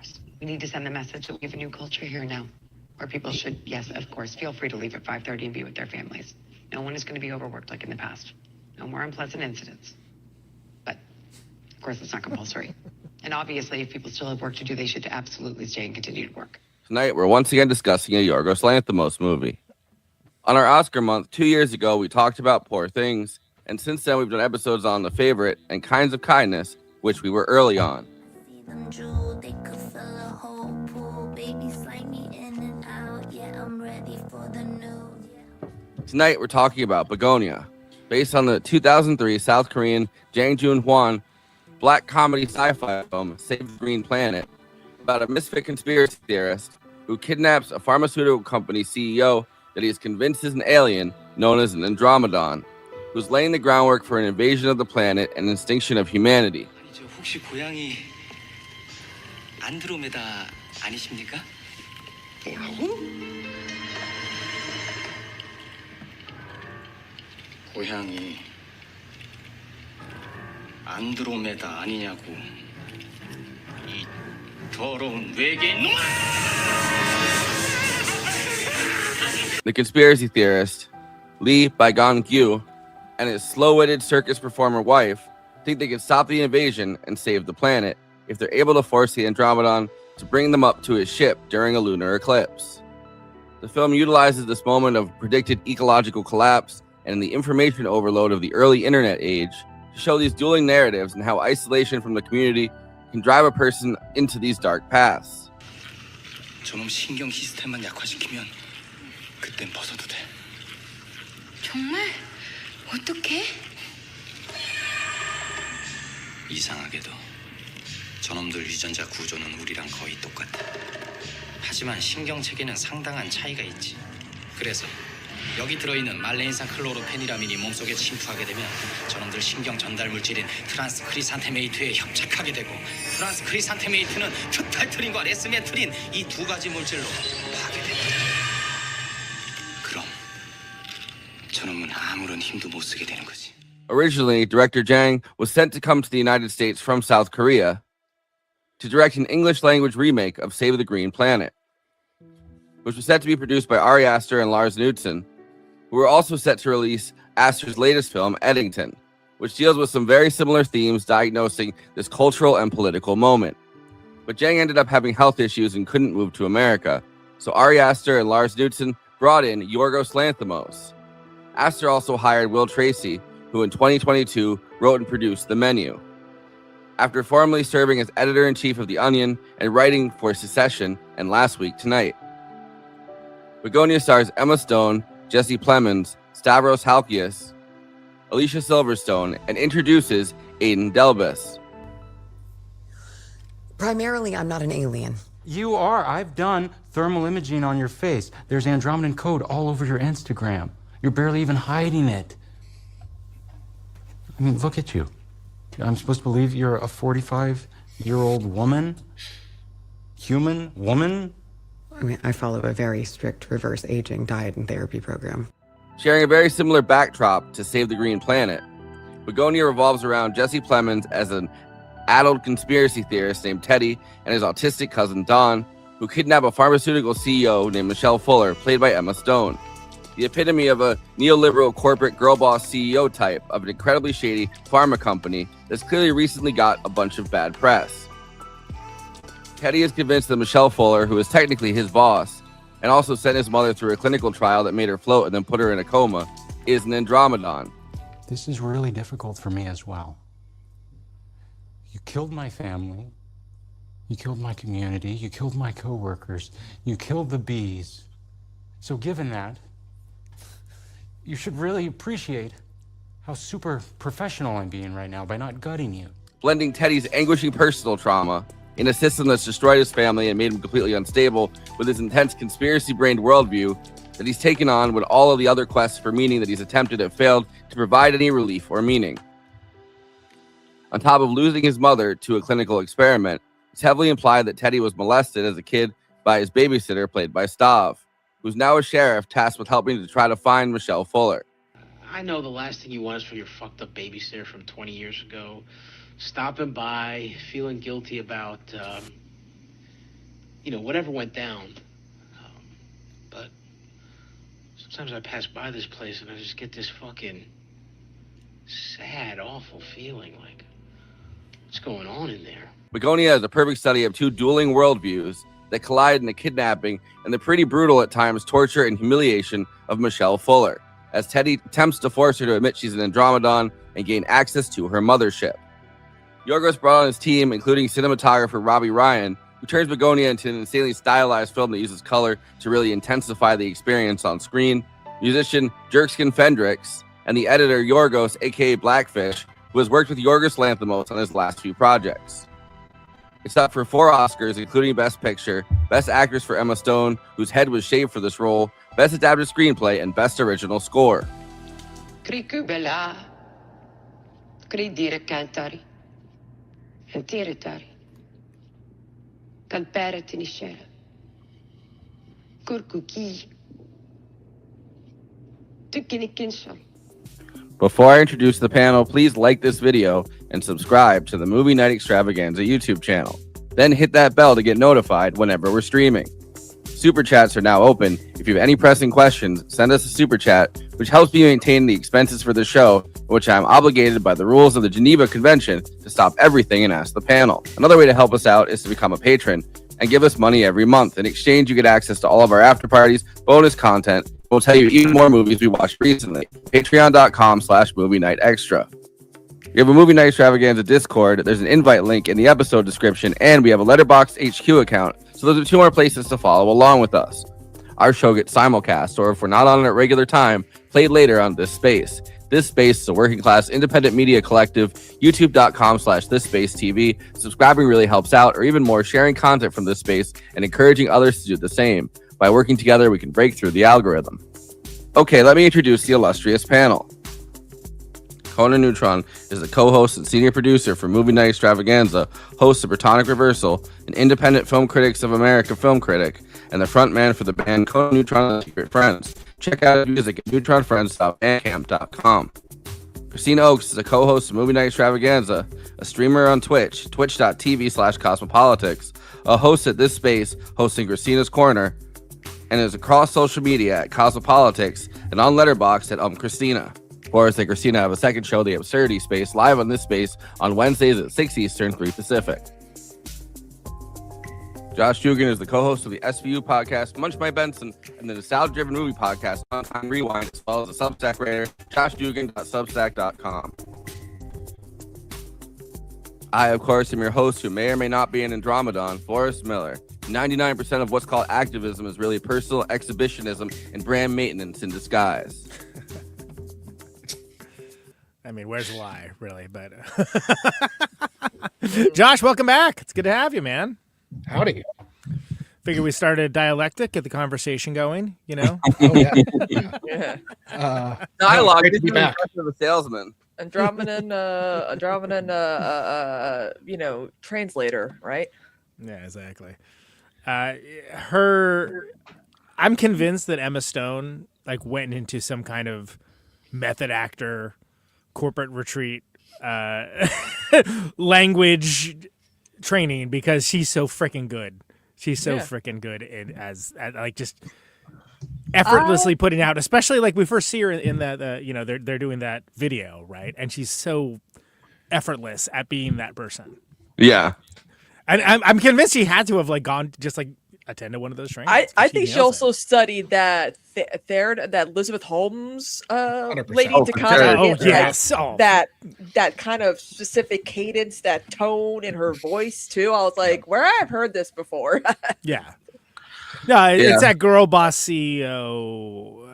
Forrest. We need to send the message that we have a new culture here now, where people should, yes, of course, feel free to leave at 5:30 and be with their families. No one is going to be overworked like in the past. No more unpleasant incidents. But, of course, it's not compulsory. And obviously, if people still have work to do, they should absolutely stay and continue to work. Tonight, we're once again discussing a Yorgos Lanthimos movie. On our Oscar month 2 years ago, we talked about Poor Things, and since then, we've done episodes on The Favorite and Kinds of Kindness, which we were early on. Tonight, we're talking about Bugonia, based on the 2003 South Korean Jang Joon-hwan black comedy sci-fi film Save the Green Planet, about a misfit conspiracy theorist who kidnaps a pharmaceutical company CEO that he is convinced is an alien known as an Adromedan, who's laying the groundwork for an invasion of the planet and extinction of humanity. 혹시 고향이 안드로메다 아니십니까? 뭐라고? 고향이 안드로메다 아니냐고. 이 더러운 외계인 놈아! The conspiracy theorist, Lee Byung-gyu, and his slow-witted circus performer wife think they can stop the invasion and save the planet if they're able to force the Adromedan to bring them up to his ship during a lunar eclipse. The film utilizes this moment of predicted ecological collapse and the information overload of the early internet age to show these dueling narratives and how isolation from the community can drive a person into these dark paths. 저놈 신경 시스템만 약화시키면 그땐 벗어도 돼. 정말? 어떻게? 이상하게도 저놈들 유전자 구조는 우리랑 거의 똑같아. 하지만 신경 체계는 상당한 차이가 있지. 그래서 여기 들어있는 말레인산 클로로페니라민이 몸속에 침투하게 되면 저놈들 신경 전달 물질인 트란스크리산테메이트에 협착하게 되고 트란스크리산테메이트는 트탈트린과 레스메트린 이 두 가지 물질로 파괴됩니다. 그럼 저놈은 아무런 힘도 못 쓰게 되는 거지. Originally, director Jang was sent to come to the United States from South Korea to direct an English-language remake of Save the Green Planet, which was set to be produced by Aster and Lars Knudsen, who were also set to release Aster's latest film, Eddington, which deals with some very similar themes diagnosing this cultural and political moment. But Jang ended up having health issues and couldn't move to America, so Aster and Lars Knudsen brought in Yorgos Lanthimos. Aster also hired Will Tracy, who in 2022 wrote and produced The Menu. After formerly serving as editor-in-chief of The Onion and writing for Secession and Last Week Tonight. Bugonia stars Emma Stone, Jesse Plemons, Stavros Halkias, Alicia Silverstone, and introduces Aiden Delbis. Primarily, I'm not an alien. You are. I've done thermal imaging on your face. There's Andromedan code all over your Instagram. You're barely even hiding it. I mean, look at you. I'm supposed to believe you're a 45-year-old woman? Human woman? I mean, I follow a very strict reverse aging diet and therapy program. Sharing a very similar backdrop to Save the Green Planet, Bugonia revolves around Jesse Plemons as an adult conspiracy theorist named Teddy and his autistic cousin Don, who kidnap a pharmaceutical CEO named Michelle Fuller, played by Emma Stone. The epitome of a neoliberal corporate girl boss CEO type of an incredibly shady pharma company that's clearly recently got a bunch of bad press. Teddy is convinced that Michelle Fuller, who is technically his boss, and also sent his mother through a clinical trial that made her float and then put her in a coma, is an Adromedan. This is really difficult for me as well. You killed my family. You killed my community. You killed my coworkers. You killed the bees. So given that, you should really appreciate how super professional I'm being right now by not gutting you. Blending Teddy's anguishing personal trauma in a system that's destroyed his family and made him completely unstable with his intense conspiracy-brained worldview that he's taken on when all of the other quests for meaning that he's attempted have failed to provide any relief or meaning. On top of losing his mother to a clinical experiment, it's heavily implied that Teddy was molested as a kid by his babysitter, played by Stav, who's now a sheriff tasked with helping to try to find Michelle Fuller. I know the last thing you want is for your fucked up babysitter from 20 years ago stopping by, feeling guilty about whatever went down. But sometimes I pass by this place and I just get this fucking sad, awful feeling. Like, what's going on in there? Bugonia is a perfect study of two dueling worldviews that collide in the kidnapping and the pretty brutal at times torture and humiliation of Michelle Fuller, as Teddy attempts to force her to admit she's an Adromedan and gain access to her mothership. Yorgos brought on his team, including cinematographer Robbie Ryan, who turns Bugonia into an insanely stylized film that uses color to really intensify the experience on screen, musician Jerkskin Fendrix, and the editor Yorgos, aka Blackfish, who has worked with Yorgos Lanthimos on his last few projects. It's up for 4 Oscars, including Best Picture, Best Actress for Emma Stone, whose head was shaved for this role, Best Adapted Screenplay, and Best Original Score. Krikubela. Kridire cantari. Antiritari. Calpere tinishera. Kurkuki. Tukinikinshal. Before I introduce the panel, please like this video and subscribe to the Movie Night Extravaganza YouTube channel. Then hit that bell to get notified whenever we're streaming. Super chats are now open. If you have any pressing questions, send us a super chat, which helps me maintain the expenses for the show, which I'm obligated by the rules of the Geneva Convention to stop everything and ask the panel. Another way to help us out is to become a patron and give us money every month. In exchange, you get access to all of our after parties, bonus content. We'll tell you even more movies we watched recently. Patreon.com/Movie Night Extra. We have a Movie Night Extravaganza Discord. There's an invite link in the episode description, and we have a Letterboxd HQ account. So those are 2 more places to follow along with us. Our show gets simulcast, or if we're not on at regular time, played later on This Space. This Space is a working class independent media collective. YouTube.com/ThisSpaceTV. Subscribing really helps out, or even more, sharing content from This Space and encouraging others to do the same. By working together, we can break through the algorithm. Okay, let me introduce the illustrious panel. Conan Neutron is the co-host and senior producer for Movie Night Extravaganza, host of Protonic Reversal, an independent Film Critics of America film critic, and the frontman for the band Conan Neutron and Secret Friends. Check out his music at neutronfriends.bandcamp.com. Kristina Oakes is a co-host of Movie Night Extravaganza, a streamer on Twitch, twitch.tv/cosmopolitics, a host at This Space, hosting Kristina's Corner, and is across social media at Cosmopolitics and on Letterboxd at Kristina. Forrest and Kristina have a second show, The Absurdity Space, live on This Space on Wednesdays at 6 Eastern, 3 Pacific. Josh Duggan is the co-host of the SVU podcast, Munch My Benson, and the nostalgia-driven movie podcast, On Time Rewind, as well as a Substack writer, joshdugan.substack.com. I, of course, am your host, who may or may not be an Adromedan, Forrest Miller. 99% of what's called activism is really personal exhibitionism and brand maintenance in disguise. I mean, where's the lie, really? But Josh, welcome back. It's good to have you, man. Howdy. Figure we started a dialectic, get the conversation going, Oh, yeah. Yeah. Dialogue, great to be back. of a salesman. Andromedan, translator, right? Yeah, exactly. I'm convinced that Emma Stone went into some kind of method actor corporate retreat language training because she's so freaking good. She's so freaking good as just effortlessly putting out, especially we first see her in that they're doing that video, right? And she's so effortless at being that person. Yeah. And I'm convinced she had to have gone just attend to one of those trainings. I think she also studied that that Elizabeth Holmes lady to kind of get that kind of specific cadence, that tone in her voice too. I was like, where I've heard this before. Yeah. No, it's that girl boss CEO,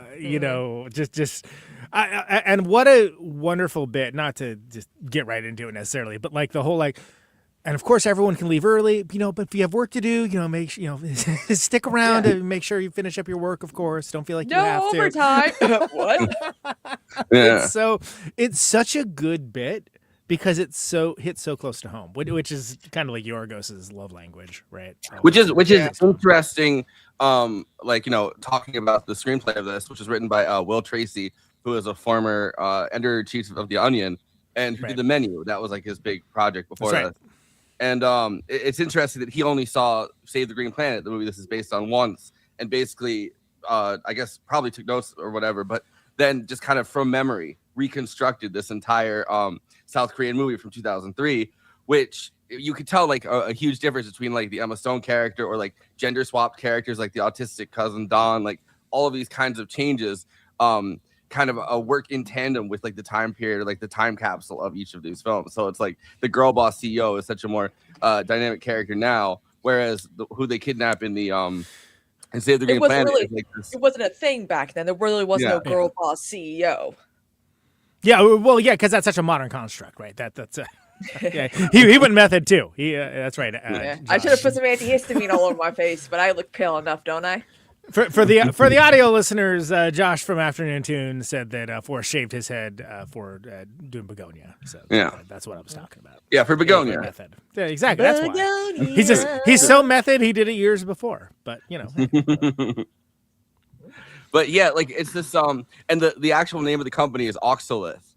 and what a wonderful bit, not to just get right into it necessarily, but the whole and of course everyone can leave early, but if you have work to do, make stick around and make sure you finish up your work, of course. Don't feel like you have to. No overtime. What? Yeah. It's such a good bit because it's so hits so close to home, which is kind of like Yorgos's love language, right? Which is interesting. Talking about the screenplay of this, which is written by Will Tracy, who is a former editor-in-chief of The Onion, and who did The Menu. That was his big project before this. And it's interesting that he only saw Save the Green Planet, the movie this is based on, once, and basically, I guess probably took notes or whatever, but then just kind of from memory reconstructed this entire South Korean movie from 2003, which you could tell like a huge difference between like the Emma Stone character or like gender swapped characters like the autistic cousin Don, like all of these kinds of changes kind of work in tandem with like the time period or like the time capsule of each of these films. So it's like the girl boss CEO is such a more dynamic character now, whereas who they kidnap in the and Save the Green Planet really, is like this, it wasn't a thing back then. There really was no girl boss CEO. Yeah, well, yeah, because that's such a modern construct, right? That's yeah. He went method too. That's right. I should have put some antihistamine all over my face, but I look pale enough, don't I? For the audio listeners, Josh from Afternoon Tune said that Forrest shaved his head for doing Bugonia. So that's what I was talking about. Yeah, for Bugonia. Method. Yeah, exactly. That's why. He's so method. He did it years before, but you know. But yeah, like it's this and the actual name of the company is Oxolith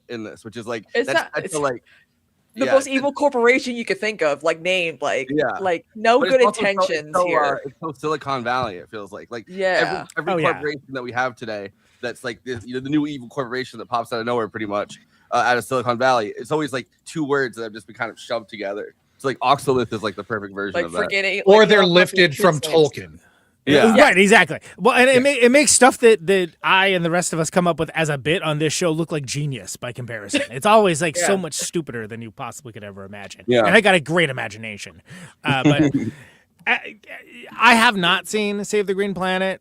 in this, which is like the most evil corporation you could think of, like named like no but good intentions here. It's so Silicon Valley, it feels like every corporation that we have today that's like this, the new evil corporation that pops out of nowhere pretty much out of Silicon Valley. It's always like two words that have just been kind of shoved together. It's like Oxolith is like the perfect version of that. Or they're lifted from Tolkien. Yeah. Right, exactly. Well, and it makes stuff that I and the rest of us come up with as a bit on this show look like genius by comparison. It's always like so much stupider than you possibly could ever imagine. Yeah. And I got a great imagination. But I have not seen Save the Green Planet.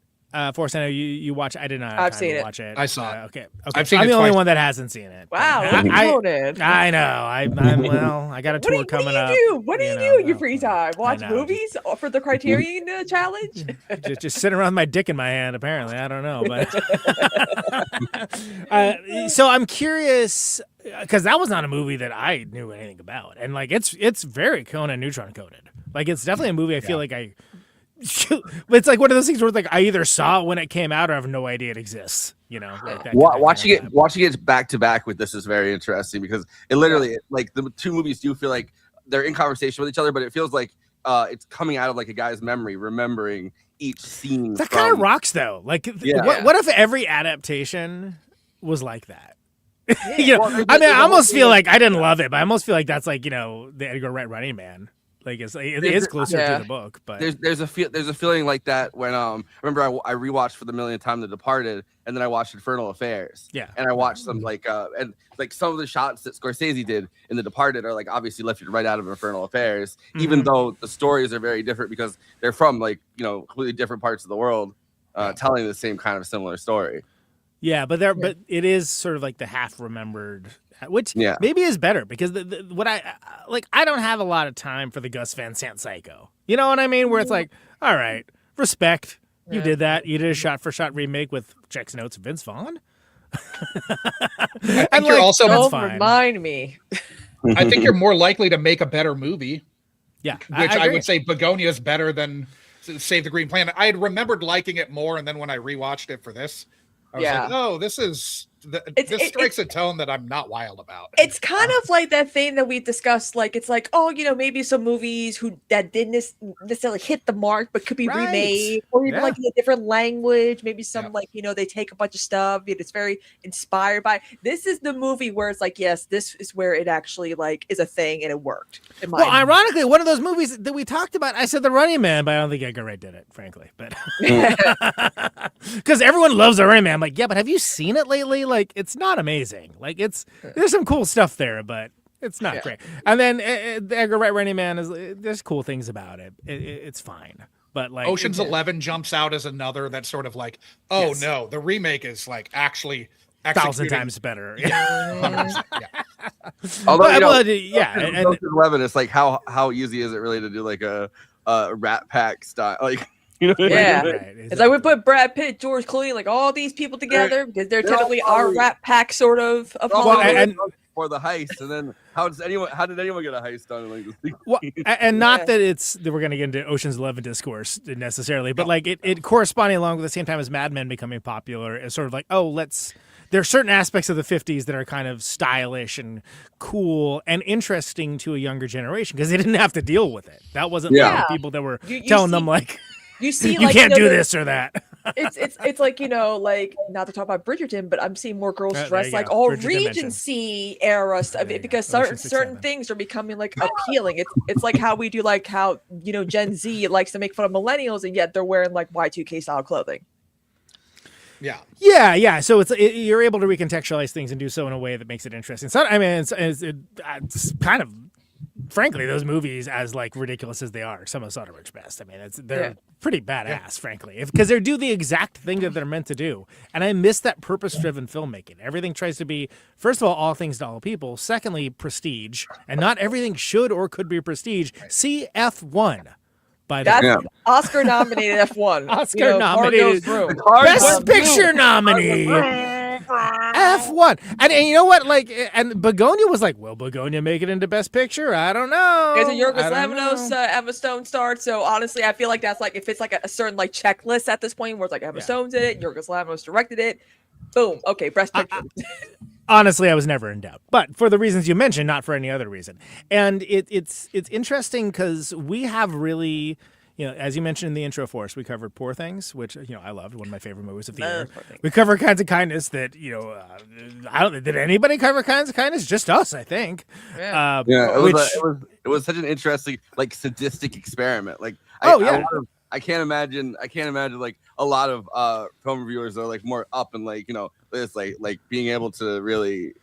Forrest, I know you watch. I did not. I've seen it. Watch it. I saw it. Okay. I've seen I'm it the only twice. one that hasn't seen it. Wow. I know. Well, I got a tour coming up. What do you do in your free time? Watch movies for the Criterion Challenge? just sitting around with my dick in my hand. Apparently, I don't know. But so I'm curious because that was not a movie that I knew anything about, and like it's very Conan Neutron coded. Like it's definitely a movie I feel like it's like one of those things where like I either saw it when it came out or I have no idea it exists. You know, like watching it back to back with this is very interesting because it literally like the two movies do feel like they're in conversation with each other, but it feels like it's coming out of like a guy's memory, remembering each scene. That kind of rocks though. Like, what if every adaptation was like that? You know, well, I almost feel like I didn't love it, but I almost feel like that's like the Edgar Wright Running Man. Like it is closer to the book, but there's a feeling like that when remember I rewatched for the millionth time The Departed, and then I watched Infernal Affairs. Yeah, and I watched some and like some of the shots that Scorsese did in The Departed are like obviously lifted right out of Infernal Affairs, even though the stories are very different because they're from like completely different parts of the world, telling the same kind of similar story. Yeah, but it is sort of like the half remembered. Which maybe is better because what I don't have a lot of time for the Gus Van Sant Psycho. You know what I mean? Where it's like, all right, respect. You did that. You did a shot-for-shot remake with checks notes of Vince Vaughn. And you're also don't remind me. I think you're more likely to make a better movie. Yeah, which I would say Bugonia is better than Save the Green Planet. I had remembered liking it more, and then when I rewatched it for this, I was like, oh, this strikes a tone that I'm not wild about. It's kind of like that thing that we discussed. Like, it's like, maybe some movies that didn't necessarily hit the mark, but could be remade or even like in a different language. Maybe some they take a bunch of stuff. It's very inspired by. This is the movie where it's like, yes, this is where it actually like is a thing and it worked. Well, ironically, one of those movies that we talked about, I said The Running Man, but I don't think Edgar Wright did it, frankly. But because everyone loves The Running Man, I'm like, yeah, but have you seen it lately? Like, it's not amazing. Like, there's some cool stuff there, but it's not great. And then the Edgar Wright Running Man there's cool things about it. It's fine, but like Ocean's 11 jumps out as another that's sort of like, no, the remake is like actually 1,000 times better. Although Ocean's 11, it's like how easy is it really to do like a Rat Pack style like. Right, exactly. It's like we put Brad Pitt, George Clooney, like all these people together because they're technically our Rat Pack sort of and for the heist, and then how did anyone get a heist done? And not that we're going to get into Ocean's 11 discourse necessarily, but like it corresponding along with the same time as Mad Men becoming popular is sort of like, let's there are certain aspects of the 50s that are kind of stylish and cool and interesting to a younger generation because they didn't have to deal with it. That wasn't like the people that were telling them like, you see, you can't do this or that. It's like, like not to talk about Bridgerton, but I'm seeing more girls dressed like all Regency era stuff because certain things are becoming like appealing. It's like how we do like how Gen Z likes to make fun of millennials and yet they're wearing like Y2K style clothing. Yeah. So you're able to recontextualize things and do so in a way that makes it interesting. So I mean, it's kind of, frankly, those movies, as like ridiculous as they are, some of Soderbergh's best. I mean, they're pretty badass, frankly, because they do the exact thing that they're meant to do. And I miss that purpose-driven filmmaking. Everything tries to be, first of all things to all people. Secondly, prestige, and not everything should or could be prestige. See F1. That's Oscar-nominated F1. Oscar-nominated Best Picture nominee. F1. And you know what? Like, and Bugonia was like, will Bugonia make it into Best Picture? I don't know. There's a Yorgos Lanthimos, Emma Stone starred. So honestly, I feel like that's like, if it's like a certain like checklist at this point where it's like Emma Stone's in it, Yorgos Lanthimos directed it, boom, okay, Best Picture. Honestly, I was never in doubt, but for the reasons you mentioned, not for any other reason. And it's interesting because we have really, as you mentioned in the intro, Forrest, we covered Poor Things, which I loved, one of my favorite movies of the year. We covered Kinds of Kindness that did anybody cover Kinds of Kindness? Just us, I think. It was such an interesting, like, sadistic experiment. Like, I can't imagine like a lot of film reviewers are like more up and like it's like being able to really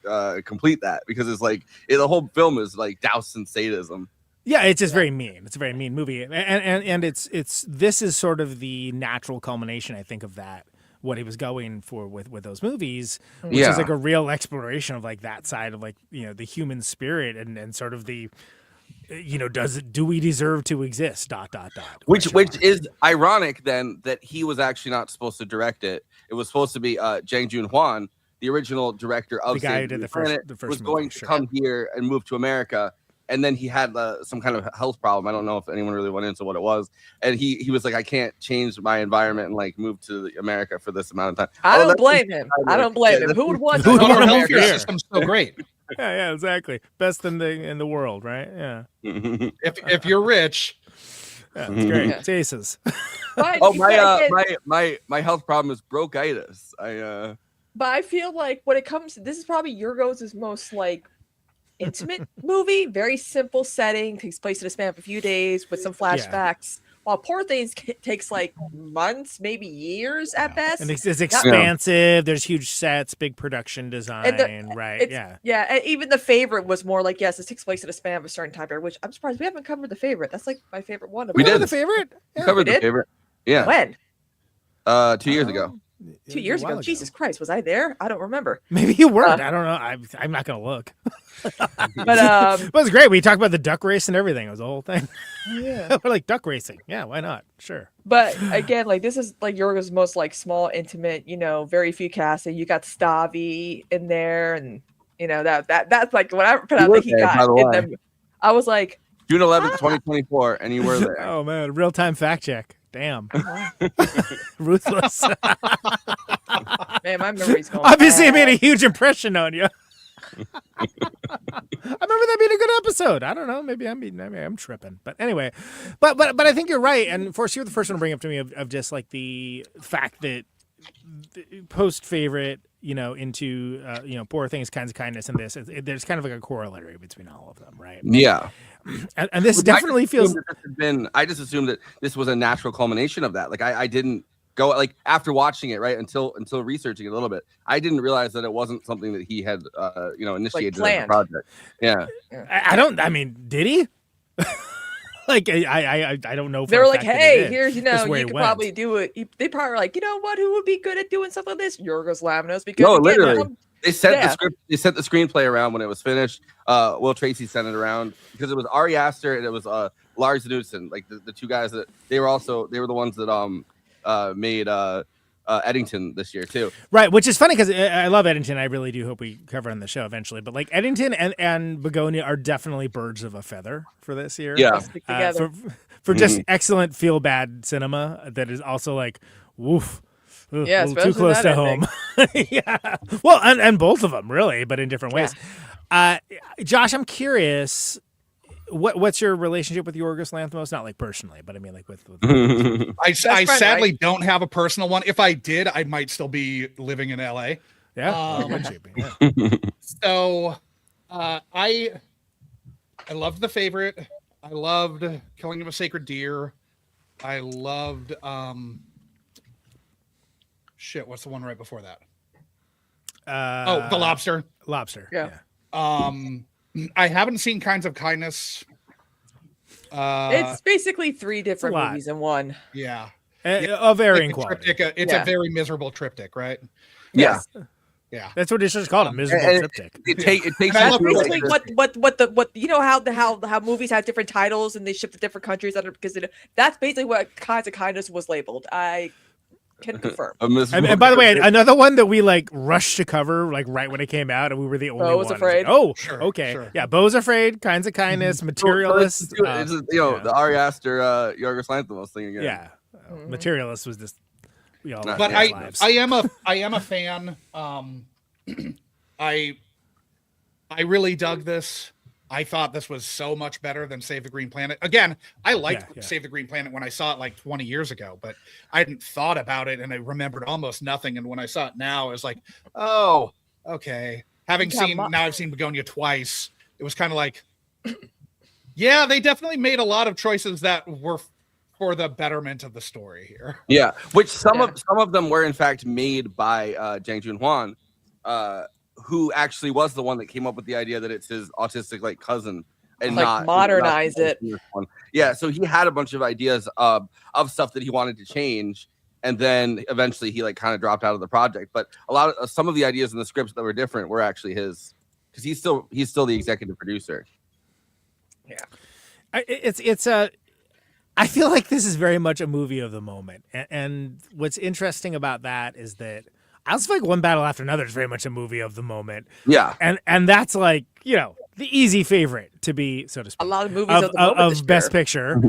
complete that because it's like the whole film is like doused in sadism. Yeah, it's just very mean. It's a very mean movie, and this is sort of the natural culmination, I think, of that. What he was going for with those movies, which is like a real exploration of like that side of like the human spirit and sort of the. Do we deserve to exist? ... Which is ironic then that he was actually not supposed to direct it. It was supposed to be Jang Joon-hwan, the original director of the guy who did the first was going to come here and move to America, and then he had some kind of health problem. I don't know if anyone really went into what it was, and he was like, I can't change my environment and like move to America for this amount of time. I don't blame him. Who would want to? Our healthcare system's so great. Yeah, exactly. Best in the world, right? Yeah. If you're rich, that's great. Yeah. Jesus. My health problem is bronchitis. But I feel like when it comes to this is probably Yorgos' most like intimate movie. Very simple setting, takes place in a span of a few days with some flashbacks. While Poor Things takes like months, maybe years at best. And it's expansive. There's huge sets, big production design, right? Yeah. And even The Favorite was more like, yes, this takes place in a span of a certain time period, which I'm surprised we haven't covered The Favorite. That's like my favorite one. We did The Favorite? Yeah. Covered The Favorite. Yeah. When? 2 years ago. 2 years ago. Jesus Christ, was I there? I don't remember. Maybe you weren't. I don't know. I'm not gonna look. But it was great. We talked about the duck race and everything. It was the whole thing. Yeah. We're like duck racing. Yeah, why not? Sure. But again, like this is like Yorgos' most like small, intimate. Very few casting. You got Stavi in there, and that's like when I put out that he got in them. I was like June 11th, 2024, and you were there. Oh man, real time fact check. Damn. Ruthless. Man, my memory's going. Obviously, it made a huge impression on you. I remember that being a good episode. I don't know. Maybe I'm tripping. But anyway, but I think you're right. And Forrest, you're the first one to bring up to me of just like the fact that post Favorite, into Poor Things, Kinds of Kindness, and this, there's kind of like a corollary between all of them, right? Yeah. And this definitely feels. I just assumed that this was a natural culmination of that. Like I didn't go like after watching it, right, until researching it a little bit. I didn't realize that it wasn't something that he had initiated as a project. Yeah. I mean, did he? Like I don't know. They were like, hey, here's you could probably do it. They probably were like, what? Who would be good at doing something like this? Yorgos Lanthimos. Because literally. They sent the script. They sent the screenplay around when it was finished. Will Tracy sent it around because it was Aster and it was Lars and Knudsen, like the two guys that they were the ones that made Eddington this year too. Right, which is funny because I love Eddington. I really do hope we cover on the show eventually. But like Eddington and Bugonia are definitely birds of a feather for this year. Yeah, for just excellent feel bad cinema that is also like woof. Yeah, too close to home. Yeah. Well, and both of them really, but in different ways. Josh, I'm curious. What's your relationship with Yorgos Lanthimos? Not like personally, but I mean like with I sadly don't have a personal one. If I did, I might still be living in LA. Yeah. So I loved The Favorite. I loved Killing of a Sacred Deer. I loved what's the one right before that? The Lobster. Yeah. I haven't seen Kinds of Kindness. It's basically 3 different movies in one. Yeah. A varying quality. It's a very miserable triptych, right? Yeah. Yeah. That's what it's just called, a miserable triptych. It takes basically what you know how movies have different titles and they ship to different countries because that's basically what Kinds of Kindness was labeled. I can confirm. And by the way, another one that we like rushed to cover like right when it came out, and we were the only Beau's ones. Afraid. Like, okay. Sure. Yeah, Beau's Afraid, Kinds of Kindness, Materialist. The Ari Aster, Yorgos Lanthimos thing again. Yeah, Materialist was just. But I am a fan. I really dug this. I thought this was so much better than Save the Green Planet. Again, I liked Save the Green Planet when I saw it like 20 years ago, but I hadn't thought about it and I remembered almost nothing. And when I saw it now, it was like, oh, okay. I've seen Bugonia twice. It was kind of like, yeah, they definitely made a lot of choices that were for the betterment of the story here. Yeah, which some of them were in fact made by Jang Joon-hwan, who actually was the one that came up with the idea that it's his autistic like cousin and like not modernize it. Yeah, so he had a bunch of ideas of stuff that he wanted to change, and then eventually he like kind of dropped out of the project. But some of the ideas in the scripts that were different were actually his, because he's still the executive producer. Yeah, it's a. I feel like this is very much a movie of the moment, and what's interesting about that is that I also feel like One Battle After Another is very much a movie of the moment. Yeah, and that's like the easy favorite to be, so to speak. A lot of movies of Best Picture.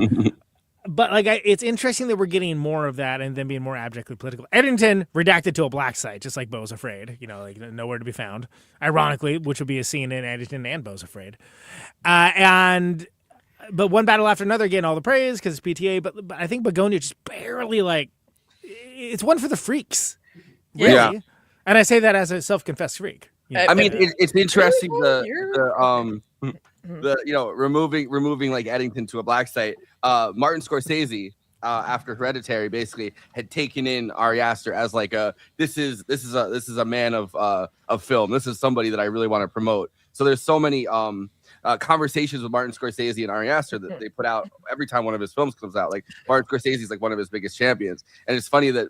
But like, it's interesting that we're getting more of that and then being more abjectly political. Eddington redacted to a black site, just like Beau's Afraid. Like nowhere to be found. Ironically, which would be a scene in Eddington and Beau's Afraid. But One Battle After Another, getting all the praise because it's PTA. But I think Bugonia just barely it's one for the freaks. Really. Yeah. And I say that as a self-confessed freak. I mean, it's interesting removing like Eddington to a black site. Martin Scorsese, after Hereditary, basically had taken in Ari Aster as like this is a man of film. This is somebody that I really want to promote. So there's so many conversations with Martin Scorsese and Ari Aster that they put out every time one of his films comes out. Like Martin Scorsese is like one of his biggest champions, and it's funny that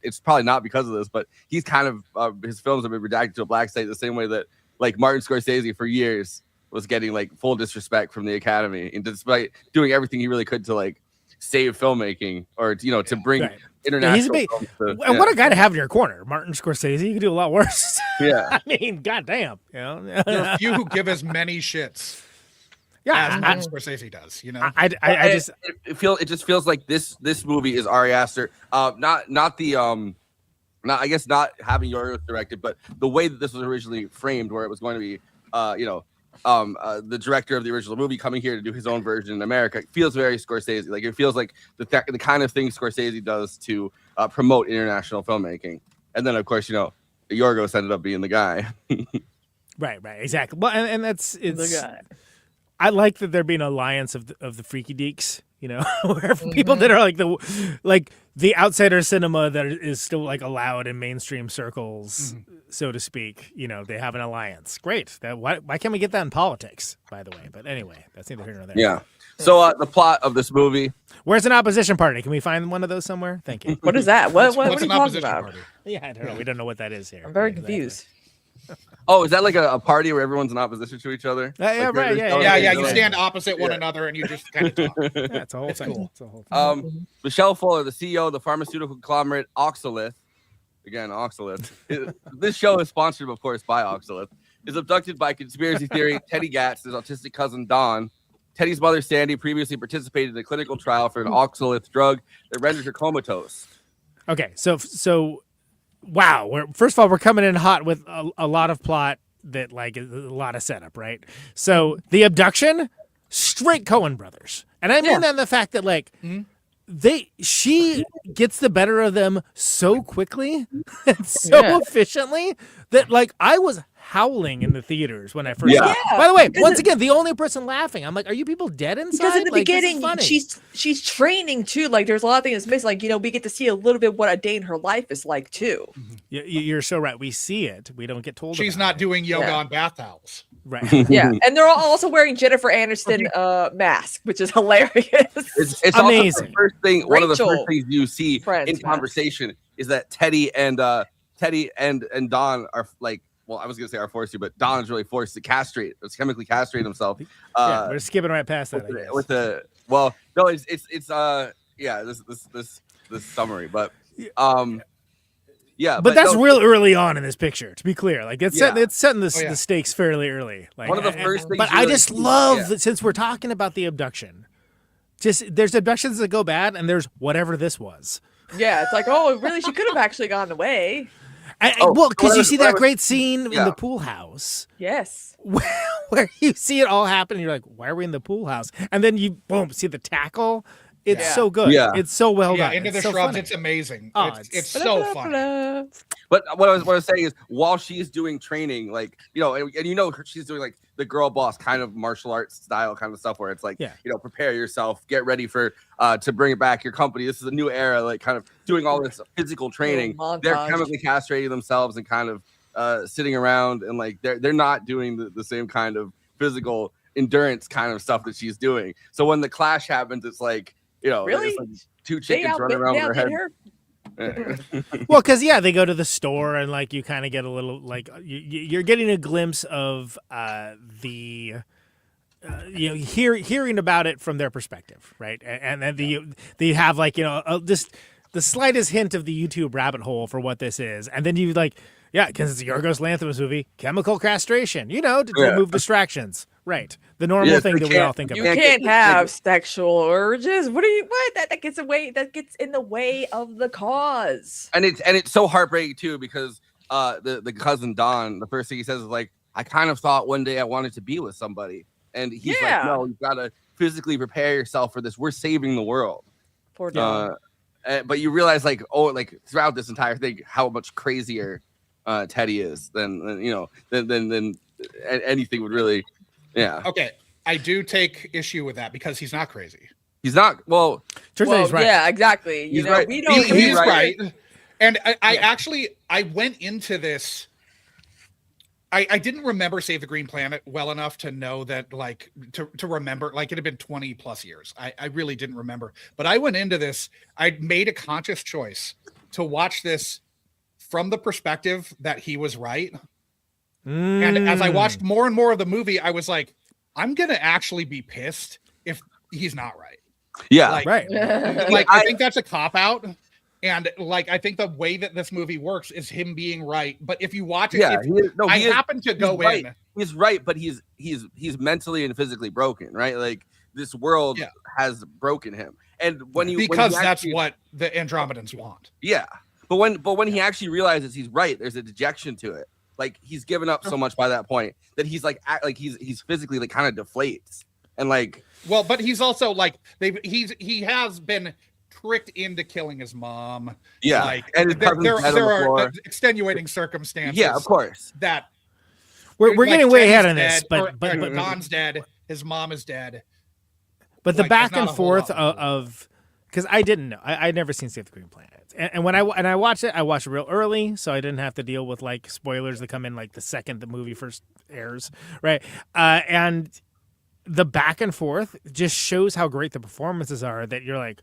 it's probably not because of this, but he's kind of his films have been redacted to a black site the same way that like Martin Scorsese for years was getting like full disrespect from the Academy, and despite doing everything he really could to like save filmmaking or to bring international films to, what a guy to have in your corner, Martin Scorsese. You can do a lot worse. Yeah, I mean, goddamn, there are few who give as many shits. Yeah, as Martin Scorsese does. It just feels like this movie is Ari Aster. Not having Yorgos directed, but the way that this was originally framed, where it was going to be, the director of the original movie coming here to do his own version in America, feels very Scorsese. Like it feels like the kind of thing Scorsese does to promote international filmmaking. And then of course, Yorgos ended up being the guy. Right, exactly. Well, and it's the guy. I like that there being an alliance of the freaky deeks, where people that are like the outsider cinema that is still like allowed in mainstream circles, so to speak. They have an alliance. Great. Why can't we get that in politics? By the way, but anyway, that's neither here nor there. Yeah. So the plot of this movie. Where's an opposition party? Can we find one of those somewhere? Thank you. What is that? What are you talking about? Party? Yeah, I don't know. We don't know what that is here. I'm very confused. Oh, is that like a party where everyone's in opposition to each other? Right. Yeah. You stand opposite one another and you just kind of talk. It's a whole thing. Cool. It's a whole thing. Michelle Fuller, the CEO of the pharmaceutical conglomerate Oxalith. Again, Oxalith. This show is sponsored, of course, by Oxalith. Is abducted by conspiracy theory Teddy Gatz, his autistic cousin Don. Teddy's mother, Sandy, previously participated in a clinical trial for an oxalate drug that rendered her comatose. Okay, so wow. First of all, we're coming in hot with a lot of plot that like is a lot of setup, right? So the abduction, straight Coen brothers, and I mean that in the fact that like she gets the better of them so quickly and so efficiently that like I was howling in the theaters when I first saw it. By the way, once again, the only person laughing. I'm like, are you people dead inside? Because in the like, beginning, she's training too. Like, there's a lot of things missing. Like, we get to see a little bit what a day in her life is like too. You're so right. We see it. We don't get told. She's not doing yoga on bath towels. Right. Yeah, and they're also wearing Jennifer Aniston mask, which is hilarious. It's amazing. Also the first thing, one of the first Rachel things you see in conversation is that Teddy and Don are like. Well, I was gonna say are forced to, but Don is really forced to castrate. It's chemically castrate himself. We're skipping right past that. This summary, but but that's real early on in this picture. To be clear, like it's setting the stakes fairly early. Like one of the first things. But I just love that since we're talking about the abduction, just there's abductions that go bad, and there's whatever this was. Yeah, it's like, oh, really? She could have actually gone away. Well, because you see that great scene in the pool house. Yes. Where you see it all happen, and you're like, why are we in the pool house? And then you, boom, see the tackle. It's so good. Yeah. It's so well done. Into the so Shrubs, funny. it's amazing. It's so funny. But what I was saying is, while she's doing training, like, and she's doing like the girl boss kind of martial arts style kind of stuff where it's like, prepare yourself, get ready for to bring it back your company. This is a new era, like kind of doing all this physical training. They're chemically castrating themselves and kind of sitting around and like they're not doing the same kind of physical endurance kind of stuff that she's doing. So when the clash happens, it's like, really? It's like two chickens running around with their head. Well, because they go to the store and like you kind of get a little like you're getting a glimpse of hearing about it from their perspective, right? And then you have like just the slightest hint of the YouTube rabbit hole for what this is, and then you like because it's a Yorgos Lanthimos movie, chemical castration, to remove distractions, right? The normal thing that we all think of. You can't have sexual urges. What that gets in the way of the cause. And it's so heartbreaking too because the cousin Don, the first thing he says is like, I kind of thought one day I wanted to be with somebody, and he's like, no, you've got to physically prepare yourself for this. We're saving the world. Poor Don. But you realize like throughout this entire thing how much crazier Teddy is than anything would really. Yeah. Okay. I do take issue with that because he's not crazy. He's not. Well, he's right. Yeah, exactly. He's right. We don't. He's right. And I went into this. I didn't remember Save the Green Planet well enough to know that, like, to remember, like, it had been 20 plus years. I really didn't remember. But I went into this. I made a conscious choice to watch this from the perspective that he was right. And as I watched more and more of the movie, I was like, I'm going to actually be pissed if he's not right. Yeah. Right. I think that's a cop out. And like, I think the way that this movie works is him being right. But if you watch it, I happen to go in. He's right, but he's mentally and physically broken, right? Like this world has broken him. And that's what the Andromedans want. Yeah. But when he actually realizes he's right, there's a dejection to it. Like he's given up so much by that point that he's like he's physically like kind of deflates and like. Well, but he's also like he has been tricked into killing his mom. Yeah, like, and there are extenuating circumstances. Yeah, of course. That we're like getting way ahead on dead, this, but Don's dead, his mom is dead. But the back and forth of because I didn't know, I'd never seen Save the Green Planet. And when I watched it real early, so I didn't have to deal with like spoilers that come in like the second the movie first airs, right? And the back and forth just shows how great the performances are. That you're like,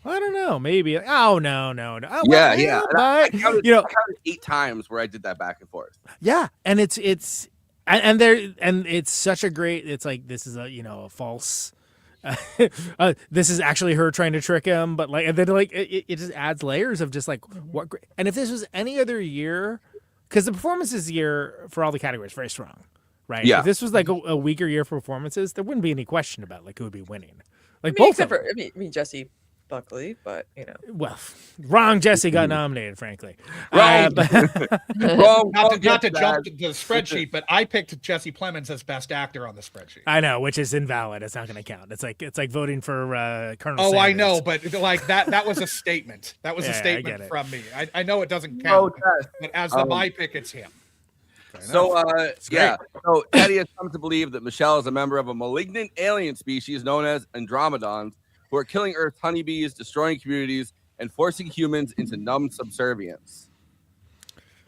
well, I don't know, maybe. Oh no. Oh, yeah. But I counted 8 times where I did that back and forth. Yeah, and it's it's such a great. It's like this is a false. This is actually her trying to trick him, but like, and then like it just adds layers of just like what. And if this was any other year, because the performances year for all the categories very strong, right? Yeah. If this was like a weaker year for performances, there wouldn't be any question about like who would be winning. Like except for Jesse. Buckley, but Well, wrong. Jesse got nominated, frankly. Wrong. Wrong. Not to jump to the spreadsheet, but I picked Jesse Plemons as best actor on the spreadsheet. I know, which is invalid. It's not going to count. It's like voting for Colonel. Oh, Sanders. I know, but like that was a statement. That was a statement from me. I know it doesn't count, but as my pick, it's him. So so Teddy has come to believe that Michelle is a member of a malignant alien species known as Andromedons, who are killing Earth's honeybees, destroying communities, and forcing humans into numb subservience.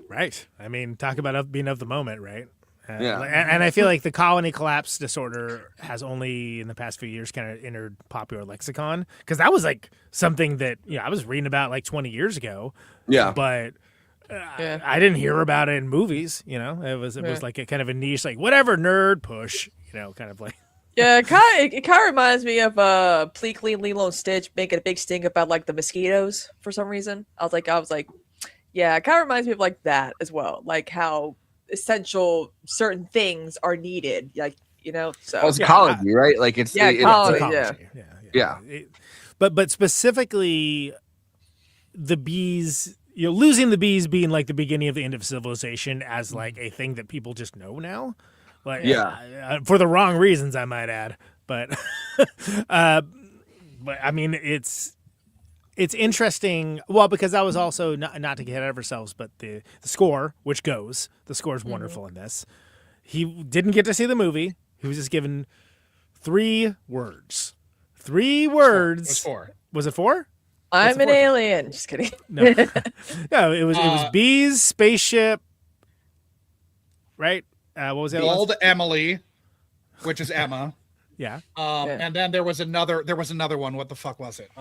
Right. I mean, talk about being of the moment, right? Yeah. And I feel like the colony collapse disorder has only in the past few years kind of entered popular lexicon, because that was like something that I was reading about like 20 years ago. Yeah. But I didn't hear about it in movies. It was like a kind of a niche, like whatever, nerd push. Kind of like. Yeah, it kind of reminds me of Pleakley, Lilo and Stitch making a big sting about like the mosquitoes for some reason. I was like, yeah, it kind of reminds me of like that as well, like how essential certain things are needed, like So it's ecology, right? Like it's ecology. Yeah. But specifically, the bees. Losing the bees being like the beginning of the end of civilization as like a thing that people just know now. Like, for the wrong reasons, I might add, but, but I mean, it's interesting. Well, because that was also not to get ahead of ourselves, but the score, which goes, the score is wonderful in this. He didn't get to see the movie. He was just given 3 words. 3 words. It was 4. Was it 4? I'm an alien. Just kidding. No, it was bees, spaceship, right? What was that? Bald Emily, which is Emma. Yeah. And then there was another one. What the fuck was it?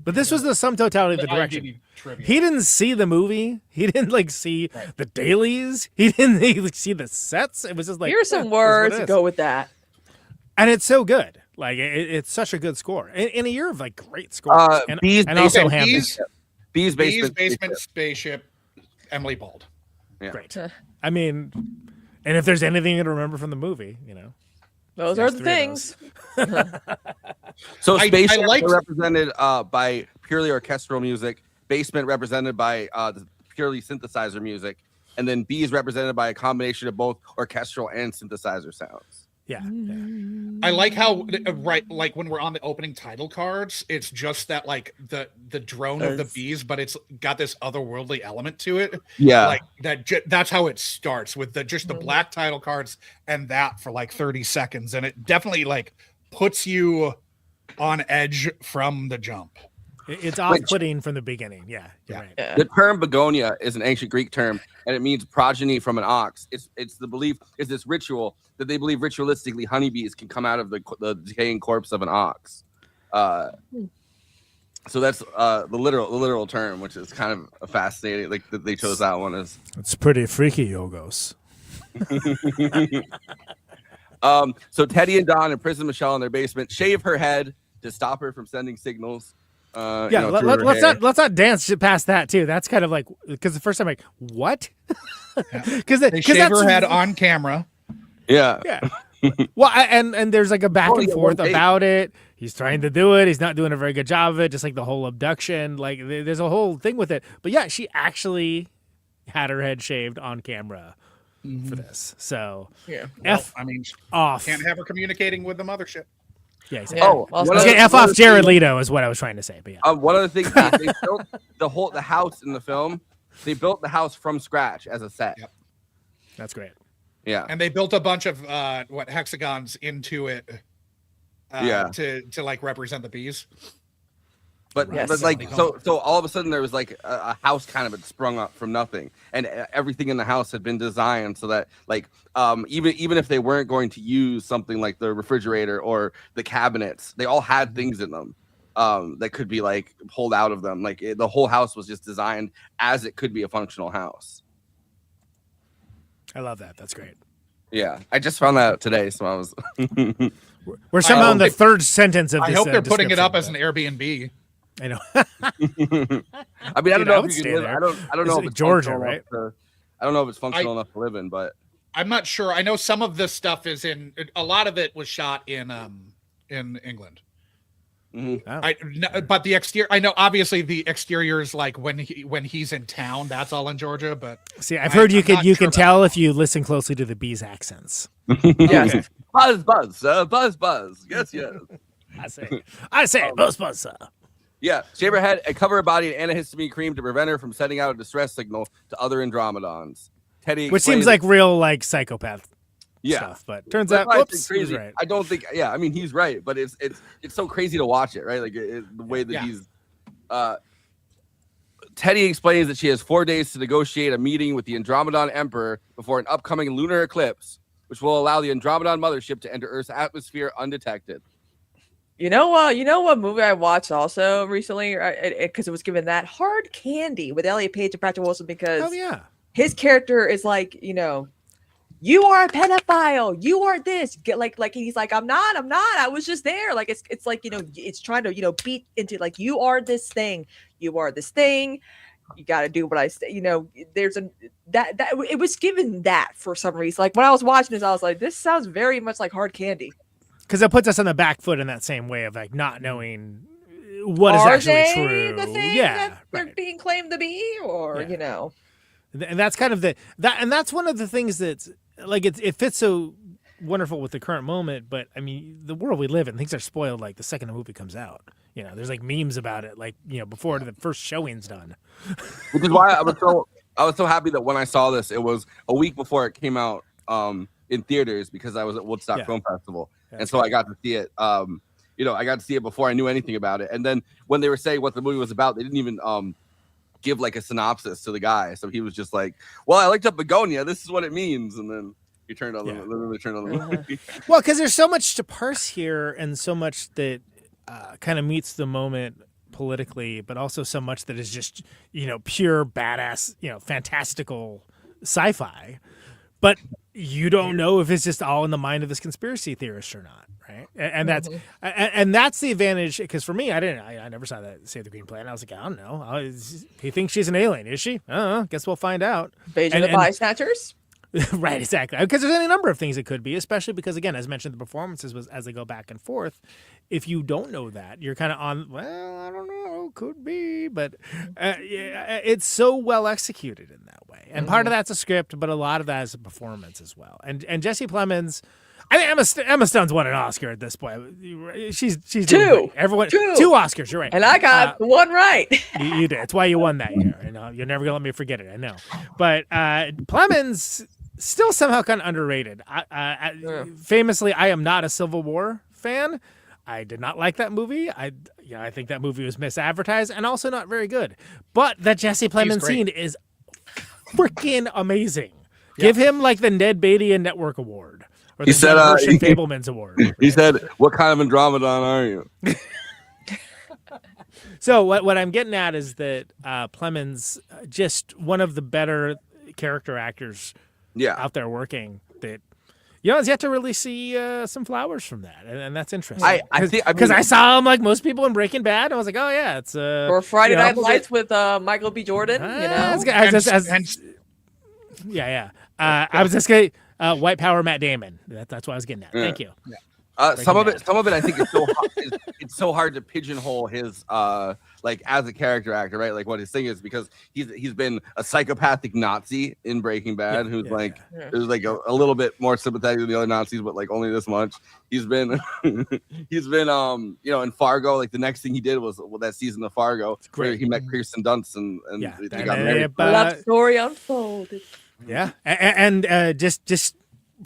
But this was the sum totality of the direction. He didn't see the movie. He didn't see the dailies. He didn't see the sets. It was just like, here's some words to go with that. And it's so good. Like it's such a good score in a year of like great scores. Bees, basement, spaceship, Emily Bald. Yeah. Great. I mean, and if there's anything to remember from the movie, those are the things. So spaceship represented by purely orchestral music, basement represented by the purely synthesizer music, and then bees represented by a combination of both orchestral and synthesizer sounds. Yeah. I like how like when we're on the opening title cards, it's just that like the drone of the bees, but it's got this otherworldly element to it. Yeah, like that's how it starts with the black title cards and that for like 30 seconds, and it definitely like puts you on edge from the jump. It's off-putting from the beginning. Yeah, you're right. The term Bugonia is an ancient Greek term, and it means progeny from an ox. It's the belief, is this ritual that they believe ritualistically honeybees can come out of the decaying corpse of an ox. So that's the literal term, which is kind of fascinating. Like that they chose that one as. It's pretty freaky, Yorgos. So Teddy and Don imprison Michelle in their basement, shave her head to stop her from sending signals. Let's not dance past that too. That's kind of like, because the first time I'm like, what? Because they shave her head on camera. Yeah. Well, and there's like a back and forth about it. He's trying to do it. He's not doing a very good job of it. Just like the whole abduction. Like there's a whole thing with it. But yeah, she actually had her head shaved on camera for this. So off. Can't have her communicating with the mothership. Yeah, exactly. F off Jared Leto is what I was trying to say. But yeah. One of the things they built the house in the film. They built the house from scratch as a set. Yep. That's great. Yeah, and they built a bunch of hexagons into it. To like represent the bees. But like so all of a sudden there was like a house kind of had sprung up from nothing, and everything in the house had been designed so that like even if they weren't going to use something like the refrigerator or the cabinets, they all had things in them that could be like pulled out of them. Like the whole house was just designed as it could be a functional house. I love that. That's great. Yeah, I just found that out today, so I was. We're somehow in the third sentence of this. I hope they're putting it up as an Airbnb. I know. I mean, I don't know if you can live. I don't know if it's Georgia, right? I don't know if it's functional enough to live in, but I'm not sure. I know some of this stuff is in. A lot of it was shot in England. Oh. But the exterior, I know obviously the exterior is like when he's in town, that's all in Georgia. But see, I've heard you can tell if you listen closely to the bees' accents. Yes. Buzz, buzz. Yes. I say, buzz. Yeah, shave her head and cover her body in antihistamine cream to prevent her from sending out a distress signal to other Andromedons. Teddy, which seems like real like psychopath stuff, but turns out, whoops, he's right. I don't think. Yeah, I mean he's right, but it's so crazy to watch it, right? Like the way that he's. Teddy explains that she has 4 days to negotiate a meeting with the Andromedan Emperor before an upcoming lunar eclipse, which will allow the Andromedan mothership to enter Earth's atmosphere undetected. You know what movie I watched also recently, because it was given that Hard Candy with Elliot Page and Patrick Wilson, because his character is like, you are a pedophile, you are this, like he's like, I'm not, I was just there. Like it's like, it's trying to, beat into like, you are this thing, you got to do what I say. There's that it was given that for some reason. Like when I was watching this, I was like, this sounds very much like Hard Candy. Because it puts us on the back foot in that same way of like not knowing what is actually true. The thing that they're being claimed to be, or and that's kind of and that's one of the things that's like it fits so wonderful with the current moment. But I mean, the world we live in, things are spoiled like the second the movie comes out. There's like memes about it, like before the first showing's done. Which is why I was so happy that when I saw this, it was a week before it came out in theaters because I was at Woodstock Film Festival. And so I got to see it. I got to see it before I knew anything about it. And then when they were saying what the movie was about, they didn't even give like a synopsis to the guy. So he was just like, "Well, I looked up Bugonia. This is what it means." And then he turned on the movie. Well, because there's so much to parse here, and so much that kind of meets the moment politically, but also so much that is just pure badass, fantastical sci-fi. But you don't know if it's just all in the mind of this conspiracy theorist or not, right? And that's that's the advantage. Because for me, I never saw that Save the Green Planet. I was like, I don't know. He thinks she's an alien, is she? I don't know. Guess we'll find out. Invasion of the Bystanders. Right, exactly. Because there's any number of things it could be, especially because, again, as mentioned, the performances was as they go back and forth. If you don't know that, you're kind of on, well, I don't know, could be. But it's so well executed in that way. And part of that's a script, but a lot of that is a performance as well. And Jesse Plemons, I think Emma Stone's won an Oscar at this point. She's two. Everyone, two Oscars, you're right. And I got one right. You did. It's why you won that year. You're never going to let me forget it, I know. But Plemons... still somehow kind of underrated. Famously, I am not a Civil War fan. I did not like that movie. I think that movie was misadvertised and also not very good. But that Jesse Plemons scene is freaking amazing. Yeah. Give him like the Ned Beatty and Network Award, or the Herschel Fableman's Award. He said, "What kind of Andromedan are you?" So what I'm getting at is that Plemons, just one of the better character actors. Out there working that has yet to really see some flowers from that, and that's interesting. Because I saw him like most people in Breaking Bad, and I was like, oh yeah, it's or Friday Night Lights with Michael B. Jordan. I was just gonna white power Matt Damon. That's what I was getting at. Thank you. Some of it I think is so hard, it's so hard to pigeonhole his like as a character actor, right? Like what his thing is, because he's been a psychopathic Nazi in Breaking Bad who's there's like a little bit more sympathetic than the other Nazis, but like only this much. He's been in Fargo, like the next thing he did was that season of Fargo where he met Kirsten Dunst and they got married. Love story unfolded. Yeah. And just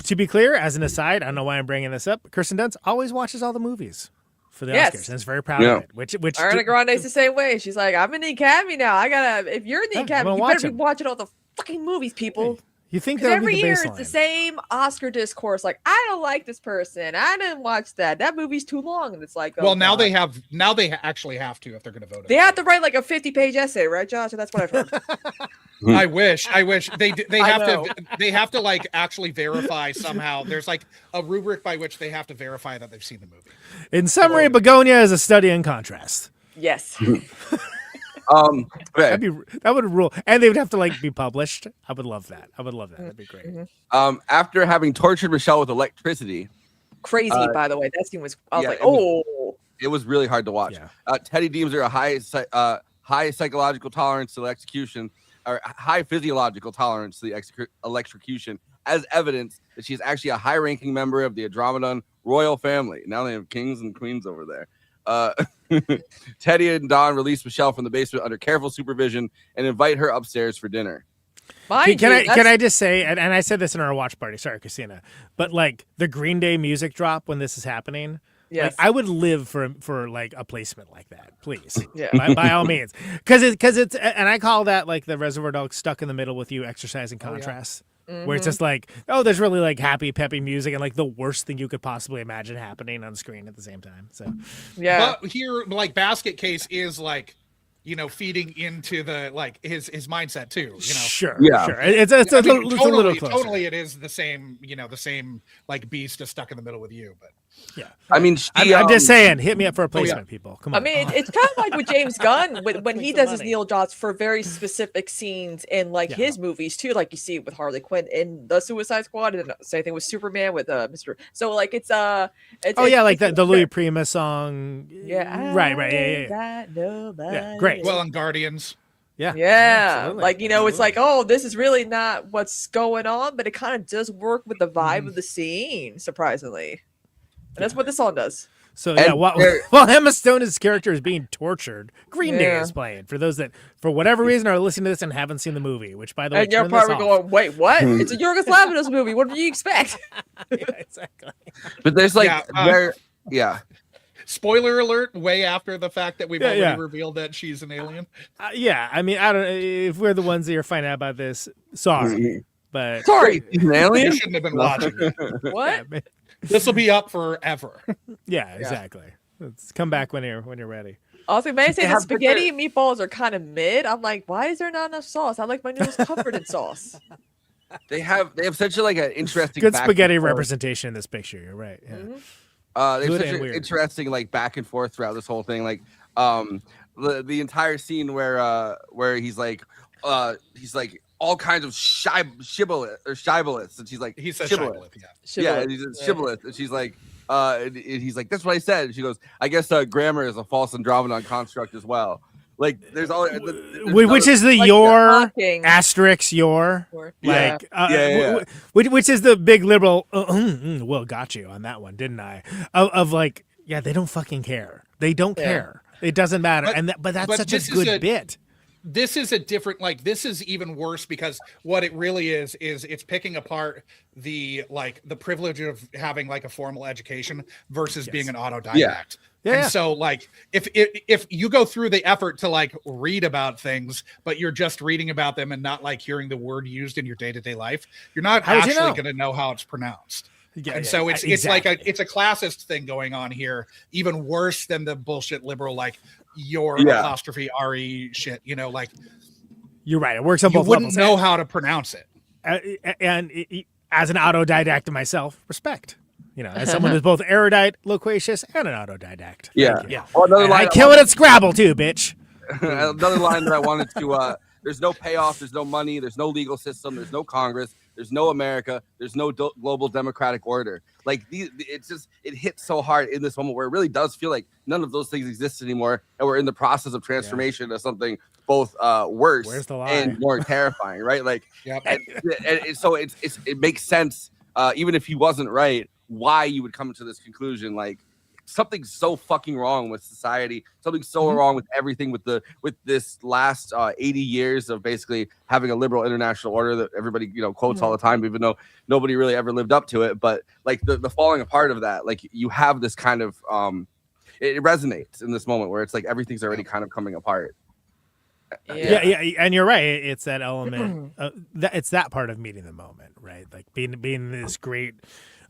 to be clear, as an aside, I don't know why I'm bringing this up, but Kirsten Dunst always watches all the movies for the Oscars, and is very proud of it. Which Ariana Grande's the same way. She's like, I'm in the Academy now. If you're in the Academy, you better be watching all the fucking movies, people. You think that every year it's the same Oscar discourse? Like, I don't like this person. I didn't watch that. That movie's too long, and it's like, now they actually have to if they're going to vote. They have to write like a 50-page essay, right, Josh? That's what I've heard. I wish they have to like actually verify somehow. There's like a rubric by which they have to verify that they've seen the movie. In summary, Bugonia is a study in contrast. Yes. That would rule, and they would have to like be published. I would love that. That'd be great. After having tortured Michelle with electricity, crazy by the way, that scene was. I was like, oh, It was really hard to watch. Yeah. Teddy deems her a high psychological tolerance to the execution, or high physiological tolerance to the electrocution, as evidence that she's actually a high-ranking member of the Adromedan royal family. Now they have kings and queens over there. Teddy and Don release Michelle from the basement under careful supervision and invite her upstairs for dinner. Can I just say, and I said this in our watch party, sorry, Kristina, but like the Green Day music drop when this is happening, yes, like, I would live for like a placement like that, please. Yeah, by all means, because it's, and I call that like the Reservoir Dogs stuck in the middle with you, exercising contrast. Where it's just like, oh, there's really like happy, peppy music and like the worst thing you could possibly imagine happening on screen at the same time. So, yeah. But here, like, Basket Case is like, you know, feeding into the like his mindset too. You know, sure. It's a little closer. Totally, it is the same. You know, the same like beast is stuck in the middle with you. But yeah, I mean, I'm just saying, hit me up for a placement, people. Come on. I mean, it's kind of like with James Gunn when he does his needle dots for very specific scenes in like his movies too. Like you see it with Harley Quinn in the Suicide Squad, and same thing with Superman with Mr. So like it's like the Louis Prima song. Yeah, right. Yeah, great. Well, and Guardians. Yeah. Absolutely. Like, you know, it's like, oh, this is really not what's going on, but it kind of does work with the vibe of the scene, surprisingly. And that's what this song does. So yeah, while Emma Stone's character is being tortured, Green Day is playing. For those that, for whatever reason, are listening to this and haven't seen the movie, which by the way, and you're probably going, "Wait, what? It's a Yorgos Lanthimos movie. What do you expect?" Yeah, exactly. But there's like, Spoiler alert! Way after the fact that we've already revealed that she's an alien. Yeah, I mean, I don't. If we're the ones that are finding out about this, sorry, but sorry, she's an alien. You shouldn't have been watching. What? Yeah, this will be up forever. Yeah, exactly. Let's come back when you're ready. Also, may I say the spaghetti and meatballs are kind of mid. I'm like, why is there not enough sauce? I like my noodles covered in sauce. They have such a, like an interesting good spaghetti representation in this picture. You're right. Yeah. They have such an interesting like back and forth throughout this whole thing. Like the entire scene where he's like all kinds of shibboleths, and she's like, he says shibboleth. Yeah, he says shibboleth, and she's like, he's like, that's what I said. And she goes, I guess grammar is a false Andromedan construct as well. Like there's all, which is the like your asterisk your like which is the big liberal. Well, got you on that one, didn't I? Of like, yeah, they don't fucking care. They don't care. It doesn't matter. But that's such a good bit. This is a different, like, this is even worse because what it really is it's picking apart the privilege of having like a formal education versus being an autodidact. And so like if you go through the effort to like read about things, but you're just reading about them and not like hearing the word used in your day-to-day life, you're not actually going to know how it's pronounced. So it's like it's a classist thing going on here, even worse than the bullshit liberal like your apostrophe re shit, you know, like you're right. It works on both levels. levels. Know how to pronounce it. And as an autodidact myself, respect. You know, as someone who's both erudite, loquacious, and an autodidact. Yeah. Well, I kill it at Scrabble too, bitch. Another line that I wanted to. There's no payoff. There's no money. There's no legal system. There's no Congress. There's no America. There's no global democratic order. Like it hits so hard in this moment where it really does feel like none of those things exist anymore, and we're in the process of transformation to something both worse and more terrifying, right? Like, and so it makes sense, even if he wasn't right, why you would come to this conclusion. Like something's so fucking wrong with society, something so wrong with everything, with this last 80 years of basically having a liberal international order that everybody, you know, quotes all the time, even though nobody really ever lived up to it. But like the falling apart of that, like you have this kind of it resonates in this moment where it's like everything's already kind of coming apart. Yeah, and you're right. It's that element. It's that part of meeting the moment, right? Like being this great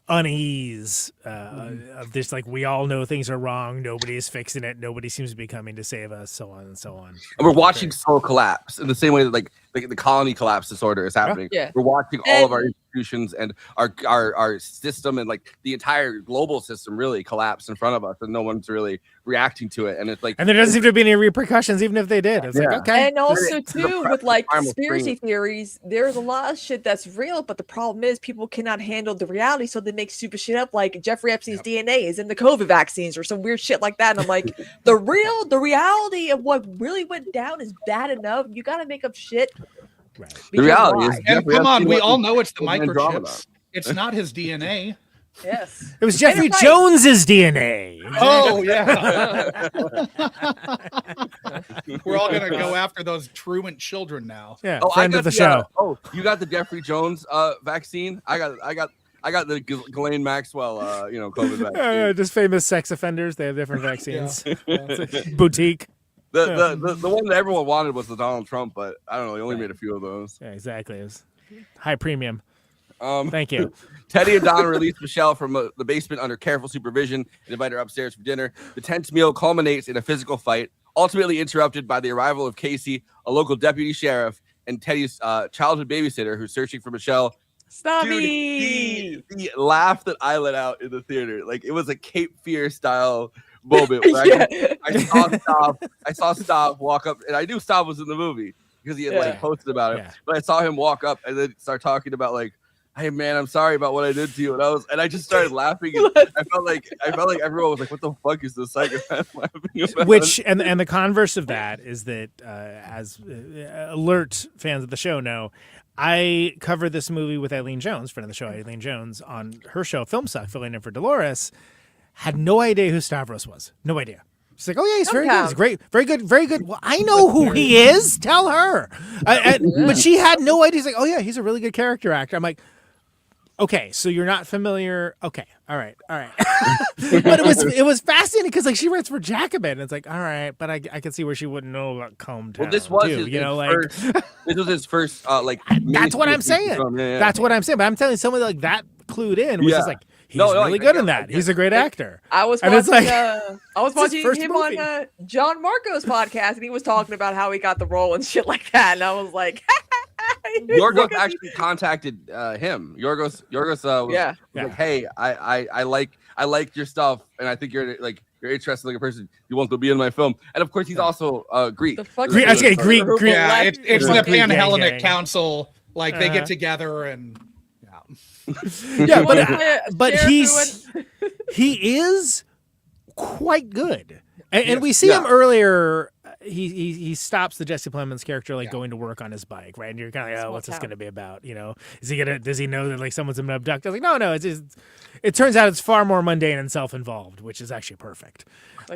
unease of this, like, we all know things are wrong, nobody is fixing it, nobody seems to be coming to save us, so on and so on. And we're watching Seoul collapse in the same way that like the colony collapse disorder is happening. Yeah. We're watching all of our institutions and our system and like the entire global system really collapsed in front of us, and no one's really reacting to it. And it's like, and there doesn't seem to be any repercussions, even if they did. It's like, okay. And also too, with like conspiracy theories, there's a lot of shit that's real, but the problem is people cannot handle the reality, so they make stupid shit up, like Jeffrey Epstein's DNA is in the COVID vaccines or some weird shit like that. And I'm like, the reality of what really went down is bad enough. You got to make up shit. Right. The reality is, and come on, we all know it's the microchips. It's not his DNA. Yes, it was Jeffrey Jones's DNA. Oh yeah. We're all gonna go after those truant children now. Yeah, friend of the show. You got the Jeffrey Jones vaccine. I got the Ghislaine Maxwell COVID vaccine. Just famous sex offenders. They have different vaccines. Boutique. The one that everyone wanted was the Donald Trump, but I don't know. They only made a few of those. Yeah, exactly. It was high premium. Thank you. Teddy and Don release Michelle from the basement under careful supervision and invite her upstairs for dinner. The tense meal culminates in a physical fight, ultimately interrupted by the arrival of Casey, a local deputy sheriff, and Teddy's childhood babysitter who's searching for Michelle. Dude, the laugh that I let out in the theater, like it was a Cape Fear style moment where I saw Stav walk up, and I knew Stav was in the movie because he had like posted about it. But I saw him walk up and then start talking about like, "Hey man, I'm sorry about what I did to you," and I just started laughing. And I felt like everyone was like, "What the fuck is this psychopath laughing about?" Which and the converse of that is that as alert fans of the show know, I covered this movie with Eileen Jones, friend of the show, Eileen Jones, on her show Film Suck, filling in for Dolores. Had no idea who Stavros was. No idea. She's like, "Oh yeah, he's very good. He's great, very good, very good." Well, I know who he is. Tell her. But she had no idea. She's like, "Oh yeah, he's a really good character actor." I'm like, "Okay, so you're not familiar? Okay, all right." But it was fascinating because like she writes for Jacobin. It's like, all right, but I can see where she wouldn't know about Comb Town. Well, this was too, this was his first That's what I'm saying. That's what I'm saying. But I'm telling you, someone like that clued in, which is like. He's really good in that. He's a great actor. I was watching, him on John Marco's podcast, and he was talking about how he got the role and shit like that. And I was like, Yorgos actually contacted him. Yorgos was like, "Hey, I like your stuff, and I think you're interested like a person. You want to be in my film." And of course, he's also Greek. Greek. Yeah, it's the Pan-Hellenic Council. Like they get together and. Yeah, but he is quite good, and we see him earlier. He stops the Jesse Plemons character going to work on his bike, right? And you're kind of like, "Oh, what's this going to be about?" Does he know that like someone's been abducted? I was like, no. It turns out it's far more mundane and self-involved, which is actually perfect.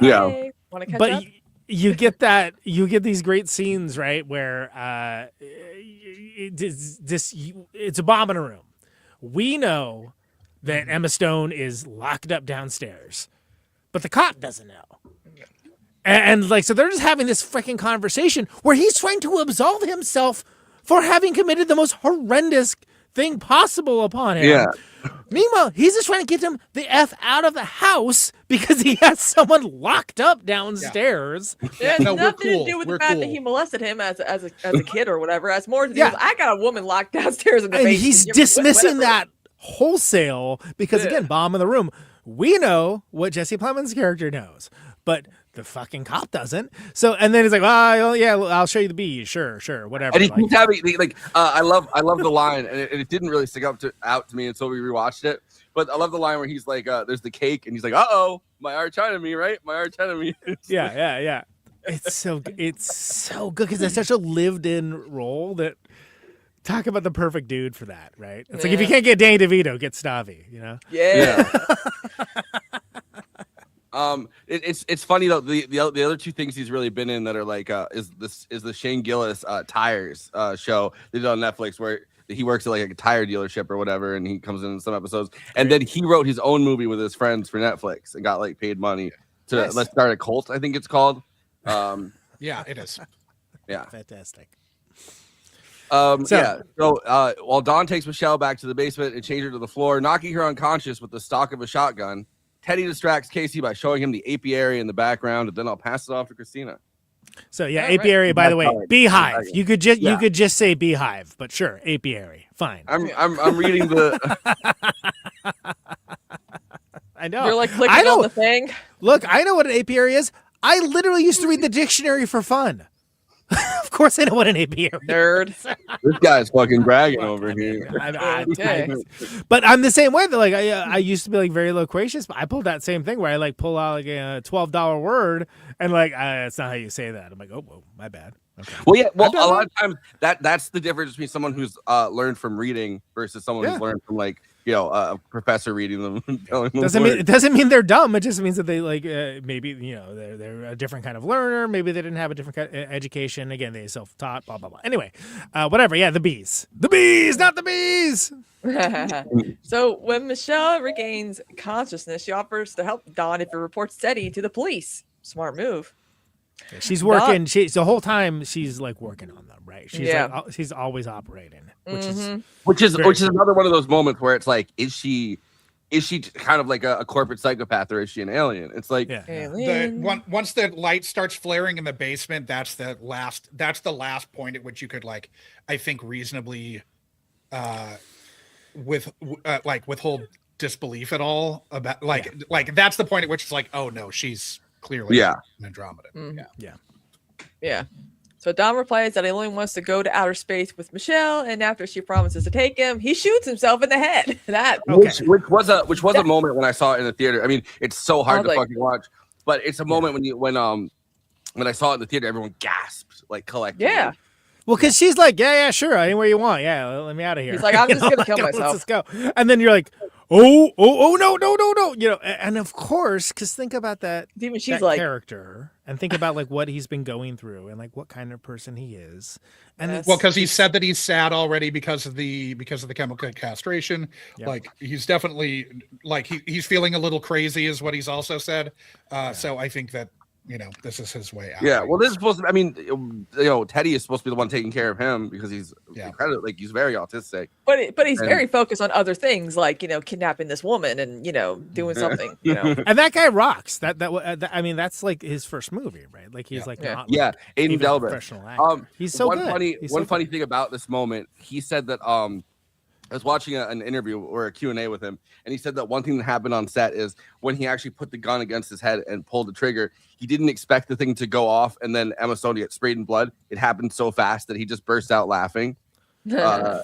Hey, but you get these great scenes, right, where it's a bomb in a room. We know that Emma Stone is locked up downstairs, but the cop doesn't know. And so they're just having this freaking conversation where he's trying to absolve himself for having committed the most horrendous thing possible upon him. Yeah. Meanwhile, he's just trying to get him the F out of the house because he has someone locked up downstairs. It has nothing to do with the fact that he molested him as a kid or whatever. It's more to do with, I got a woman locked downstairs in the basement. And he's dismissing that wholesale because, again, bomb in the room. We know what Jesse Plemons' character knows, but the fucking cop doesn't. So, and then he's like, "Oh yeah, I'll show you the bees. Sure, whatever." And he keeps having I love the line, and it didn't really stick out to me until we rewatched it. But I love the line where he's like, "There's the cake," and he's like, "Uh-oh, my arch enemy, right? My arch enemy." Yeah. It's so good because it's such a lived-in role that. Talk about the perfect dude for that, right? It's like if you can't get Danny DeVito, get Stavi, Yeah. It's funny though. The other two things he's really been in that are like is the Shane Gillis Tires show they did on Netflix where he works at like a tire dealership or whatever, and he comes in some episodes. And then he wrote his own movie with his friends for Netflix and got like paid money to Let's Start a Cult, I think it's called. Yeah, it is. Yeah, fantastic. So while Dawn takes Michelle back to the basement and changes her to the floor, knocking her unconscious with the stock of a shotgun, Teddy distracts Casey by showing him the apiary in the background, and then I'll pass it off to Kristina. So yeah, All right. apiary. By the way, beehive. You could just say beehive, but sure, apiary. Fine. I'm reading the. I know. You're like clicking on the thing. Look, I know what an apiary is. I literally used to read the dictionary for fun. Of course, I know what an apiary nerd. is. This guy's fucking bragging over here. But I'm the same way. That like I used to be like very loquacious, but I pulled that same thing where I like pull out like a $12 word and like that's not how you say that. I'm like, oh, whoa, my bad. Okay. Well, yeah. Well, a lot of times that's the difference between someone who's learned from reading versus someone who's learned from like a professor reading them. And telling them it doesn't mean they're dumb. It just means that they like maybe they're a different kind of learner. Maybe they didn't have a different kind of education. Again, they self-taught. Blah blah blah. Anyway, whatever. Yeah, the bees, not the bees. So when Michelle regains consciousness, she offers to help Don if he reports Teddy to the police. Smart move. Yeah, she's working. She's the whole time she's like working on them, right? She's like, she's always operating, which is another one of those moments where it's like, is she kind of like a corporate psychopath or is she an alien? It's like once the light starts flaring in the basement, that's the last point at which you could like, I think reasonably, withhold disbelief at all about like that's the point at which it's like, oh no, she's clearly an Andromedan. Yeah. So Don replies that he only wants to go to outer space with Michelle, and after she promises to take him, he shoots himself in the head. Which was a moment when I saw it in the theater. I mean, it's so hard to fucking watch, but it's a moment when I saw it in the theater, everyone gasped like collectively. Yeah. Well, because she's like, yeah, sure, anywhere you want. Yeah, let me out of here. He's like, I'm just gonna kill myself. Let's go. And then you're like, oh, no. And of course, because think about that. Even she's that character, and think about like what he's been going through, and like what kind of person he is. And because he said that he's sad already because of the chemical castration. Yep. Like he's definitely like he's feeling a little crazy, is what he's also said. So I think that. This is his way out. Yeah, well, this is supposed to. I mean, Teddy is supposed to be the one taking care of him because he's incredible. Like he's very autistic. But he's very focused on other things, like kidnapping this woman and doing something. And that guy rocks. That I mean, that's like his first movie, right? Like he's like Aiden Delbis, professional actor. He's so good. Funny thing about this moment, he said that I was watching an interview or a Q&A with him, and he said that one thing that happened on set is when he actually put the gun against his head and pulled the trigger, he didn't expect the thing to go off and then Emma Stone to get sprayed in blood. It happened so fast that he just burst out laughing. So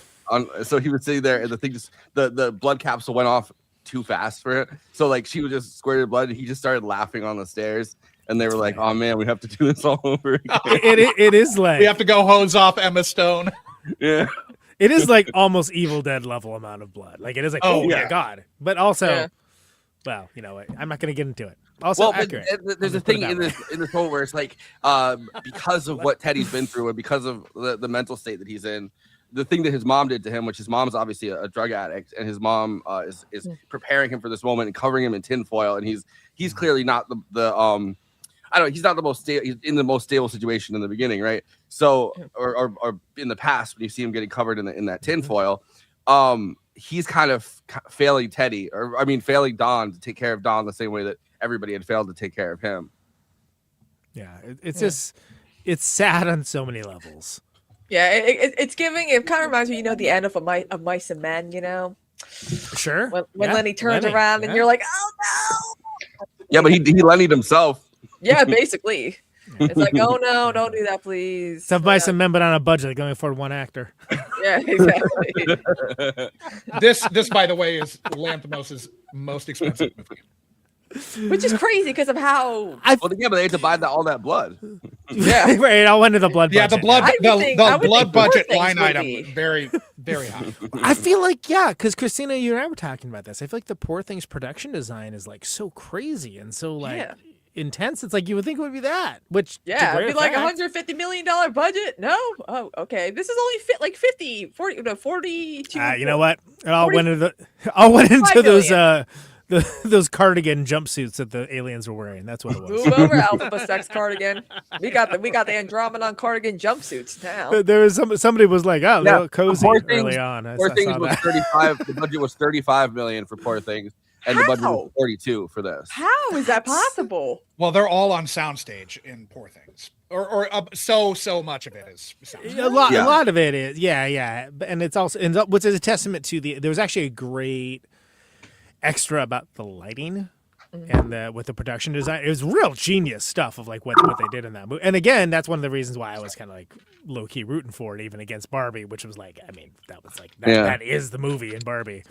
he was sitting there, and the blood capsule went off too fast for it. So like she was just squirted blood, and he just started laughing on the stairs. And they were like, "Oh man, we have to do this all over again." It is like we have to go hose off Emma Stone. Yeah. It is like almost Evil Dead level amount of blood. Like it is like, oh my God. But also, well, you know what? I'm not going to get into it. Also, accurate. There's a thing in this whole where it's like, because of what Teddy's been through and because of the mental state that he's in, the thing that his mom did to him, which his mom's obviously a drug addict, and his mom is preparing him for this moment and covering him in tinfoil, and he's clearly not the he's not the most stable. He's in the most stable situation in the beginning, right? So, or in the past when you see him getting covered in that tinfoil, he's kind of failing Teddy, failing Don to take care of Don the same way that everybody had failed to take care of him. Yeah, it's just it's sad on so many levels. Yeah, it's giving. It kind of reminds me, the end of Mice and Men. Sure. When Lenny turns around and you're like, oh no. Yeah, but he Lenny'd himself. Yeah, basically. It's like, oh no, don't do that, please. Some Mice and Men, but on a budget, they can only afford one actor. Yeah, exactly. This, by the way, is Lanthimos' most expensive movie. Which is crazy because of how. But they had to buy all that blood. Yeah, right. It all went to the blood. Yeah, budget. the blood budget line item very, very high. I feel like because Kristina, you and I were talking about this. I feel like the Poor Things production design is like so crazy and so intense. It's like you would think it would be that. Which it'd be like $150 million budget. No, oh, okay. This is only 42. You know what? It all went into those cardigan jumpsuits that the aliens were wearing. That's what it was. Move over, Alpha Sex cardigan. We got the Andromedan cardigan jumpsuits now. There was somebody was like, oh, cozy early on. Poor Things was 35. The budget was $35 million for Poor Things. and the budget was 42 for this. How is that possible? Well, they're all on soundstage in Poor Things, or so much of it is soundstage. A lot of it is, yeah, and it's also, and which is a testament to there was actually a great extra about the lighting and with the production design. It was real genius stuff of like what they did in that movie. And again, that's one of the reasons why I was kind of like low key rooting for it, even against Barbie, which was like, I mean, that was like that is the movie in Barbie.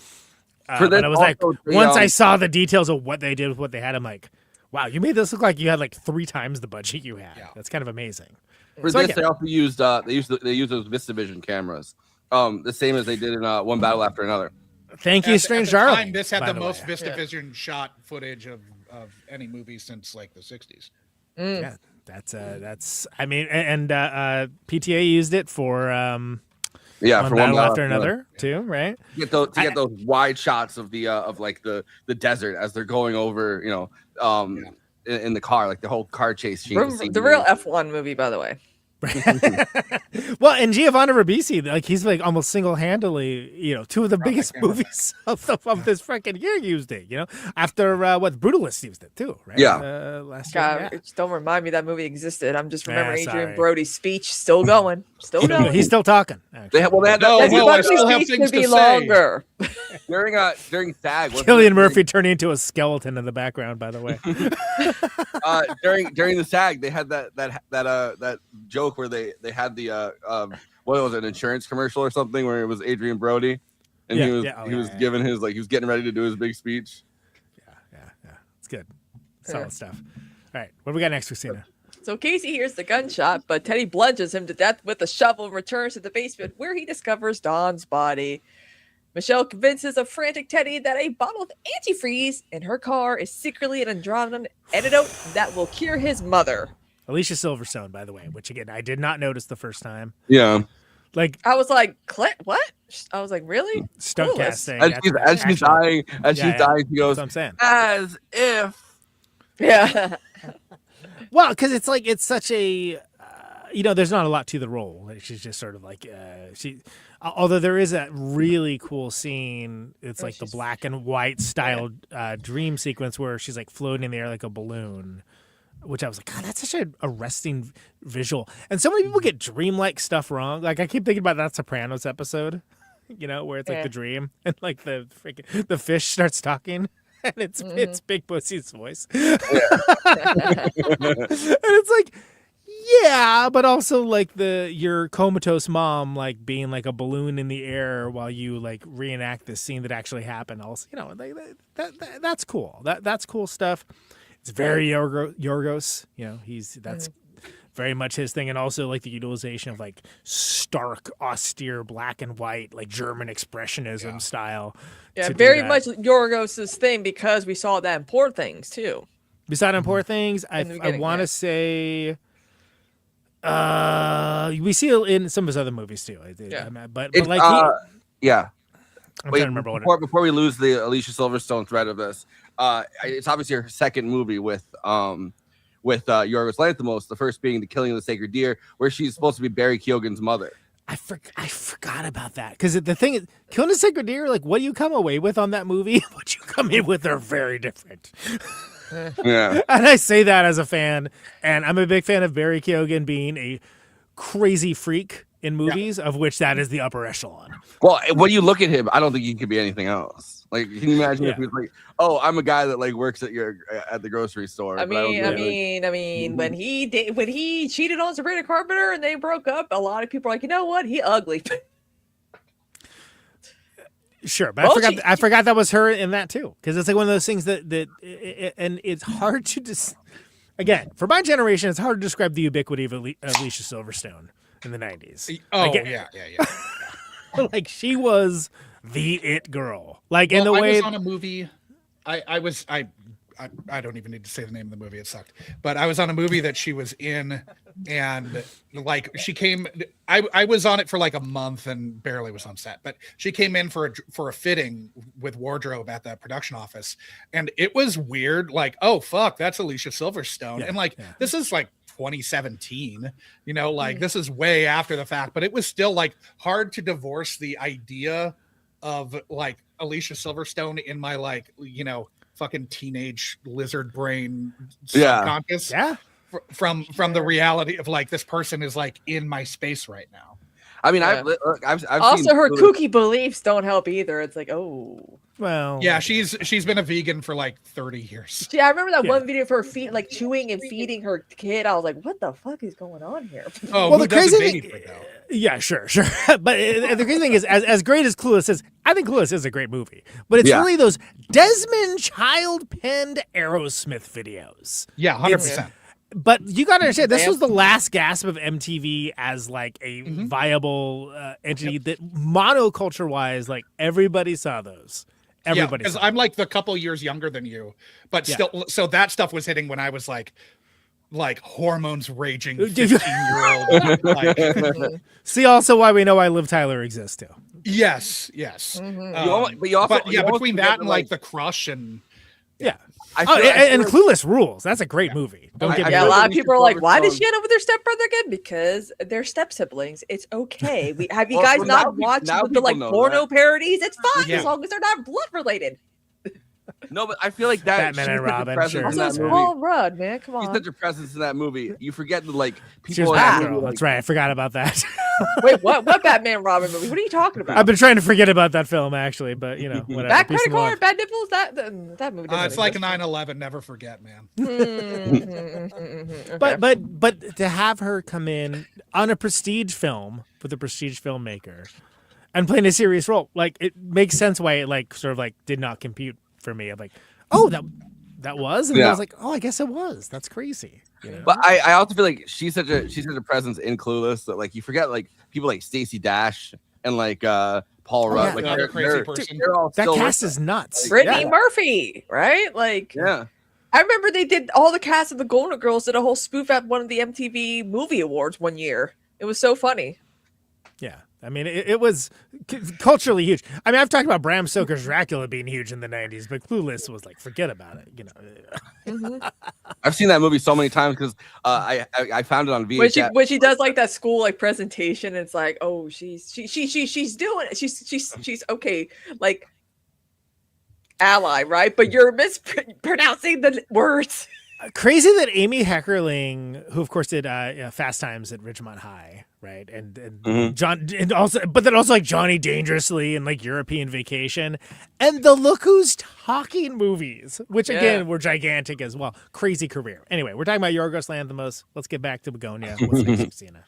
But I was like, once I saw the details of what they did with what they had, I'm like, wow, you made this look like you had like 3 times the budget you had. Yeah. That's kind of amazing. For this, they also used they used those VistaVision cameras, the same as they did in One Battle After Another. Thank you, Strange Darling. This had the most VistaVision shot footage of any movie since like the 60s. Yeah, that's. I mean, and PTA used it for for One Battle After Another too, right? Get those wide shots of the the desert as they're going over, in the car, like the whole car chase scene. The real F1 movie, by the way. Well, and Giovanni Ribisi, like he's like almost single-handedly, 2 of the biggest movies of this freaking year used it. After what Brutalist used it too, right? Yeah. Last year. Yeah. Don't remind me that movie existed. I'm just remembering Adrian Brody's speech still going, going. He's still talking. I still have things to longer. During SAG, Cillian Murphy turning into a skeleton in the background. By the way, during the SAG, they had that joke where they had the what was it, an insurance commercial or something, where it was Adrian Brody and he was giving his he was getting ready to do his big speech. Yeah, it's good, solid stuff. All right, what do we got next, Kristina? So Casey hears the gunshot, but Teddy bludgeons him to death with a shovel and returns to the basement where he discovers Dawn's body. Michelle convinces a frantic Teddy that a bottle of antifreeze in her car is secretly an Adromedan antidote that will cure his mother. Alicia Silverstone, by the way, which again I did not notice the first time. Yeah, like I was like, what? I was like, really? Stunt casting. As she's dying, she goes, I'm saying, as if. Yeah. Well, because it's such a, there's not a lot to the role. She's just sort of like although there is a really cool scene. It's like the black and white styled dream sequence where she's like floating in the air like a balloon. Which I was like, God, that's such an arresting visual. And so many people get dreamlike stuff wrong. Like I keep thinking about that Sopranos episode, where it's like the dream and like the fish starts talking and it's Big Pussy's voice. Yeah. And it's like, yeah, but also like your comatose mom like being like a balloon in the air while you like reenact this scene that actually happened. Also, that's cool. That's cool stuff. It's very Yorgos, that's very much his thing, and also like the utilization of like stark, austere, black and white, like German expressionism style. Yeah, very much Yorgos's thing because we saw that in Poor Things too. We saw it in Poor Things. I want to say, we see it in some of his other movies too. But like yeah. I'm trying to remember before we lose the Alicia Silverstone thread of this. It's obviously her second movie with Yorgos Lanthimos, the first being The Killing of the Sacred Deer, where she's supposed to be Barry Keoghan's mother. I forgot about that because the thing is, Killing the Sacred Deer, like what you come away with on that movie, what you come in with are very different. Yeah, and I say that as a fan, and I'm a big fan of Barry Keoghan being a crazy freak in movies, of which that is the upper echelon. Well, when you look at him, I don't think he could be anything else. Like, can you imagine if he was like, "Oh, I'm a guy that like works at the grocery store." I mean, when he cheated on Sabrina Carpenter and they broke up, a lot of people are like, you know what, he ugly. Sure, but I forgot that was her in that too, because it's like one of those things that and it's hard to again, for my generation, it's hard to describe the ubiquity of Alicia Silverstone in the 90s. Oh, yeah. Like she was the it girl. Like in the I way was on a movie. I don't even need to say the name of the movie. It sucked. But I was on a movie that she was in, and like she came. I was on it for like a month and barely was on set. But she came in for a fitting with wardrobe at the production office, and it was weird. Like, oh fuck, that's Alicia Silverstone, and like this is like 2017. This is way after the fact. But it was still like hard to divorce the idea of like, Alicia Silverstone in my like, fucking teenage lizard brain Yeah. subconscious. Yeah. From the reality of like this person is like in my space right now. I mean, Yeah. I've Also, seen her kooky beliefs don't help either. It's like, oh. Well, Yeah, she's been a vegan for like 30 years. Yeah, I remember that Yeah. one video of her like chewing and feeding her kid. I was like, what the fuck is going on here? Oh, well, who the does crazy a baby thing, food, though? yeah, sure. But the crazy thing is, as great as Clueless is, I think Clueless is a great movie. But it's really those Desmond child penned Aerosmith videos. Yeah, 100%. But you got to understand, this was the last gasp of MTV as like a viable entity that monoculture wise, like everybody saw those. Everybody, because I'm like the couple years younger than you, but still, so that stuff was hitting when I was like hormones raging 15-year-old. Like, see, also why we know why Liv Tyler exists too. Yes. Between that and like The Crush and and Clueless rules. That's a great movie. Don't get me a wrong. lot of people are like, why did she end up with her stepbrother again? Because they're step siblings. It's okay. Have you guys not watched the like porno parodies? It's fine as long as they're not blood related. No, but I feel like that Batman and Robin. Sure. Also, it's Paul Rudd, man. Come on. She's such a presence in that movie. You forget that like She was people. Batgirl. That's right. I forgot about that. Wait, what Batman and Robin movie? What are you talking about? I've been trying to forget about that film actually, but whatever. Bad credit card, bad nipples. That movie. It's like a 9/11. Never forget, man. Okay. But to have her come in on a prestige film with a prestige filmmaker and playing a serious role, like it makes sense why it like sort of like did not compute for me. I'm like, oh, that was, and I was like, oh, I guess it was. That's crazy. But I also feel like she's such a presence in Clueless that like you forget like people like Stacey Dash and like Paul Rudd. Like Another crazy person. That cast is nuts. Brittany Murphy, right? Like, yeah. I remember they did all the cast of the Golden Girls did a whole spoof at one of the MTV Movie Awards one year. It was so funny. Yeah. I mean, it was culturally huge. I mean, I've talked about Bram Stoker's Dracula being huge in the 90s, but Clueless was like, forget about it, I've seen that movie so many times because I found it on VHS. When she does like that school like presentation, it's like, oh, she's doing it. She's okay, like ally, right? But you're mispronouncing the words. Crazy that Amy Heckerling, who of course did Fast Times at Ridgemont High, right, and John, and also, but then also like Johnny Dangerously and like European Vacation, and the Look Who's Talking movies, which again were gigantic as well. Crazy career. Anyway, we're talking about Yorgos Lanthimos. Let's get back to Bugonia. What's next, Kristina?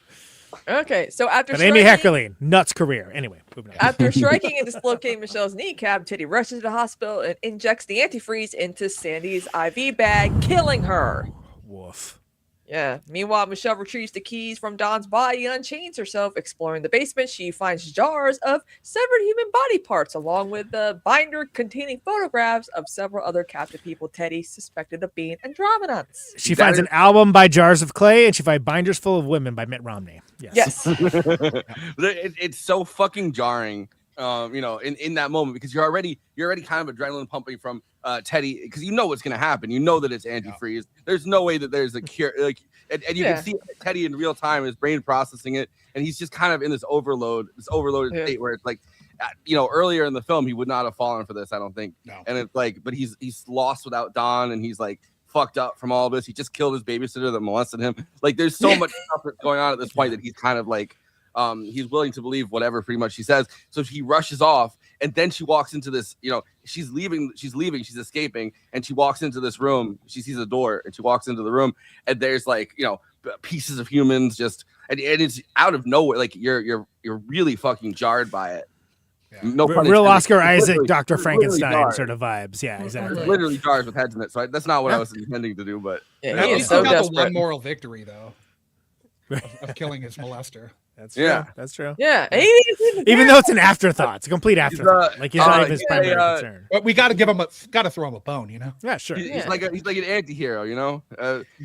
Okay, so after Amy Heckerling, nuts career. Anyway, moving on. After striking and dislocating Michelle's kneecap, Teddy rushes to the hospital and injects the antifreeze into Sandy's IV bag, killing her. Woof. Yeah. Meanwhile, Michelle retrieves the keys from Don's body and unchains herself. Exploring the basement, she finds jars of severed human body parts, along with the binder containing photographs of several other captive people Teddy suspected of being Andromedans. She finds an album by Jars of Clay, and she finds binders full of women by Mitt Romney. Yes. It's so fucking jarring. In that moment because you're already kind of adrenaline pumping from Teddy because you know what's gonna happen. You know that it's antifreeze. There's no way that there's a cure. Like, and you can see Teddy in real time, his brain processing it, and he's just kind of in this overloaded state where it's like, earlier in the film he would not have fallen for this, I don't think. No. And it's like, but he's lost without Don, and he's like fucked up from all this. He just killed his babysitter that molested him. Like, there's so much stuff that's going on at this point that he's kind of like. He's willing to believe whatever pretty much she says. So he rushes off, and then she walks into this, she's leaving, she's escaping, and she walks into this room. She sees a door, and she walks into the room, and there's like, pieces of humans just, and it's out of nowhere. Like you're really fucking jarred by it. Yeah. No real Oscar Isaac, Dr. Frankenstein sort of vibes. Yeah, exactly. It's literally jars with heads in it. So that's not what I was intending to do, but at least he got the one moral victory though of killing his molester. That's true. Yeah. That's true. Yeah. Even though it's an afterthought, it's a complete afterthought. Like he's not even his primary concern. But we got to throw him a bone, Yeah, sure. He's like an anti-hero,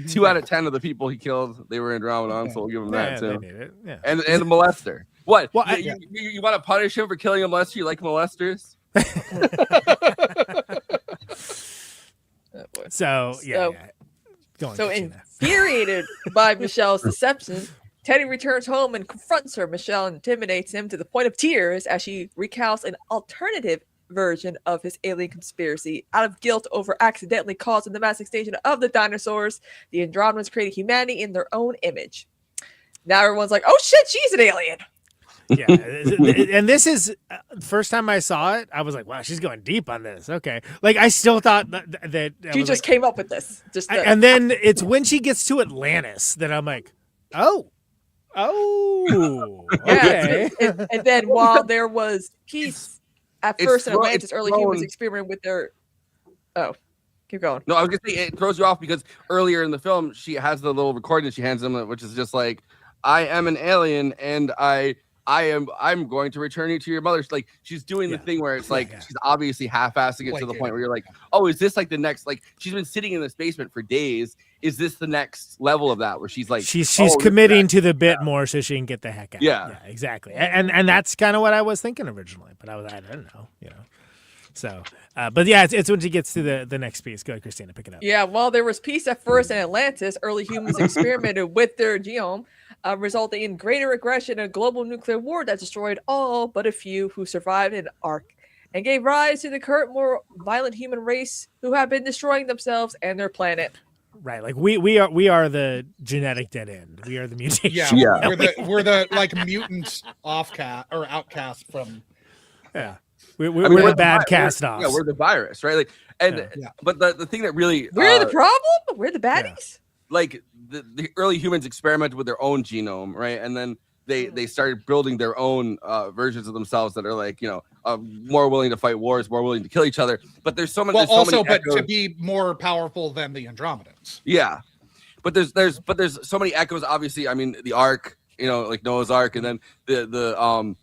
2 out of 10 of the people he killed, they were in Adromedan, so we'll give him that too. Yeah. And a molester. What? Well, you want to punish him for killing a molester? You like molesters? So infuriated by Michelle's deception, Teddy returns home and confronts her. Michelle intimidates him to the point of tears as she recounts an alternative version of his alien conspiracy. Out of guilt over accidentally causing the mass extinction of the dinosaurs, the Andromedans created humanity in their own image. Now everyone's like, oh shit, she's an alien. Yeah, and this is the first time I saw it. I was like, "Wow, she's going deep on this." Okay, like I still thought that she just came up with this. And then it's when she gets to Atlantis that I'm like, "Oh, okay." Yeah, and then while there was peace at first in Atlantis, early humans experimented with their. Oh, keep going. No, I was gonna say it throws you off because earlier in the film she has the little recording that she hands him, which is just like, "I am an alien, and I'm going to return you to your mother." Like she's doing the thing where it's like she's obviously half-assing it to the point where you're like, oh, is this like the next? Like she's been sitting in this basement for days. Is this the next level of that where she's like she's committing to the bit more so she can get the heck out? Yeah, exactly. And that's kind of what I was thinking originally, but I didn't know, So, but yeah, it's when she gets to the next piece. Go ahead, Kristina, pick it up. Yeah, while there was peace at first in Atlantis, early humans experimented with their genome, resulting in greater aggression and a global nuclear war that destroyed all but a few who survived an arc, and gave rise to the current more violent human race who have been destroying themselves and their planet. Right, like we are the genetic dead end. We are the mutation. Yeah. We're the like mutants outcast from. Yeah. We're the bad cast-offs. Yeah, we're the virus, right? Like, but the thing that really we're the problem. We're the baddies. Yeah. Like the early humans experimented with their own genome, right? And then they started building their own versions of themselves that are like more willing to fight wars, more willing to kill each other. But there's so many. Well, so also, many but to be more powerful than the Andromedans. Yeah, but there's so many echoes. Obviously, I mean the Ark, like Noah's Ark, and then the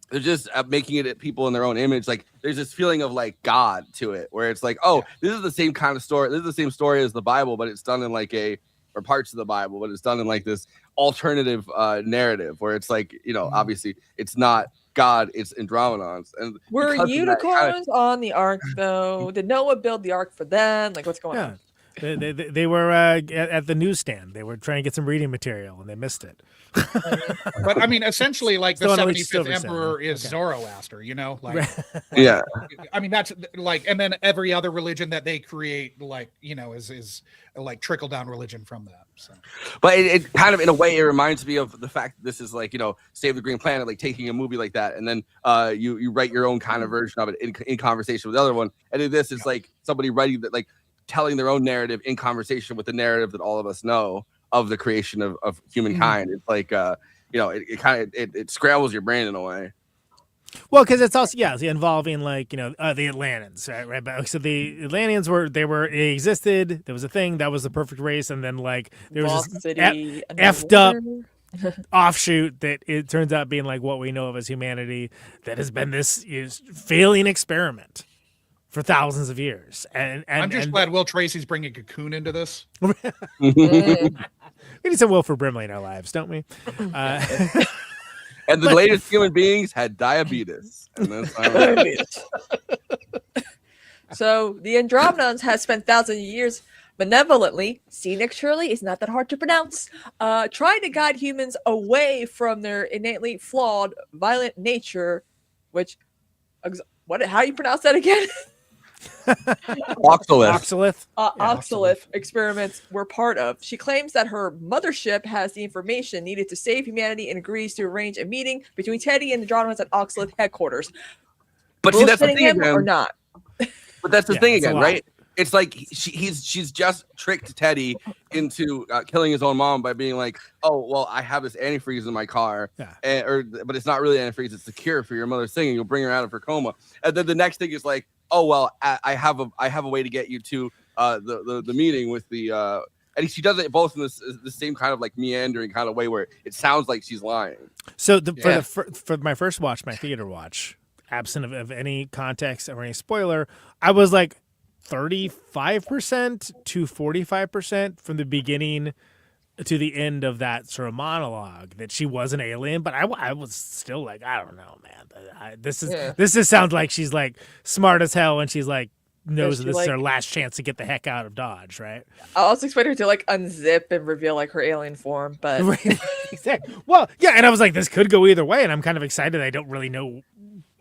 they're just making it people in their own image. Like there's this feeling of like God to it, where it's like, oh, this is the same kind of story. This is the same story as the Bible, but it's done in like or parts of the Bible, but it's done in like this alternative narrative where it's like, obviously it's not God, it's Andromedans. And were unicorns on the Ark though? Did Noah build the Ark for them? Like what's going on? They were at the newsstand. They were trying to get some reading material and they missed it. But I mean, essentially, like the 75th emperor is Zoroaster, like, yeah. I mean, that's like, and then every other religion that they create, like, is like trickle down religion from that. So, but it kind of, in a way, it reminds me of the fact that this is like, Save the Green Planet, like taking a movie like that, and then you write your own kind of version of it in conversation with the other one, and then this is like somebody writing that, like telling their own narrative in conversation with the narrative that all of us know of the creation of humankind. It's like it kind of it scrambles your brain in a way. Well, because it's also involving like the Atlanteans, right? But so the Atlanteans they existed. There was a thing that was the perfect race, and then like there was this effed up offshoot that it turns out being like what we know of as humanity that has been this failing experiment for thousands of years. And I'm just glad Will Tracy's bringing a cocoon into this. We need some Wilford Brimley in our lives, don't we? And the latest human beings had diabetes. And that's So the Andromedans has spent thousands of years benevolently, scenic surely is not that hard to pronounce, trying to guide humans away from their innately flawed, violent nature, which, how do you pronounce that again? Oxalith. Oxalith experiments were part of. She claims that her mothership has the information needed to save humanity and agrees to arrange a meeting between Teddy and the Andromedans at Oxalith headquarters. But see, that's the thing him again. Or not? But that's the thing again, right? It's like she's just tricked Teddy into killing his own mom by being like, oh, well, I have this antifreeze in my car, but it's not really antifreeze. It's the cure for your mother's thing, and you'll bring her out of her coma. And then the next thing is like, oh, well, I have a way to get you to the meeting with the. And she does it both in the same kind of like meandering kind of way where it sounds like she's lying. So for my first watch, my theater watch, absent of any context or any spoiler, I was like 35% to 45% from the beginning to the end of that sort of monologue that she was an alien, but I was still like, I don't know, man. This sounds like she's like smart as hell and she's like knows this is her last chance to get the heck out of Dodge, right? I also expect her to like unzip and reveal like her alien form, but exactly. Well, yeah, and I was like, this could go either way, and I'm kind of excited. I don't really know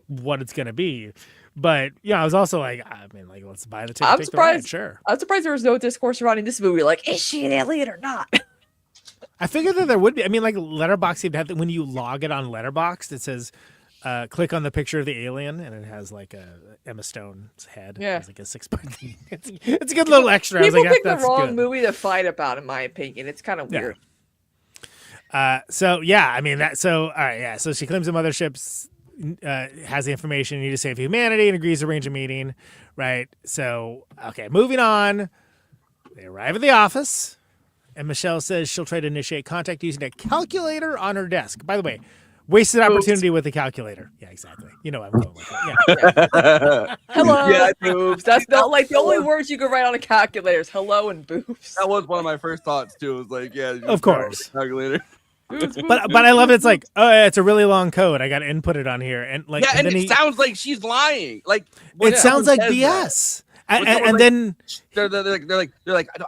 what it's gonna be, But yeah, I was also like, I mean, like, let's buy the ticket. I'm take surprised. The ride, sure. I'm surprised there was no discourse surrounding this movie. Like, is she an alien or not? I figured that there would be. I mean, like Letterboxd, you'd have when you log it on Letterboxd, it says, click on the picture of the alien, and it has like a Emma Stone's head. Yeah, it's like a 6-point thing. It's a good little extra. People pick the wrong movie to fight about, in my opinion. It's kind of weird. So yeah, I mean that. So all right, yeah. So she claims the mothership's has the information needed to save humanity and agrees to arrange a meeting. Right. So okay, moving on. They arrive at the office. And Michelle says she'll try to initiate contact using a calculator on her desk. By the way, wasted opportunity with the calculator. Yeah, exactly. You know I'm going with that. Yeah. Hello, boobs. That's not like the only words you can write on a calculator is hello and boobs. That was one of my first thoughts too. It was like, yeah, of course, calculator. But I love it. It's like, oh, yeah, it's a really long code. I got to input it on here, and like, yeah, and it sounds like she's lying. Like it sounds like BS. And then they're like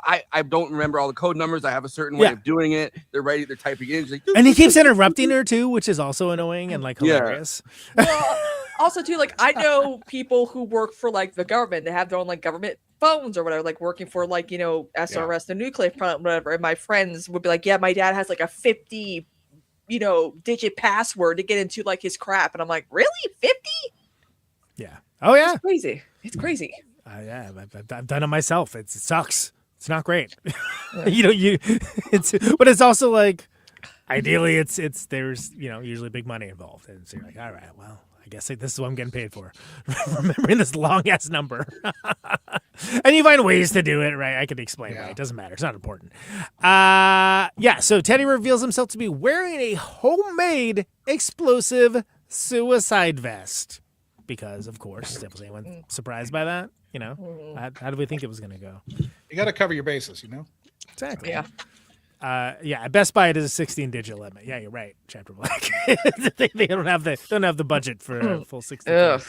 I don't remember all the code numbers. I have a certain way of doing it. They're typing in. Like, and he keeps interrupting her too, which is also annoying and like hilarious. Well, also too, like I know people who work for like the government. They have their own like government phones or whatever, like working for like SRS, the nuclear plant, whatever. And my friends would be like, yeah, my dad has like a 50 digit password to get into like his crap, and I'm like, really 50? Yeah. Oh yeah. It's crazy. It's crazy. Yeah, I've done it myself. It sucks. It's not great. But it's also like, ideally, it's there's usually big money involved, and so you're like, all right, well, I guess this is what I'm getting paid for, remembering this long ass number. And you find ways to do it, right? I can explain why. It doesn't matter. It's not important. So Teddy reveals himself to be wearing a homemade explosive suicide vest. Because, of course, was anyone surprised by that? How do we think it was going to go? You got to cover your bases, Exactly. Yeah. At Best Buy it is a 16-digit limit. Yeah, you're right, Chapter Black. they don't have the budget for a full 16. So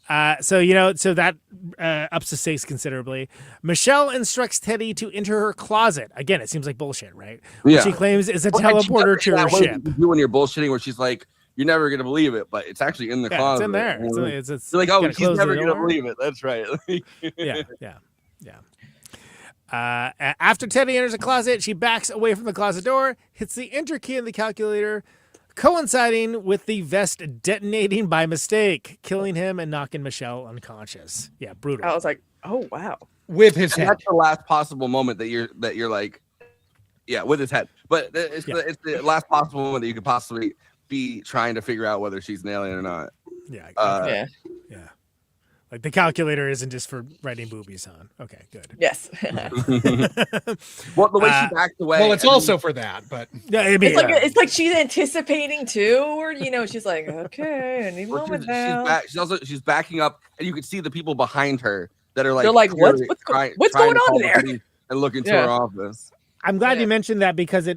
that ups the stakes considerably. Michelle instructs Teddy to enter her closet. Again, it seems like bullshit, right? Yeah. Which she claims is a teleporter to her ship. When you're bullshitting, where she's like, you're never gonna believe it, but it's actually in the closet. It's in there. It's you're like, oh, she's never gonna believe it. That's right. Yeah. After Teddy enters a closet, she backs away from the closet door, hits the enter key in the calculator, coinciding with the vest detonating by mistake, killing him and knocking Michelle unconscious. Yeah, brutal. I was like, oh wow. With his head. That's the last possible moment that you're like, yeah, with his head. But it's the last possible moment that you could possibly be trying to figure out whether she's an alien or not. Yeah. Like the calculator isn't just for writing boobies on. Okay, good. Yes. Well, the way she backed away. Well, it's also for that, but yeah, it's like she's anticipating too, or she's like, okay, I need a moment now. She's backing up, and you can see the people behind her that are like, they're like, what's going on there? And look into her office. I'm glad you mentioned that because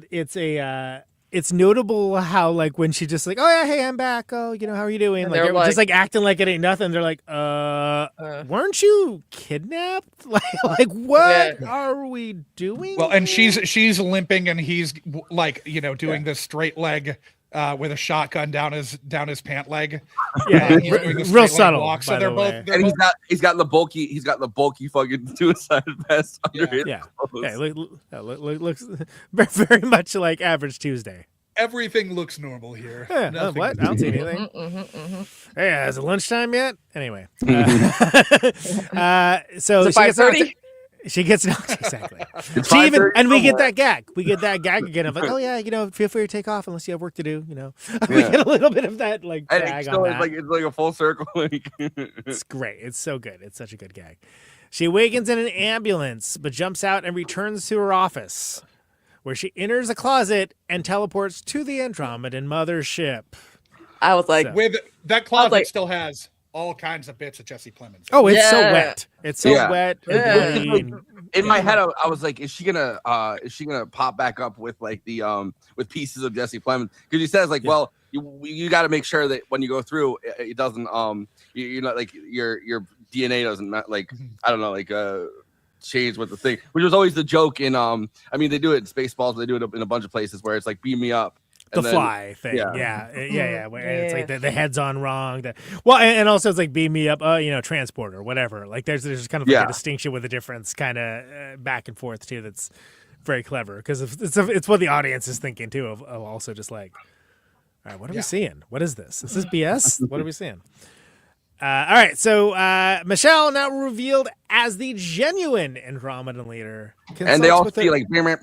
it's notable how like when she just like, oh yeah, hey, I'm back. Oh, how are you doing? Like, just like acting like it ain't nothing. They're like, weren't you kidnapped? like what are we doing? Well, and she's limping, and he's like, doing this straight leg with a shotgun down his pant leg. Yeah, real subtle. Walk, so they're both. And he's got the bulky fucking suicide vest under it. Yeah, looks very much like Average Tuesday. Everything looks normal here. Yeah, what? I don't see anything. Hey, is it lunchtime yet? Anyway, so she gets knocked exactly. We get that gag. We get that gag again of like, oh yeah, feel free to take off unless you have work to do. We get a little bit of that like gag on that. It's like a full circle. It's great. It's so good. It's such a good gag. She awakens in an ambulance, but jumps out and returns to her office, where she enters a closet and teleports to the Andromedan mothership. I was like, with that closet still has all kinds of bits of Jesse Plemons. Oh, it's so wet. It's so wet. In my head, I was like, is she gonna pop back up with like the with pieces of Jesse Plemons? Because he says like, well, you got to make sure that when you go through, it doesn't you're not like your DNA doesn't like I don't know like change with the thing, which was always the joke in they do it in Spaceballs, they do it in a bunch of places where it's like beam me up. The then, fly thing, yeah. It's like the head's on wrong. And also it's like beam me up, transporter, whatever. Like there's kind of like a distinction with a difference, kind of back and forth too. That's very clever because it's what the audience is thinking too. Of also just like, all right, what are we seeing? What is this? Is this BS? What are we seeing? All right, so Michelle now revealed as the genuine Andromedan leader, and they all speak like they have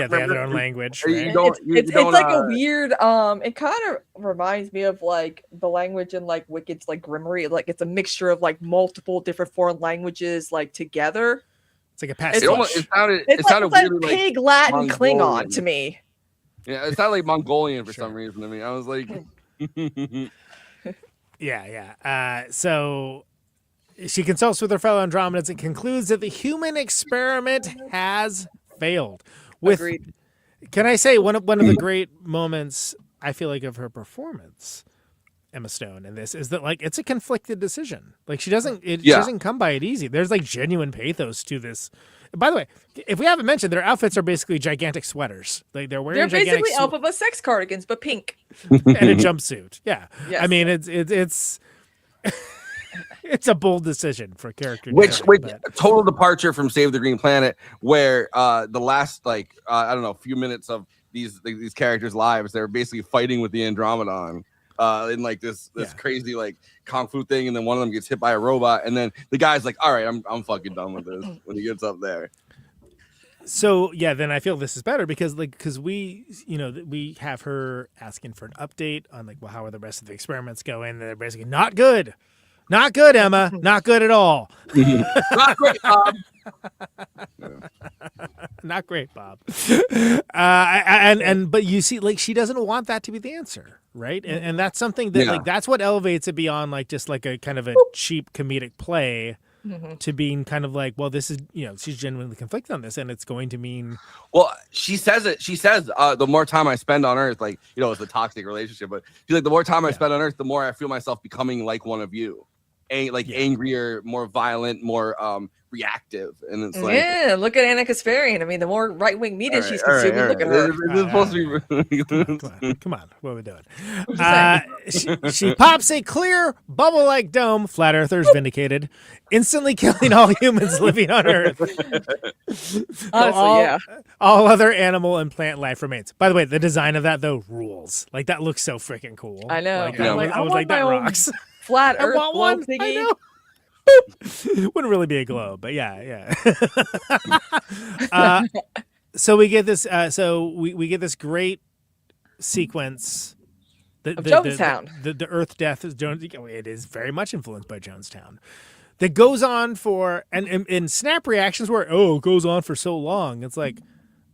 their own language. Right? It's like a weird. It kind of reminds me of like the language in like Wicked's like Grimoire. Like it's a mixture of like multiple different foreign languages like together. It's like a pastiche. It sounded like weirdly Pig Latin Mongolian. Klingon to me. Yeah, it sounded like Mongolian for some reason to me. I was like. So she consults with her fellow Andromedans and concludes that the human experiment has failed. Agreed. Can I say one of the great moments I feel like of her performance, Emma Stone, in this is that like it's a conflicted decision. Like she doesn't come by it easy. There's like genuine pathos to this. By the way, if we haven't mentioned, their outfits are basically gigantic sweaters. Like they're basically alphabet sex cardigans, but pink and a jumpsuit. Yeah, yes. I mean it's it's a bold decision for character. Which total departure from Save the Green Planet, where the last few minutes of these characters' lives, they're basically fighting with the Andromedan. In like this crazy like kung fu thing, and then one of them gets hit by a robot, and then the guy's like, "All right, I'm fucking done with this." When he gets up there, so then I feel this is better because we have her asking for an update on like, well, how are the rest of the experiments going? And they're basically not good, Emma, not good at all. Not great, Bob. Not great, Bob. But you see, like she doesn't want that to be the answer. Right. And that's something that like that's what elevates it beyond like just like a kind of a cheap comedic play to being kind of like, well, this is, she's genuinely conflicted on this and it's going to mean. Well, she says the more time I spend on Earth, like, it's a toxic relationship, but she's like, the more time I spend on Earth, the more I feel myself becoming like one of you. Angrier, more violent, more reactive, and it's like look at Anna Kasparian. I mean, the more right wing media she's consuming, look at her. This is supposed to be. Come on, what are we doing? She pops a clear bubble-like dome. Flat Earthers vindicated, instantly killing all humans living on Earth. Honestly, all other animal and plant life remains. By the way, the design of that though rules. Like that looks so freaking cool. I know. I was like, that rocks. Flat Earth globe thingy. I know. Wouldn't really be a globe, but yeah. So we get this. We get this great sequence. Of Jonestown. The Earth death is Jones. It is very much influenced by Jonestown. That goes on for and snap reactions where it goes on for so long. It's like,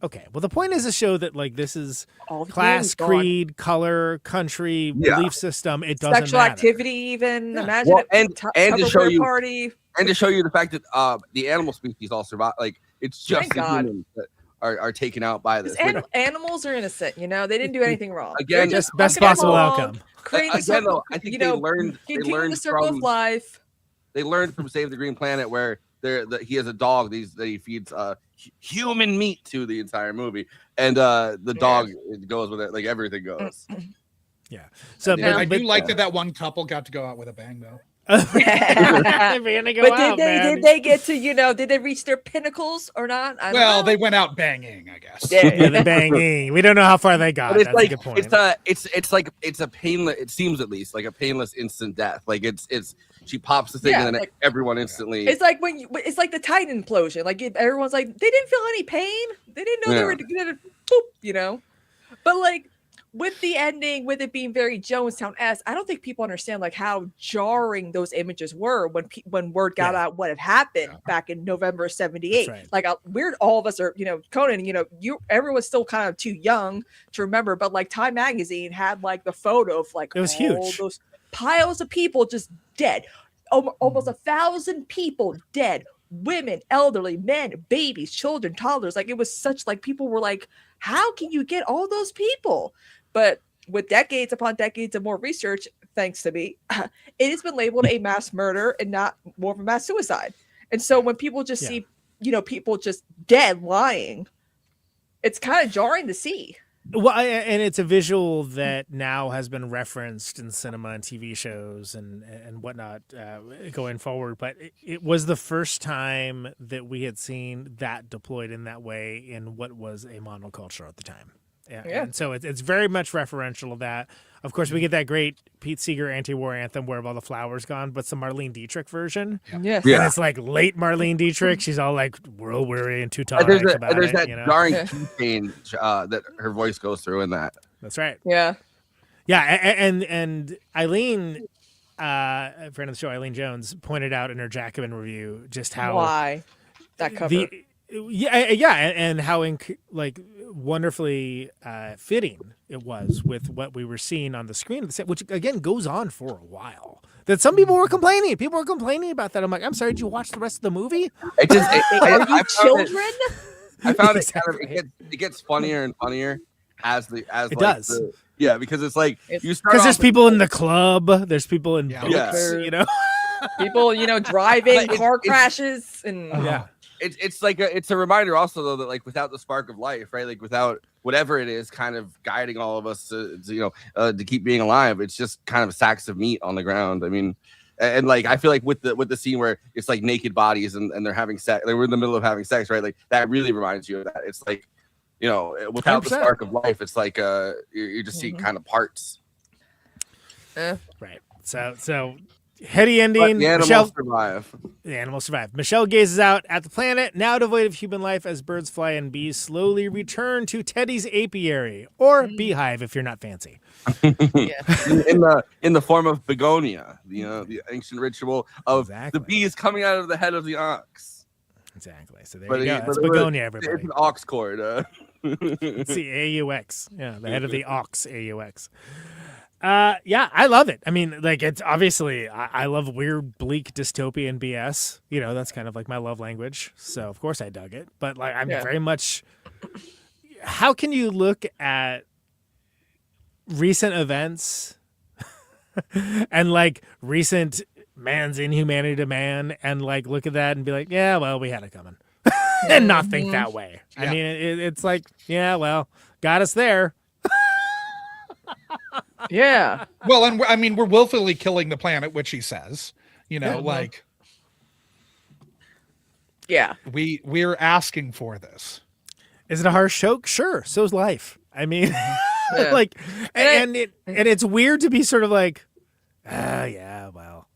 okay, well the point is to show that like this is class, creed, color, country, belief system. It doesn't sexual matter. activity, even imagine and to show you party. And to show you the fact that the animal species all survive. Like it's just the humans that are taken out by this. Animals are innocent. They didn't do anything wrong. Again, just best possible outcome. Again, though, I think they learned the circle of life. They learned from Save the Green Planet where he has a dog that he feeds human meat to the entire movie, and the dog goes with it, like everything goes. Yeah. So I do like that one couple got to go out with a bang though. Did they get to did they reach their pinnacles or not? I don't know. They went out banging, I guess. Yeah, the banging. We don't know how far they got. But That's a good point. It's a painless. It seems at least like a painless instant death. Like it's she pops the thing and then everyone instantly. It's like it's like the Titan implosion. Like everyone's like they didn't feel any pain. They didn't know they were gonna boop. But like with the ending, with it being very Jonestown-esque, I don't think people understand like how jarring those images were when word got out what had happened back in November '78. Right. Like weird, all of us are, Conan, everyone's still kind of too young to remember, but like Time Magazine had like the photo of like it was huge. Those piles of people just dead, almost 1,000 people dead. Women, elderly, men, babies, children, toddlers. Like it was such like people were like, how can you get all those people? But with decades upon decades of more research, thanks to me, it has been labeled a mass murder and not more of a mass suicide. And so when people just see, people just dead lying, it's kind of jarring to see. Well, and it's a visual that now has been referenced in cinema and TV shows and whatnot going forward. But it was the first time that we had seen that deployed in that way in what was a monoculture at the time. Yeah. And so it's very much referential of that. Of course, we get that great Pete Seeger anti-war anthem, Where Have All the Flowers Gone, but some Marlene Dietrich version. Yes. And it's like late Marlene Dietrich. She's all like world weary and Teutonic about there's it. that jarring key change that her voice goes through in that. That's right. Yeah. Yeah, and Eileen, a friend of the show, Eileen Jones, pointed out in her Jacobin review just how why that cover. And how wonderfully fitting it was with what we were seeing on the screen, which again goes on for a while. That some people were complaining. People were complaining about that. I'm like, I'm sorry, did you watch the rest of the movie? Are you children? I found it kind of it gets funnier and funnier as it does. Because it's like you start because there's people in the club, there's people in boats, people, driving car crashes and it's a reminder also though that like without the spark of life, right? Like without whatever it is kind of guiding all of us to keep being alive, it's just kind of sacks of meat on the ground. I mean, and like I feel like with the scene where it's like naked bodies and they're having sex, like we're in the middle of having sex, right? Like that really reminds you of that. It's like, without 100%. The spark of life, it's like you're just seeing kind of parts. Right. So heady ending. But the animals survive. The animals survive. Michelle gazes out at the planet, now devoid of human life, as birds, fly, and bees slowly return to Teddy's apiary, or beehive if you're not fancy. in the form of Bugonia, the ancient ritual of the bees coming out of the head of the ox. Exactly. So there you go. It's Bugonia, everybody. It's an ox cord. It's the AUX. Yeah, the head of the ox, AUX. I love it. I mean, like it's obviously I love weird, bleak dystopian BS. That's kind of like my love language. So of course I dug it. But like I'm very much. How can you look at recent events and like recent man's inhumanity to man and like look at that and be like, yeah, well, we had it coming, and not think that way. I mean, it's like, yeah, well, got us there. Yeah. Well, and I mean, we're willfully killing the planet, which he says, like, yeah, we're asking for this. Is it a harsh joke? Sure. So's life. I mean, like, and it's weird to be sort of like, yeah, well,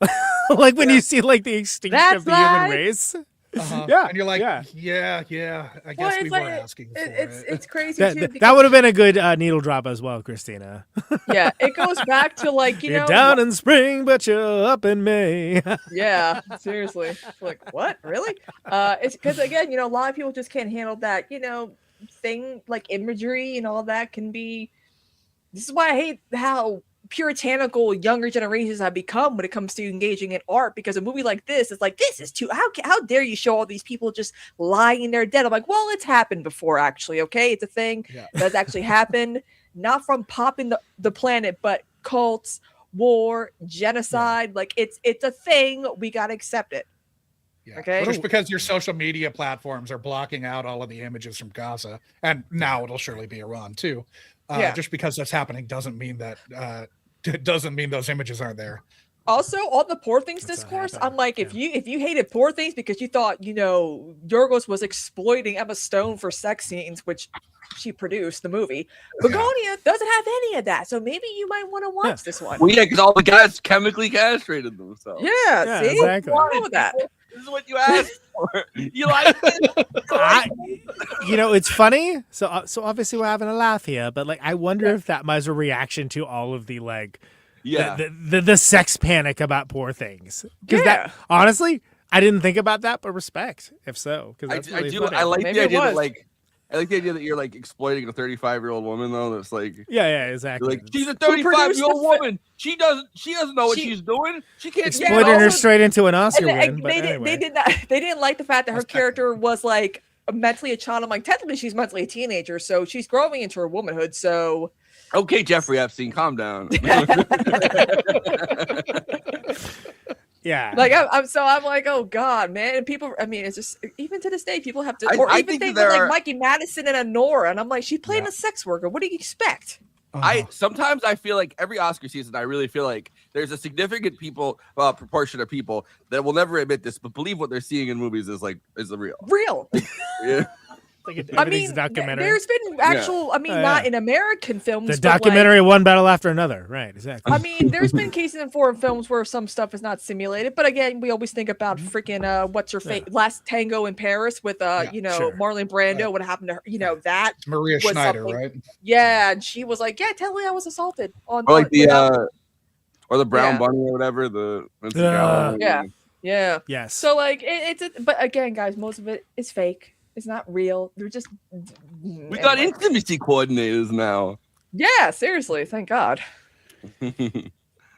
like when you see like the extinction of the human race. Yeah, and you're like, yeah. I guess we were asking for it. It's crazy too. That would have been a good needle drop as well, Kristina. Yeah, it goes back to like you're down in spring, but you're up in May. Yeah, seriously. It's like what? Really? It's because again, a lot of people just can't handle that. Thing like imagery and all that can be. This is why I hate how puritanical younger generations have become when it comes to engaging in art, because a movie like this is like, this is too, how dare you show all these people just lying there dead. I'm like, well, it's happened before, actually. Okay, it's a thing that's actually happened, not from popping the planet, but cults, war, genocide. Like it's a thing. We got to accept it. Okay, just because your social media platforms are blocking out all of the images from Gaza, and now it'll surely be Iran too. Just because that's happening doesn't mean that those images aren't there. Also, on the Poor Things discourse, I'm like, if you hated Poor Things because you thought Yorgos was exploiting Emma Stone for sex scenes, which she produced the movie, Bugonia doesn't have any of that, so maybe you might want to watch this one. Well, because all the guys chemically castrated themselves. Yeah, see, exactly. What's wrong with that? This is what you asked for. You like it? It's funny. So obviously we're having a laugh here, but like I wonder if that was a reaction to all of the like, the sex panic about Poor Things. Because that honestly, I didn't think about that, but respect if so. Because I do. I like the idea that like. I like the idea that you're like exploiting a 35-year-old woman though. That's like exactly. Like she's a 35-year-old woman. She doesn't know what she's doing. She can't exploiting her straight into an Oscar win. They didn't like the fact that her character was like mentally a child. I'm like, technically she's mentally a teenager, so she's growing into her womanhood. So okay, Jeffrey Epstein, calm down. Yeah. Like I'm like, oh God, man. And people, I mean, it's just even to this day, people have to, or I even think things there like are- Mikey Madison and Honora, and I'm like, she's playing a sex worker. What do you expect? Sometimes I feel like every Oscar season, I really feel like there's a significant proportion of people that will never admit this, but believe what they're seeing in movies is real. Real. Yeah. I mean, there's been actual. I mean, not in American films. The documentary One Battle After Another. Right. Exactly. I mean, there's been cases in foreign films where some stuff is not simulated, but again, we always think about freaking what's her face, Last Tango in Paris with Marlon Brando. What happened to her? You know that Maria Schneider, right? Yeah, and she was like, "Yeah, tell me I was assaulted on." Or like or the Brown Bunny or whatever. Yeah. Yes. So like but again, guys, most of it is fake. It's not real. They're just. We got intimacy coordinators now. Yeah, seriously. Thank God.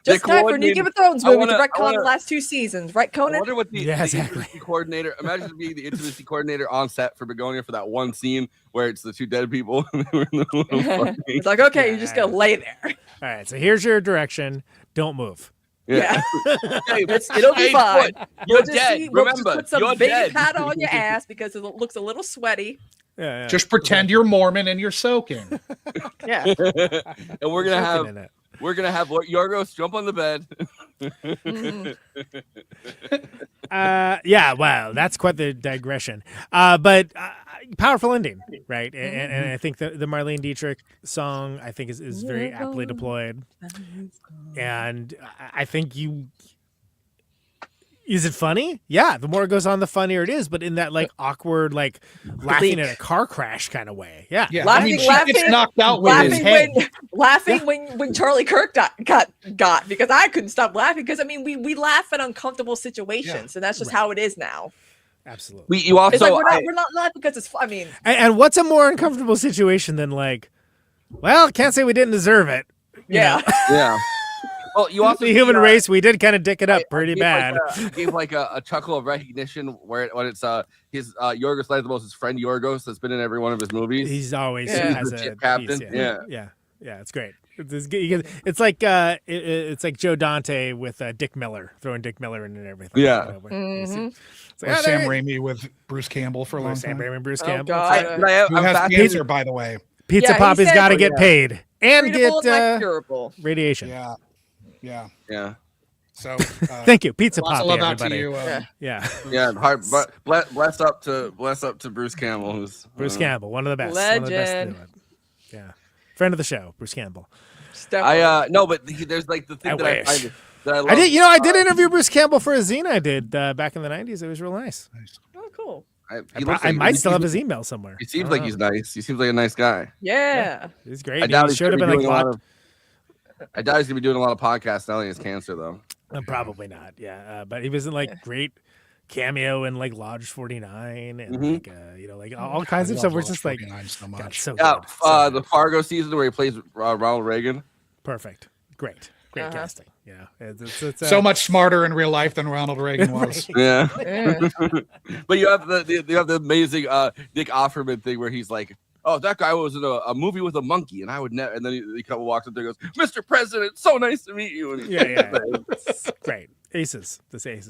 Just time for a new Game of Thrones movie to retcon the last 2 seasons, right, Conan? I wonder what the intimacy coordinator. Imagine being the intimacy coordinator on set for Bugonia for that one scene where it's the 2 dead people. It's like, okay, you're just gonna lay there. All right, so here's your direction. Don't move. Yeah. It'll be fine. You're dead. Remember, put some you're baby dead. powder on your ass because it looks a little sweaty. Yeah. Just pretend you're Mormon and you're soaking. Yeah. And we're gonna have Yorgos jump on the bed. Yeah, wow, that's quite the digression. But powerful ending, right? And I think the Marlene Dietrich song, I think, is very aptly deployed. And I think is it funny? Yeah, the more it goes on, the funnier it is. But in that awkward, laughing at a car crash kind of way. Yeah. Laughing, she gets knocked out with his head. Laughing when Charlie Kirk got because I couldn't stop laughing because I mean we laugh at uncomfortable situations and that's just how it is now. Absolutely. You also it's like we're not laughing because it's. I mean, and what's a more uncomfortable situation than well, can't say we didn't deserve it. Yeah. Yeah. Well, you also the human race, we did kind of dick it up pretty bad. Gave a chuckle of recognition when it's his Yorgos Lanthimos, his friend Yorgos, that's been in every one of his movies. He's always has a captain. Piece, yeah, it's great. It's like Joe Dante with Dick Miller, throwing Dick Miller in and everything. Yeah. It's or Sam Raimi with Bruce Campbell for a long time. Sam Raimi and Bruce Campbell. Who has cancer, by the way. Pizza Poppy's got to get paid and get radiation. Yeah. So thank you, Pizza Poppy. Love out everybody. to you. Yeah. Hard, but bless up to Bruce Campbell, who's Bruce Campbell, one of the best. Legend. Yeah, friend of the show, Bruce Campbell. No, but there's the thing that I love. I did interview Bruce Campbell for a zine I did back in the 90s. It was real nice. Oh, cool. I might still have his email somewhere. He seems like he's nice. He seems like a nice guy. Yeah. He's great. I doubt he should have been I doubt he's gonna be doing a lot of podcasts now. He has cancer though. Probably not. Yeah, but he was in great cameo in Lodge 49 and all kinds of stuff. We're just so much. So good. The Fargo season where he plays Ronald Reagan. Perfect. Great casting. Yeah, it's so much smarter in real life than Ronald Reagan was. Yeah. But you have the amazing Nick Offerman thing where he's like, oh, that guy was in a movie with a monkey, and I would never. And then he walks up there and goes, Mr. President, so nice to meet you. And It's great. Aces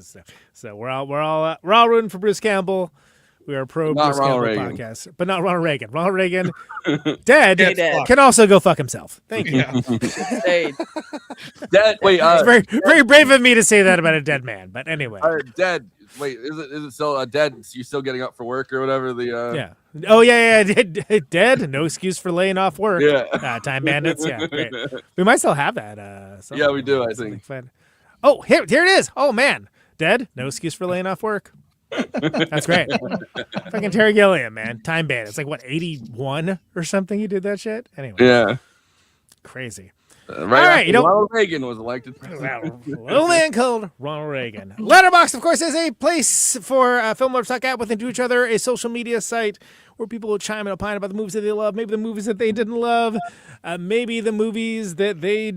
stuff. So we're all rooting for Bruce Campbell. We are pro Bruce Campbell podcast, but not Ronald Reagan. Ronald Reagan, dead, can also go fuck himself. Thank you. Dead. Wait, it's very very brave of me to say that about a dead man, but anyway. Dead. Wait, is it still dead? You're still getting up for work or whatever? Yeah. Oh yeah. Dead. No excuse for laying off work. Yeah. Time Bandits. Yeah. Great. We might still have that. Yeah, we do. I think. Oh, here it is. Oh man, dead. No excuse for laying off work. That's great. Fucking Terry Gilliam, man. Time Bandits. It's like 81 or something. He did that shit. Anyway. Yeah. Crazy. Right. Ronald Reagan was elected president. Little man called Ronald Reagan. Letterboxd, of course, is a place for film lovers to talk out with and to each other. A social media site where people will chime and opine about the movies that they love, maybe the movies that they didn't love, maybe the movies that they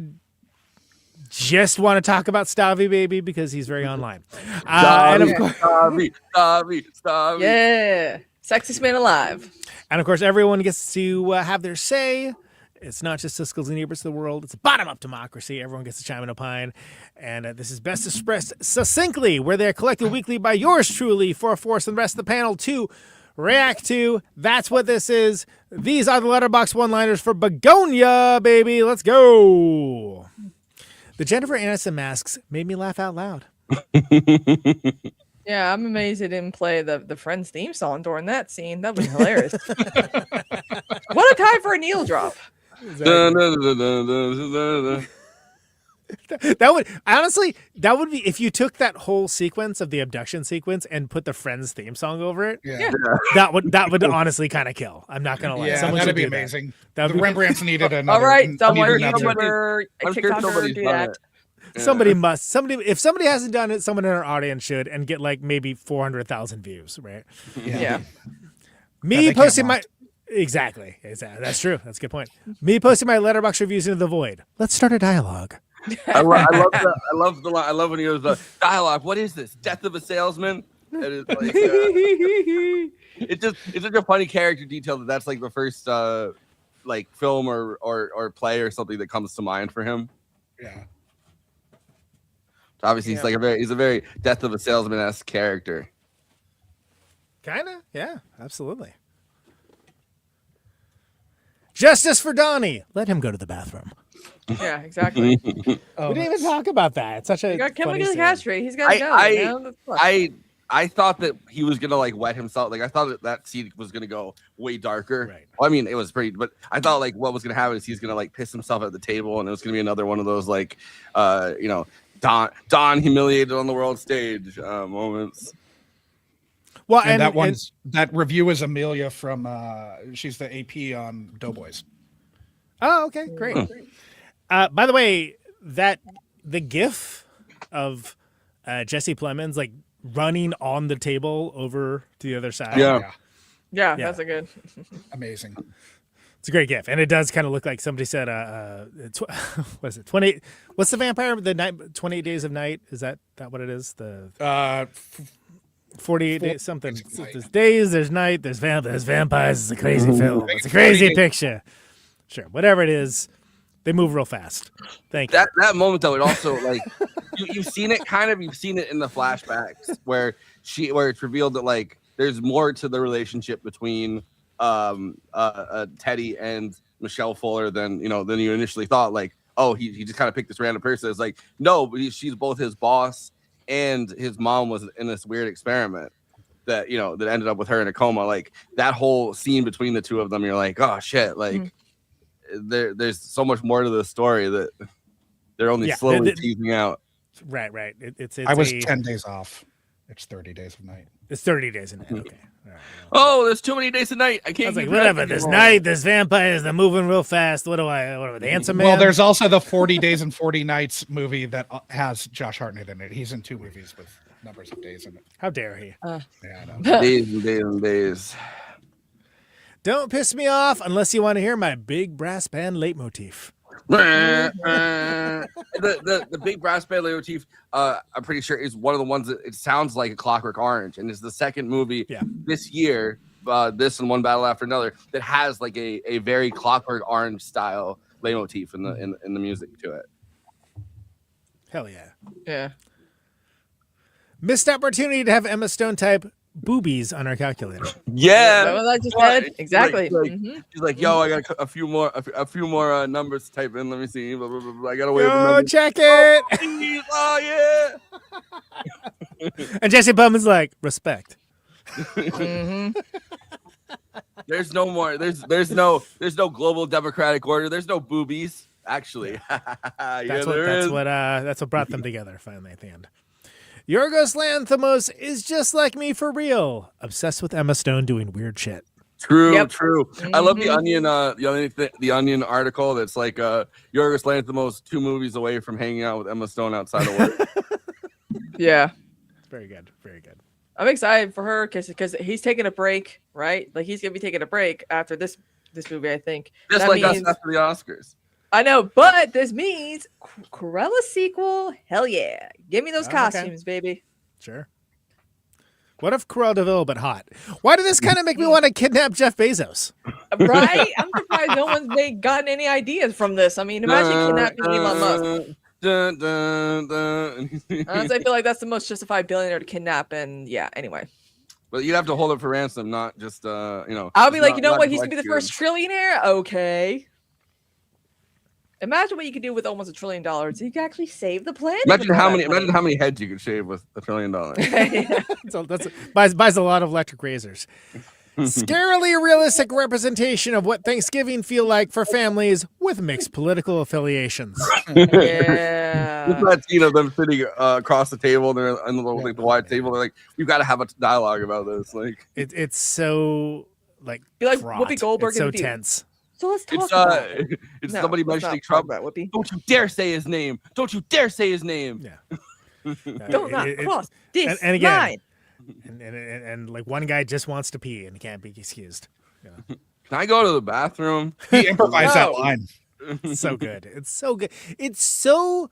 just want to talk about Stavy Baby because he's very online. And of course, Stavy. Yeah. Sexiest man alive. And of course, everyone gets to have their say It's not just Siskel's and Eberts of the world. It's a bottom-up democracy. Everyone gets to chime and opine. And this is best expressed succinctly, where they're collected weekly by yours truly for Forrest and the rest of the panel to react to. That's what this is. These are the Letterboxd one-liners for Bugonia, baby. Let's go. The Jennifer Aniston masks made me laugh out loud. Yeah, I'm amazed they didn't play the Friends theme song during that scene. That was hilarious. What a time for a Neil drop. That would honestly, that would be if you took that whole sequence of the abduction sequence and put the Friends theme song over it. Yeah. That would honestly kind of kill. I'm not gonna lie. Yeah, that'd be amazing. That. The Rembrandts needed another. All right, someone do that. If somebody hasn't done it, someone in our audience should, and get like maybe 400,000 views, right? Yeah. Me posting my exactly. That's true. That's a good point. Me posting my Letterboxd reviews into the void. Let's start a dialogue. I love when he goes dialogue. What is this? Death of a salesman? And it's like it's such a funny character detail that's like the first like film or play or something that comes to mind for him. Yeah. Obviously, he's a very Death of a Salesman-esque character. Kinda, yeah, absolutely. Justice for Donnie. Let him go to the bathroom. Yeah, exactly. We didn't even talk about that. It's such a chemically castrate. He's got to go. I thought that he was gonna like wet himself. Like I thought that scene was gonna go way darker. Right. Well, I mean, it was pretty, but I thought like what was gonna happen is he's gonna like piss himself at the table, and it was gonna be another one of those like, Don humiliated on the world stage moments. Well, and that review is Amelia from she's the AP on Doughboys. Oh, okay, great. By the way, the GIF of Jesse Plemons like running on the table over to the other side. Yeah, that's a good, amazing. It's a great GIF, and it does kind of look like somebody said, what is it? 28. What's the vampire? The night, 28 Days of Night. Is that what it is? The 48 days something. There's days, there's night, there's vampires. It's a crazy film. It's a crazy picture. Sure, whatever it is, they move real fast. Thank you. That moment though, it also like you've seen it in the flashbacks where it's revealed that like there's more to the relationship between Teddy and Michelle Fuller than you initially thought. Like, oh, he just kind of picked this random person. It's like, no, she's both his boss and his mom was in this weird experiment that that ended up with her in a coma. Like that whole scene between the two of them, you're like, oh shit, like there's so much more to the story that they're only slowly teasing out. Right. It's I was 10 days off. It's 30 Days of Night. It's 30 days of night. Okay. All right, oh, there's too many days of night. I can't. I was like, whatever. There's night. There's vampires. They're moving real fast. What the Answer Man? Well, there's also the 40 Days and 40 Nights movie that has Josh Hartnett in it. He's in 2 movies with numbers of days in it. How dare he? Yeah, I know. Days and days and days. Don't piss me off unless you want to hear my big brass band leitmotif. the big brass band leitmotif, I'm pretty sure is one of the ones that it sounds like a Clockwork Orange, and it's the second movie this year, this and One Battle After Another, that has like a very Clockwork Orange style leitmotif in the music to it. Hell yeah. Yeah. Missed opportunity to have Emma Stone type boobies on our calculator. Yeah, what I just said. Exactly. She's like, yo, I got a few more numbers to type in. Let me see. Blah, blah, blah, blah. I gotta wait. Oh, check it. Oh yeah. And Jesse Bowman's like, respect. There's no more. There's no global democratic order. There's no boobies. Actually, that's what brought them together finally at the end. Yorgos Lanthimos is just like me for real, obsessed with Emma Stone doing weird shit. True. I love the Onion article that's like Yorgos Lanthimos 2 movies away from hanging out with Emma Stone outside of work. Yeah, very good. I'm excited for her because he's taking a break, right? Like he's gonna be taking a break after this movie, I think. Just like us after the Oscars. I know, but this means Cruella sequel. Hell yeah. Give me those costumes, baby. Sure. What if Cruella de Vil but hot? Why did this kind of make me want to kidnap Jeff Bezos? Right? I'm surprised no one's gotten any ideas from this. I mean, imagine kidnapping Elon Musk. Honestly, I feel like that's the most justified billionaire to kidnap, and yeah. Anyway. But you'd have to hold it for ransom, not just I'll be like, you know what? He's gonna be the first trillionaire. Okay. Imagine what you could do with almost $1 trillion. You could actually save the planet. Imagine how many heads you could shave with $1 trillion. So that's buys a lot of electric razors. Scarily realistic representation of what Thanksgiving feel like for families with mixed political affiliations. Yeah. It's that scene of them sitting across the table, and they're on the wide table. They're like, "We've got to have a dialogue about this." Like, it's so like be like fraught. Whoopi Goldberg. It's so tense. So let's talk about it. It's somebody mentioning Trump. Don't you dare say his name. Don't you dare say his name. Yeah. Don't not cross this and again, line. And like one guy just wants to pee and can't be excused. Yeah. Can I go to the bathroom? He improvised that line. It's so good. It's so good. It's so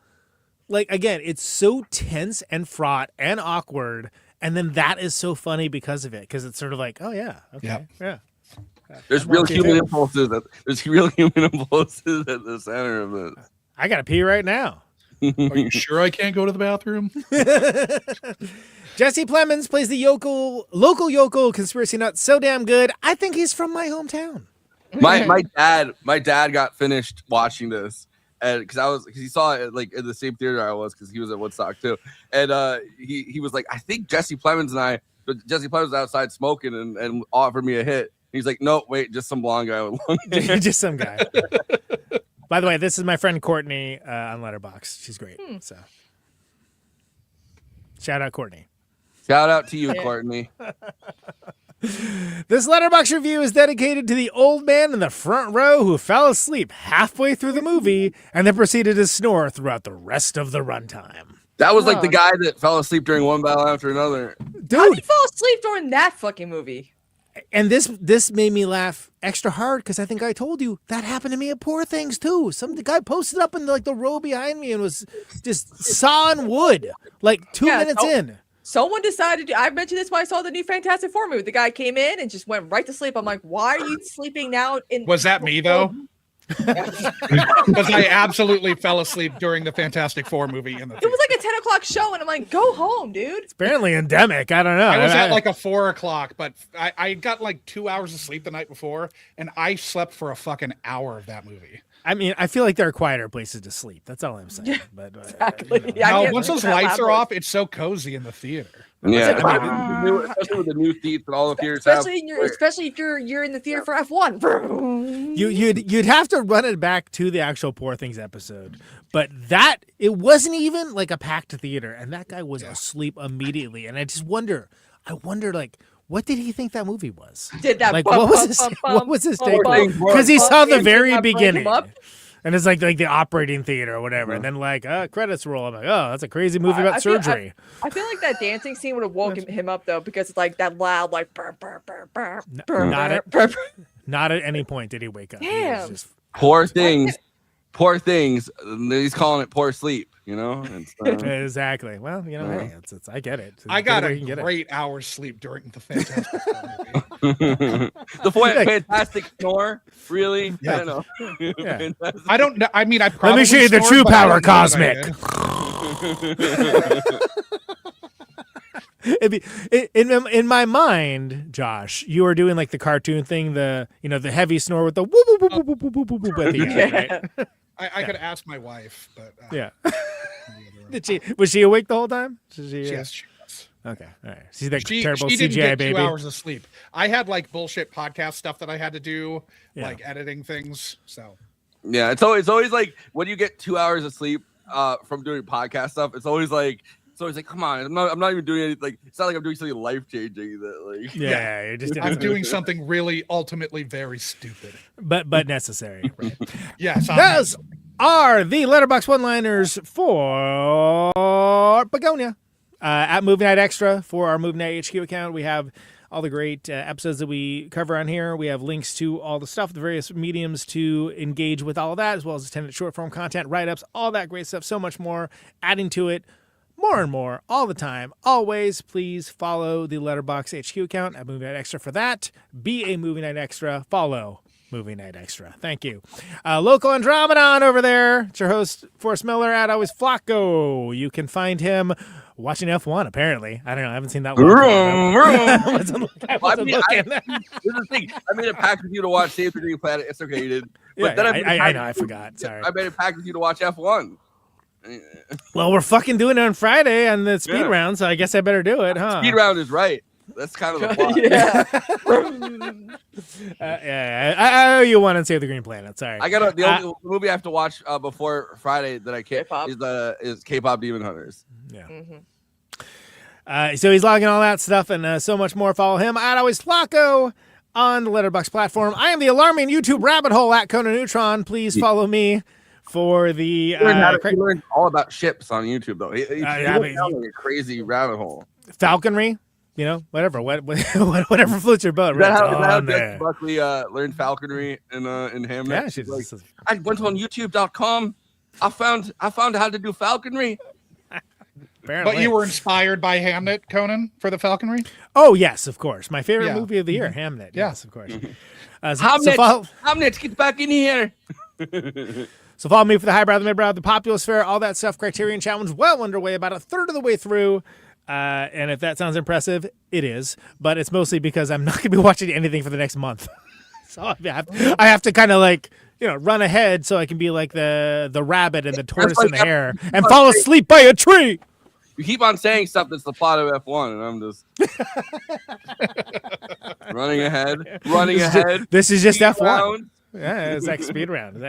like again, it's so tense and fraught and awkward. And then that is so funny because of it. Because it's sort of like, oh yeah, okay, yeah. There's real human impulses. There's real human impulses at the center of this. I gotta pee right now. Are you sure I can't go to the bathroom? Jesse Plemons plays the local yokel conspiracy nut so damn good. I think he's from my hometown. My dad got finished watching this, and because he saw it like in the same theater I was, because he was at Woodstock too, and he was like, I think Jesse Plemons was outside smoking and offered me a hit. He's like, no, wait, just some blonde guy with long hair. Just some guy. By the way, this is my friend Courtney on Letterboxd. She's great. So, shout out Courtney. Shout out to you, Courtney. This Letterboxd review is dedicated to the old man in the front row who fell asleep halfway through the movie and then proceeded to snore throughout the rest of the runtime. That was like the guy that fell asleep during one battle after another. Dude, how did you fall asleep during that fucking movie? And this made me laugh extra hard because I think I told you that happened to me at Poor Things too. The guy posted up in like the row behind me and was just sawing wood like 2 minutes in. Someone decided I mentioned this when I saw the new Fantastic Four movie. The guy came in and just went right to sleep. I'm like, why are you sleeping now? Was that me though? Because I absolutely fell asleep during the Fantastic Four movie. It was like a 10 o'clock show, and I'm like, go home, dude. It's apparently endemic. I don't know. I was at like a 4 o'clock, but I got like 2 hours of sleep the night before, and I slept for a fucking hour of that movie. I mean, I feel like there are quieter places to sleep. That's all I'm saying. But exactly. No, once those lights are off, it's so cozy in the theater. Yeah, especially with the new seats that all the theaters have. Especially if you're in the theater for F1. You'd have to run it back to the actual Poor Things episode, but it wasn't even like a packed theater, and that guy was asleep immediately. And I just wonder like, what did he think that movie was? What was his take? Because he saw the very beginning. And it's like the operating theater or whatever. And then credits roll. I'm like, oh, that's a crazy movie about surgery. I feel like that dancing scene would have woken him up though, because it's like that loud, like burr, burr, burr, burr, burr, not at any point did he wake up. Damn. Just... Poor things. He's calling it poor sleep. You know, exactly. Well, you know, hey, it's I get it. I got a great hour's sleep during the Fantastic movie. The Fantastic snore, really? Yeah. I don't know. Yeah. I don't know. I mean, I let me show you the true power, Cosmic. In my mind, Josh, you are doing like the cartoon thing, the heavy snore with the whoop whoop whoop whoop whoop whoop whoop at the end, right? I could ask my wife, but yeah. Was she awake the whole time? Yes, she was. Okay, all right. She's that terrible CGI didn't get baby. 2 hours of sleep. I had like bullshit podcast stuff that I had to do, like editing things. So yeah, it's always like when you get 2 hours of sleep from doing podcast stuff, it's always like, come on, I'm not even doing anything. Like, it's not like I'm doing something life changing. You're just I'm doing something really ultimately very stupid, but necessary. Right? Yes. Those are the Letterboxd one-liners for Bugonia. At Movie Night Extra for our Movie Night HQ account, we have all the great episodes that we cover on here. We have links to all the stuff, the various mediums to engage with all of that, as well as extended short form content, write-ups, all that great stuff, so much more. Adding to it, more and more all the time. Always, please follow the Letterboxd HQ account at Movie Night Extra for that. Be a Movie Night Extra. Follow Movie Night Extra. Thank you. Local Andromedan over there. It's your host, Forrest Miller, at Always Flacco. You can find him watching F1, apparently. I don't know. I haven't seen that one. Here's the thing. I made a pact with you to watch Save the Green Planet. It's okay, you did. But yeah, I know. I forgot. Sorry. I made a pact with you to watch F1. Well, we're fucking doing it on Friday on the speed round, so I guess I better do it, huh? Speed round is right. That's kind of the plot. I owe you one on Save the Green Planet. Sorry. I got the only movie I have to watch before Friday that I can't is K-pop Demon Hunters. Yeah. So he's logging all that stuff and so much more. Follow him at Always Flacco on the Letterboxd platform. I am the alarming YouTube rabbit hole at Conan Neutron. Please follow me for the. You learned all about ships on YouTube, though. He went down like a crazy rabbit hole. Falconry, whatever floats your boat. Is that how Jessica Buckley learned falconry in Hamnet? Yeah, she's like, I went on YouTube.com. I found how to do falconry. Apparently. But you were inspired by Hamnet, Conan, for the falconry? Oh, yes, of course. My favorite movie of the year, Hamnet. Yes, of course. Hamnet, get back in here. So follow me for the highbrow, the midbrow, the popular sphere, all that stuff. Criterion Challenge well underway, about a third of the way through. And if that sounds impressive, it is. But it's mostly because I'm not going to be watching anything for the next month. So I have to kind of run ahead so I can be like the rabbit and the tortoise and the hare and fall asleep by a tree. You keep on saying stuff that's the plot of F1, and I'm just running ahead. This is just F1. Round. Yeah, it's like speed round.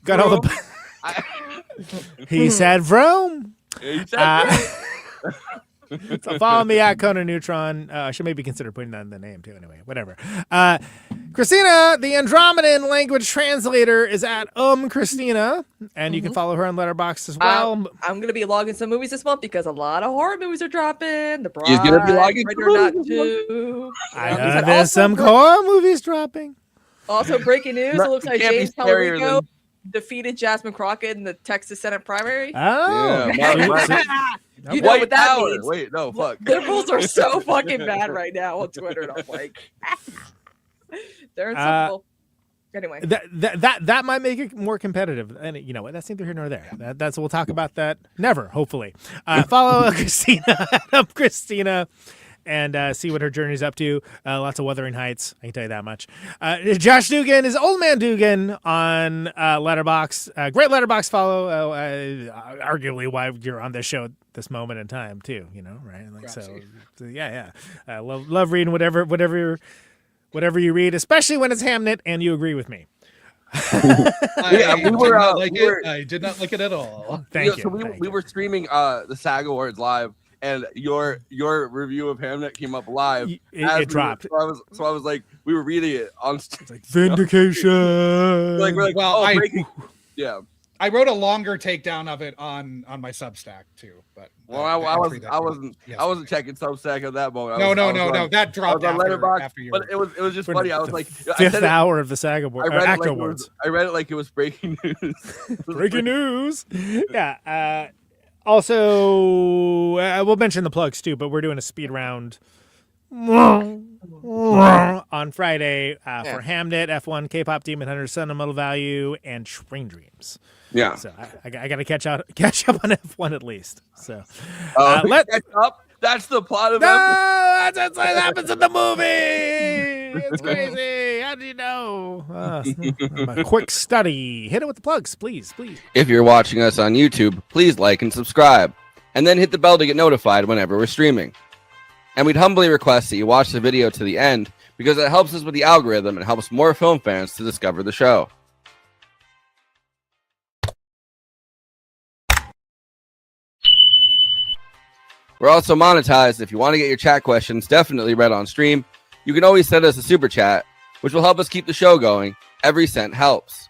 Got all the. He said vroom. So follow me at Conan Neutron. I should maybe consider putting that in the name too. Anyway, whatever. Kristina, the Andromedan language translator, is at Kristina, and you can follow her on Letterboxd as well. I'm gonna be logging some movies this month because a lot of horror movies are dropping. The Bride, She's gonna be logging there's some horror movies dropping. Also, breaking news: it looks like James Tellerico defeated Jasmine Crockett in the Texas Senate primary. Oh, you know what that means? Wait, no, fuck. Liberals are so fucking mad right now on Twitter, and I'm like, they're insufferable. Anyway, that might make it more competitive, and you know what? That's neither here nor there. That's we'll talk about that never. Hopefully, follow Kristina, and see what her journey's up to. Lots of Wuthering Heights, I can tell you that much. Josh Duggan is Old Man Duggan on Letterboxd. Great Letterboxd follow. Arguably why you're on this show at this moment in time too. Right? Like so yeah. Love reading whatever you read, especially when it's Hamnet and you agree with me. I did not like it at all. Thank you. So we were streaming the SAG Awards live. And your review of Hamnet came up live. It dropped. So I was like, we were reading it on. It's like vindication. We're like, well, I wrote a longer takedown of it on my Substack too. But I wasn't checking Substack at that moment. No. That dropped after you. But it was just funny. I was like, fifth hour of the SAG Award. I read it like it was breaking news. Breaking news. Yeah. Also, we'll mention the plugs too, but we're doing a speed round on Friday for Hamnet, F1, K-pop Demon Hunters, Sentimental Value, and Train Dreams. Yeah. So I got to catch up on F1 at least. So catch up. That's the plot of F1. That's what happens in the movie. It's crazy. How did you know? A quick study. Hit it with the plugs, please. If you're watching us on YouTube, please like and subscribe, and then hit the bell to get notified whenever we're streaming. And we'd humbly request that you watch the video to the end because it helps us with the algorithm and helps more film fans to discover the show. We're also monetized. If you want to get your chat questions definitely read on stream, you can always send us a super chat, which will help us keep the show going. Every cent helps.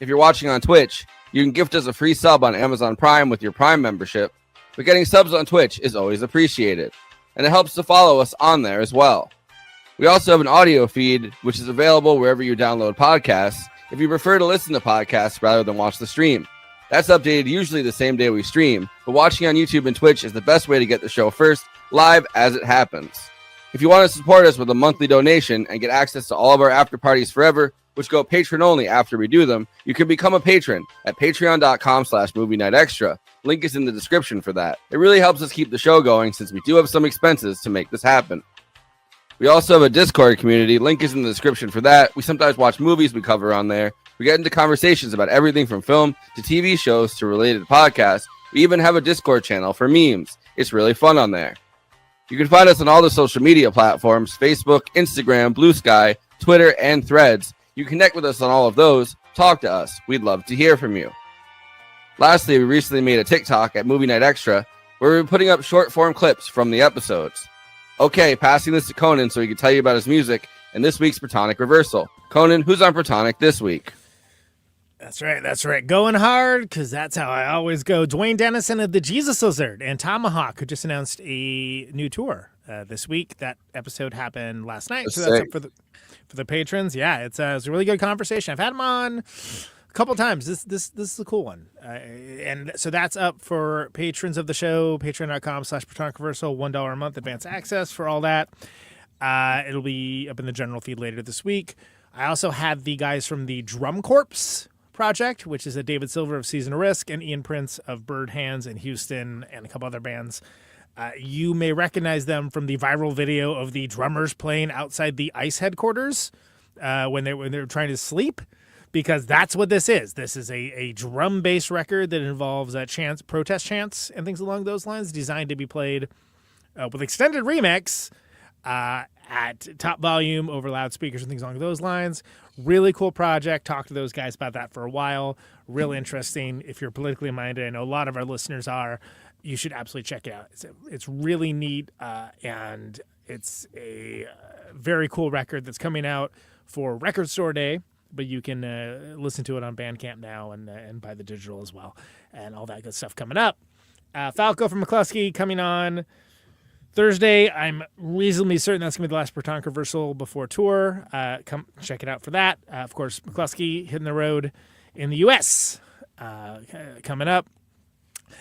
If you're watching on Twitch, you can gift us a free sub on Amazon Prime with your Prime membership, but getting subs on Twitch is always appreciated, and it helps to follow us on there as well. We also have an audio feed, which is available wherever you download podcasts, if you prefer to listen to podcasts rather than watch the stream. That's updated usually the same day we stream, but watching on YouTube and Twitch is the best way to get the show first, live as it happens. If you want to support us with a monthly donation and get access to all of our after parties forever, which go patron only after we do them, you can become a patron at patreon.com/movie night extra. Link is in the description for that. It really helps us keep the show going since we do have some expenses to make this happen. We also have a Discord community. Link is in the description for that. We sometimes watch movies we cover on there. We get into conversations about everything from film to TV shows to related podcasts. We even have a Discord channel for memes. It's really fun on there. You can find us on all the social media platforms: Facebook, Instagram, Blue Sky, Twitter, and Threads. You connect with us on all of those. Talk to us. We'd love to hear from you. Lastly, we recently made a TikTok at Movie Night Extra where we're putting up short form clips from the episodes. Okay, passing this to Conan so he can tell you about his music and this week's Protonic Reversal. Conan, who's on Protonic this week? That's right. Going hard, because that's how I always go. Dwayne Dennison of the Jesus Lizard and Tomahawk, who just announced a new tour this week. That episode happened last night, so that's up for the patrons. Yeah, it's a really good conversation. I've had him on a couple times. This is a cool one, and so that's up for patrons of the show. Patreon.com/Protonic Reversal, $1 a month advance access for all that. It'll be up in the general feed later this week. I also had the guys from the Drum Corps project, which is a David Silver of Season of Risk and Ian Prince of Bird Hands in Houston and a couple other bands. You may recognize them from the viral video of the drummers playing outside the ICE headquarters when they're trying to sleep, because that's what this is. This is a drum-based record that involves protest chants and things along those lines, designed to be played with extended remix at top volume over loudspeakers and things along those lines. Really cool project. Talked to those guys about that for a while. Real interesting. If you're politically minded, I know a lot of our listeners are, you should absolutely check it out. It's really neat, and it's a very cool record that's coming out for Record Store Day, but you can listen to it on Bandcamp now and buy the digital as well, and all that good stuff coming up. Falco from McCluskey coming on Thursday. I'm reasonably certain that's going to be the last Protonic Reversal before tour. Come check it out for that. Of course, McCluskey hitting the road in the U.S. Coming up.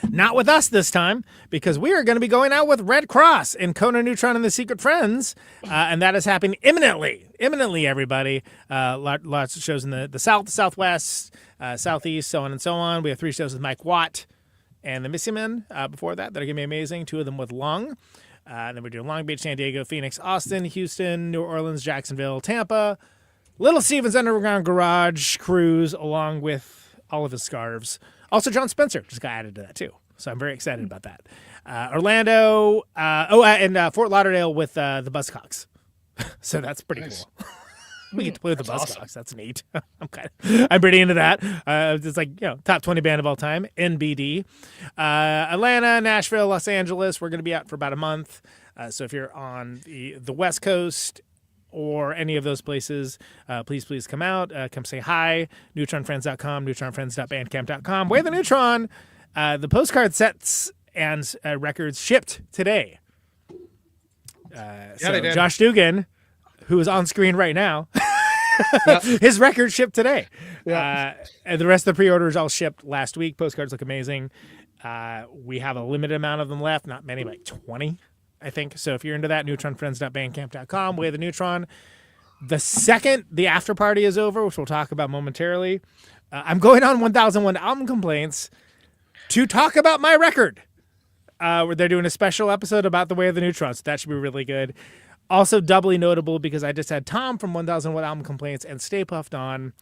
Not with us this time, because we are going to be going out with Red Cross and Conan, Neutron, and the Secret Friends, and that is happening imminently, everybody. Lots of shows in the South, Southwest, Southeast, so on and so on. We have 3 shows with Mike Watt and the Missy Men before that are going to be amazing, 2 of them with Lung. And then we're doing Long Beach, San Diego, Phoenix, Austin, Houston, New Orleans, Jacksonville, Tampa, Little Steven's Underground Garage cruise, along with all of his scarves. Also, John Spencer just got added to that, too. So I'm very excited about that. Orlando, and Fort Lauderdale with the Buzzcocks. So that's pretty cool. We get to play with the Buzzcocks. Awesome. That's neat. I'm pretty into that. It's like, top 20 band of all time, NBD. Atlanta, Nashville, Los Angeles. We're going to be out for about a month. So if you're on the West Coast or any of those places, please come out. Come say hi. NeutronFriends.com, NeutronFriends.bandcamp.com. Way the Neutron. The postcard sets and records shipped today. So they did. Josh Duggan, who is on screen right now, his record shipped today. And the rest of the pre-orders all shipped last week. Postcards look amazing. We have a limited amount of them left, not many, like 20, I think. So if you're into that, neutronfriends.bandcamp.com, Way the Neutron. The second the after party is over, which we'll talk about momentarily, I'm going on 1001 Album Complaints to talk about my record. Where they're doing a special episode about the Way of the Neutron, so that should be really good. Also doubly notable because I just had Tom from 1001 Album Complaints and Stay Puffed on,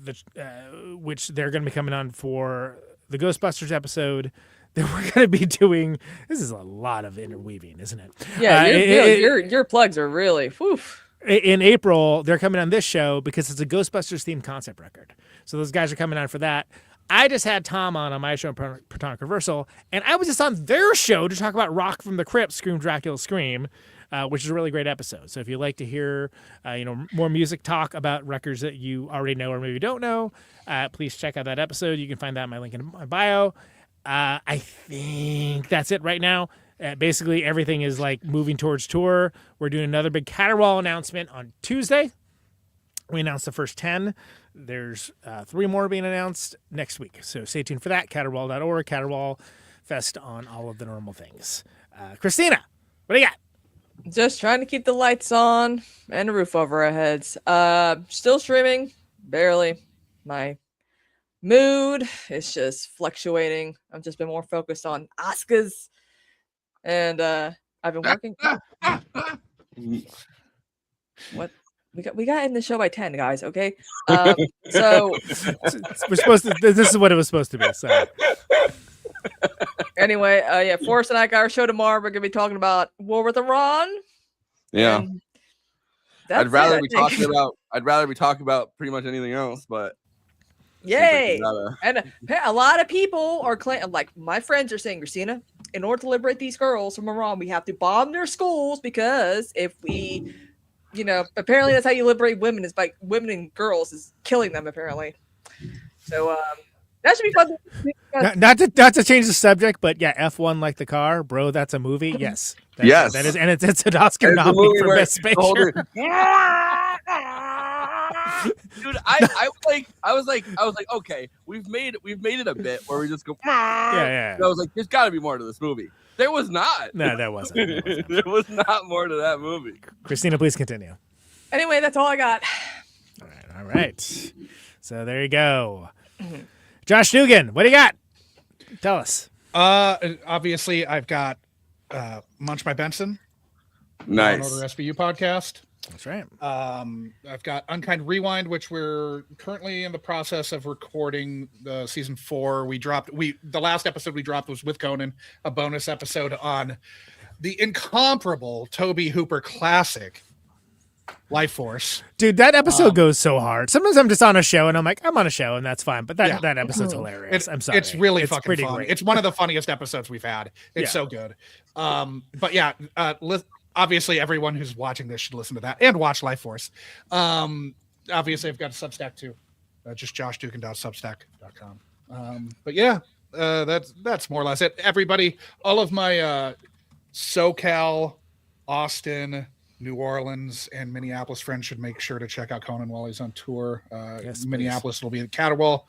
which they're going to be coming on for the Ghostbusters episode that we're going to be doing. This is a lot of interweaving, isn't it? Yeah, your plugs are really, whew. In April, they're coming on this show because it's a Ghostbusters themed concept record. So those guys are coming on for that. I just had Tom on my show, Protonic Reversal, and I was just on their show to talk about Rock from the Crypt, Scream Dracula Scream, which is a really great episode. So if you'd like to hear more music talk about records that you already know or maybe don't know, please check out that episode. You can find that in my link in my bio. I think that's it right now. Basically, everything is like moving towards tour. We're doing another big Caterwaul announcement on Tuesday. We announced the first 10. There's 3 more being announced next week. So stay tuned for that. Caterwaul.org, Caterwaul Fest on all of the normal things. Kristina, what do you got? Just trying to keep the lights on and a roof over our heads. Still streaming, barely. My mood is just fluctuating. I've just been more focused on Oscars, and I've been working. What we got in the show by 10, guys. Okay, so we're supposed to. This is what it was supposed to be. So. Anyway, yeah, Forrest and I got our show tomorrow. We're gonna be talking about War with Iran. Yeah, I'd rather be talking about pretty much anything else, but yay! And a lot of people are claiming, like my friends are saying, Kristina, in order to liberate these girls from Iran, we have to bomb their schools because if we, apparently that's how you liberate women is by women and girls is killing them apparently. So that should be fun. Not to change the subject, but yeah, F1 like the car, bro. That's a movie. Yes, yes, that is, and it's an Oscar nominee for Best Picture. Dude, I was like, okay, we've made it a bit where we just go, yeah. And I was like, there's got to be more to this movie. There was not. No, there wasn't. There was not more to that movie. Kristina, please continue. Anyway, that's all I got. All right. So there you go. Josh Duggan, what do you got? Tell us. Obviously, I've got Munch My Benson. Nice. Another SBU podcast. That's right. I've got Unkind Rewind, which we're currently in the process of recording the season 4. The last episode we dropped was with Conan, a bonus episode on the incomparable Tobe Hooper classic Life Force. Dude, that episode goes so hard. Sometimes I'm just on a show and I'm like, I'm on a show and that's fine. But that episode's hilarious. I'm sorry. It's really fucking fun. Great. It's one of the funniest episodes we've had. It's so good. But yeah, obviously everyone who's watching this should listen to that and watch Life Force. Obviously I've got a Substack too. Just joshdugan.substack.com. But yeah, that's more or less it. Everybody, all of my SoCal, Austin, New Orleans, and Minneapolis friends should make sure to check out Conan while he's on tour. Yes, Minneapolis will be at Caterwaul,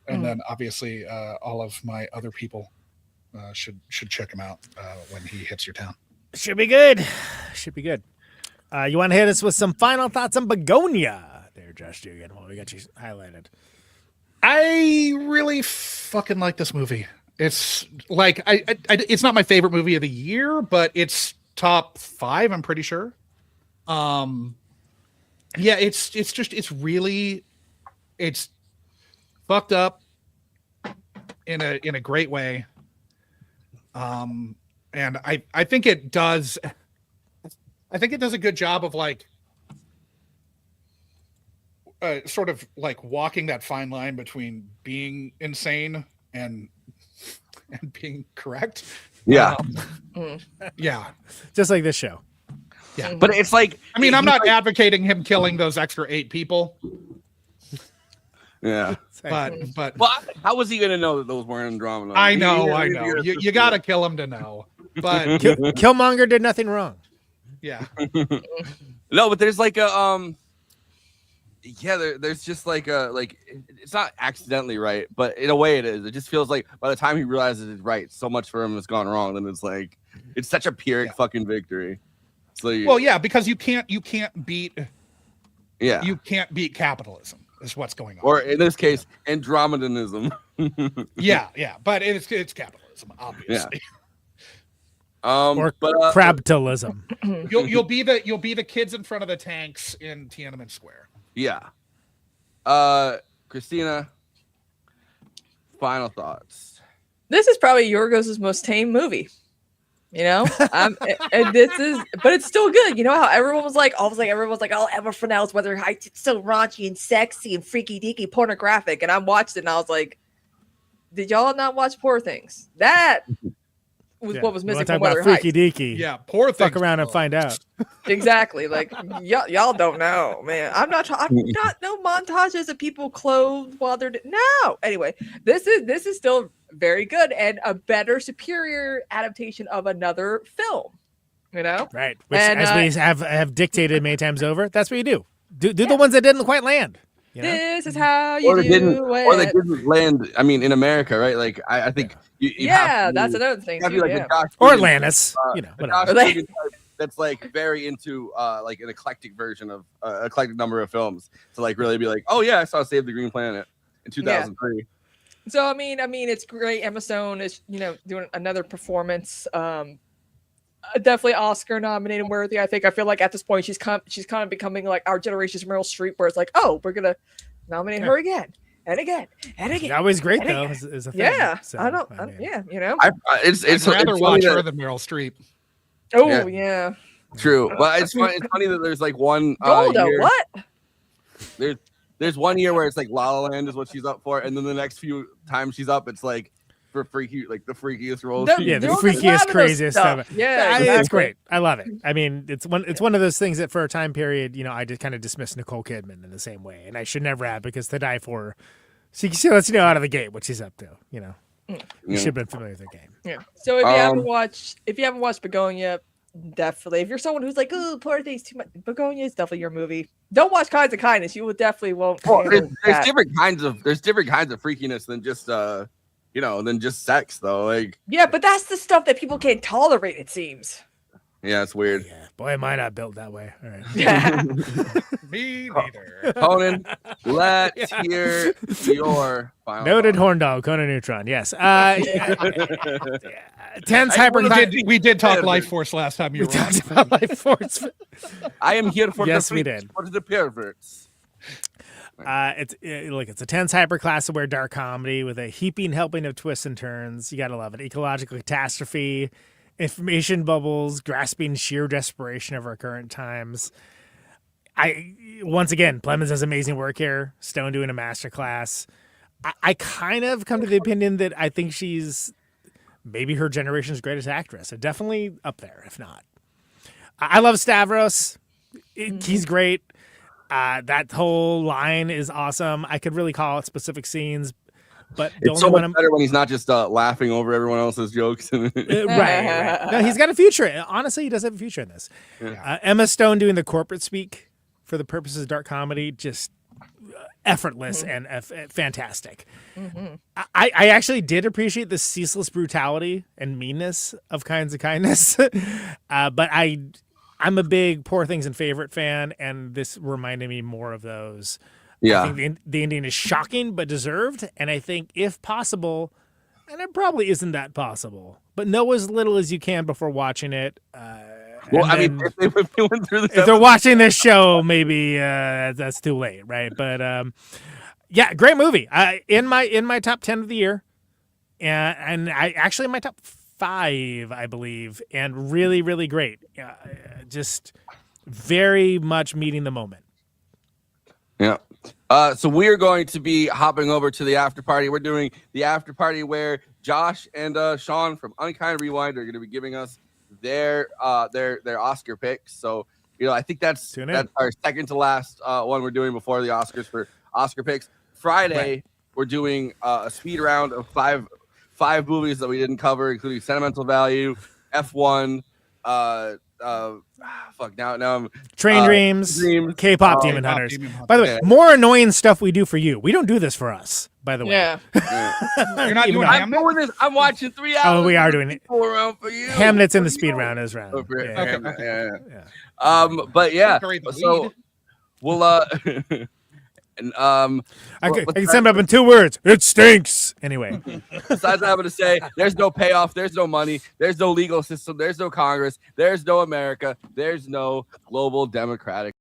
and then obviously all of my other people should check him out when he hits your town. Should be good. You want to hit us with some final thoughts on Bugonia there, Josh Duggan? Well, we got you highlighted. I really fucking like this movie. It's like it's not my favorite movie of the year, but it's top 5. I'm pretty sure. Yeah, it's fucked up in a great way. And I think it does a good job of like sort of like walking that fine line between being insane and being correct. Yeah. Yeah. Just like this show. Yeah. But it's like, I mean, I'm not advocating him killing those extra 8 people. Yeah. But well, how was he going to know that those weren't Andromeda? I know. You got to kill him to know. But Killmonger did nothing wrong. Yeah. No, but there's like a there's just like it's not accidentally right, but in a way it is. It just feels like by the time he realizes it's right, so much for him has gone wrong. Then it's like it's such a Pyrrhic fucking victory. Well, yeah, because you can't beat capitalism is what's going on. Or in this case, Andromedanism. yeah, but it's capitalism, obviously. Yeah. Crabtalism. You'll be the kids in front of the tanks in Tiananmen Square. Yeah. Kristina, final thoughts. This is probably Yorgos' most tame movie. And but it's still good. You know how everyone was like, oh, Emma Fennell's Weather Heights, it's so raunchy and sexy and freaky deaky pornographic. And I watched it and I was like, did y'all not watch Poor Things? That was what was missing from Weather Heights. Freaky deaky. Yeah, Poor Things. Fuck around and find out. Exactly. Like y'all don't know, man. I'm not no montages of people clothed while they're no. Anyway, this is still very good and a better, superior adaptation of another film. Right. Which, as we have dictated many times over, that's what you do. Do the ones that didn't quite land. You know? This is how you do it. Or they didn't land. I mean, in America, right? Like I think. That's another thing too. Like or Atlantis. Whatever. That's like very into like an eclectic version of eclectic number of films to like really be like, oh yeah, I saw Save the Green Planet in 2003. Yeah. So I mean, it's great. Emma Stone is doing another performance. Definitely Oscar nominated worthy. I feel like at this point she's kind of becoming like our generation's Meryl Streep, where it's like, oh, we're gonna nominate her again and again and again. She's always great though. Is a thing. Yeah, so, I don't. It's rather watch her than Meryl Streep. Oh yeah. True, but it's funny that there's like one year, what? There's 1 year where it's like La La Land is what she's up for, and then the next few times she's up, it's like for freaky, like the freakiest roles. The freakiest, craziest stuff. Yeah, exactly. It's great. I love it. I mean, it's one of those things that for a time period, I just kind of dismissed Nicole Kidman in the same way, and I should never have, because To Die For, she lets you know out of the gate what she's up to. You should have been familiar with her game. Yeah. So if you haven't watched Bugonia, definitely. If you're someone who's like, oh, poor thing's too much, Bugonia is definitely your movie. Don't watch Kinds of Kindness. You will definitely won't. Well, there's different kinds of freakiness than just than just sex though. Like yeah, but that's the stuff that people can't tolerate. It seems. Yeah, it's weird. Yeah, boy, am I not built that way. All right. Yeah. Me neither. Conan, let's hear your final noted horn dog, Conan Neutron. Yes. Tense hyper. We did talk Life Force last time you were on. Talked about Life Force. I am here for we did. For the perverts. It's a tense hyperclass-aware dark comedy with a heaping helping of twists and turns. You gotta love it. Ecological catastrophe, information bubbles, grasping sheer desperation of our current times. Once again, Plemons does amazing work here. Stone doing a masterclass. I kind of come to the opinion that I think she's maybe her generation's greatest actress. So definitely up there, if not. I love Stavros. He's great. That whole line is awesome. I could really call out specific scenes, but it's so much better when he's not just laughing over everyone else's jokes. Right. No, he's got a future. Honestly, he does have a future in this. Yeah. Emma Stone doing the corporate speak for the purposes of dark comedy, just effortless and fantastic. Mm-hmm. I actually did appreciate the ceaseless brutality and meanness of Kinds of Kindness, but I'm a big Poor Things and Favorite fan, and this reminded me more of those. Yeah. I think the ending is shocking but deserved, and I think if possible, and it probably isn't that possible, but know as little as you can before watching it. Well, I mean, if they went through if they're watching this show, maybe that's too late, right? But yeah, great movie. In my top 10 of the year, and I actually in my top 5, I believe, and really, really great. Just very much meeting the moment. Yeah. So we're going to be hopping over to the after party. We're doing the after party where Josh and Sean from Unkind Rewind are going to be giving us their Oscar picks. So I think that's our second to last one we're doing before the Oscars for Oscar picks. Friday, we're doing a speed round of five movies that we didn't cover, including Sentimental Value, F1, now I'm Train Dreams, K-pop Demon Hunters. By the way, more annoying stuff we do for you. We don't do this for us, by the way. Yeah. You're not doing I'm doing this. I'm watching 3 hours. Oh, we are doing it. Round for you. Hamlet's in the speed round as round. But yeah, so we'll I can sum it up in 2 words. It stinks. Anyway. Besides, I'm going to say there's no payoff, there's no money, there's no legal system, there's no Congress, there's no America, there's no global democratic.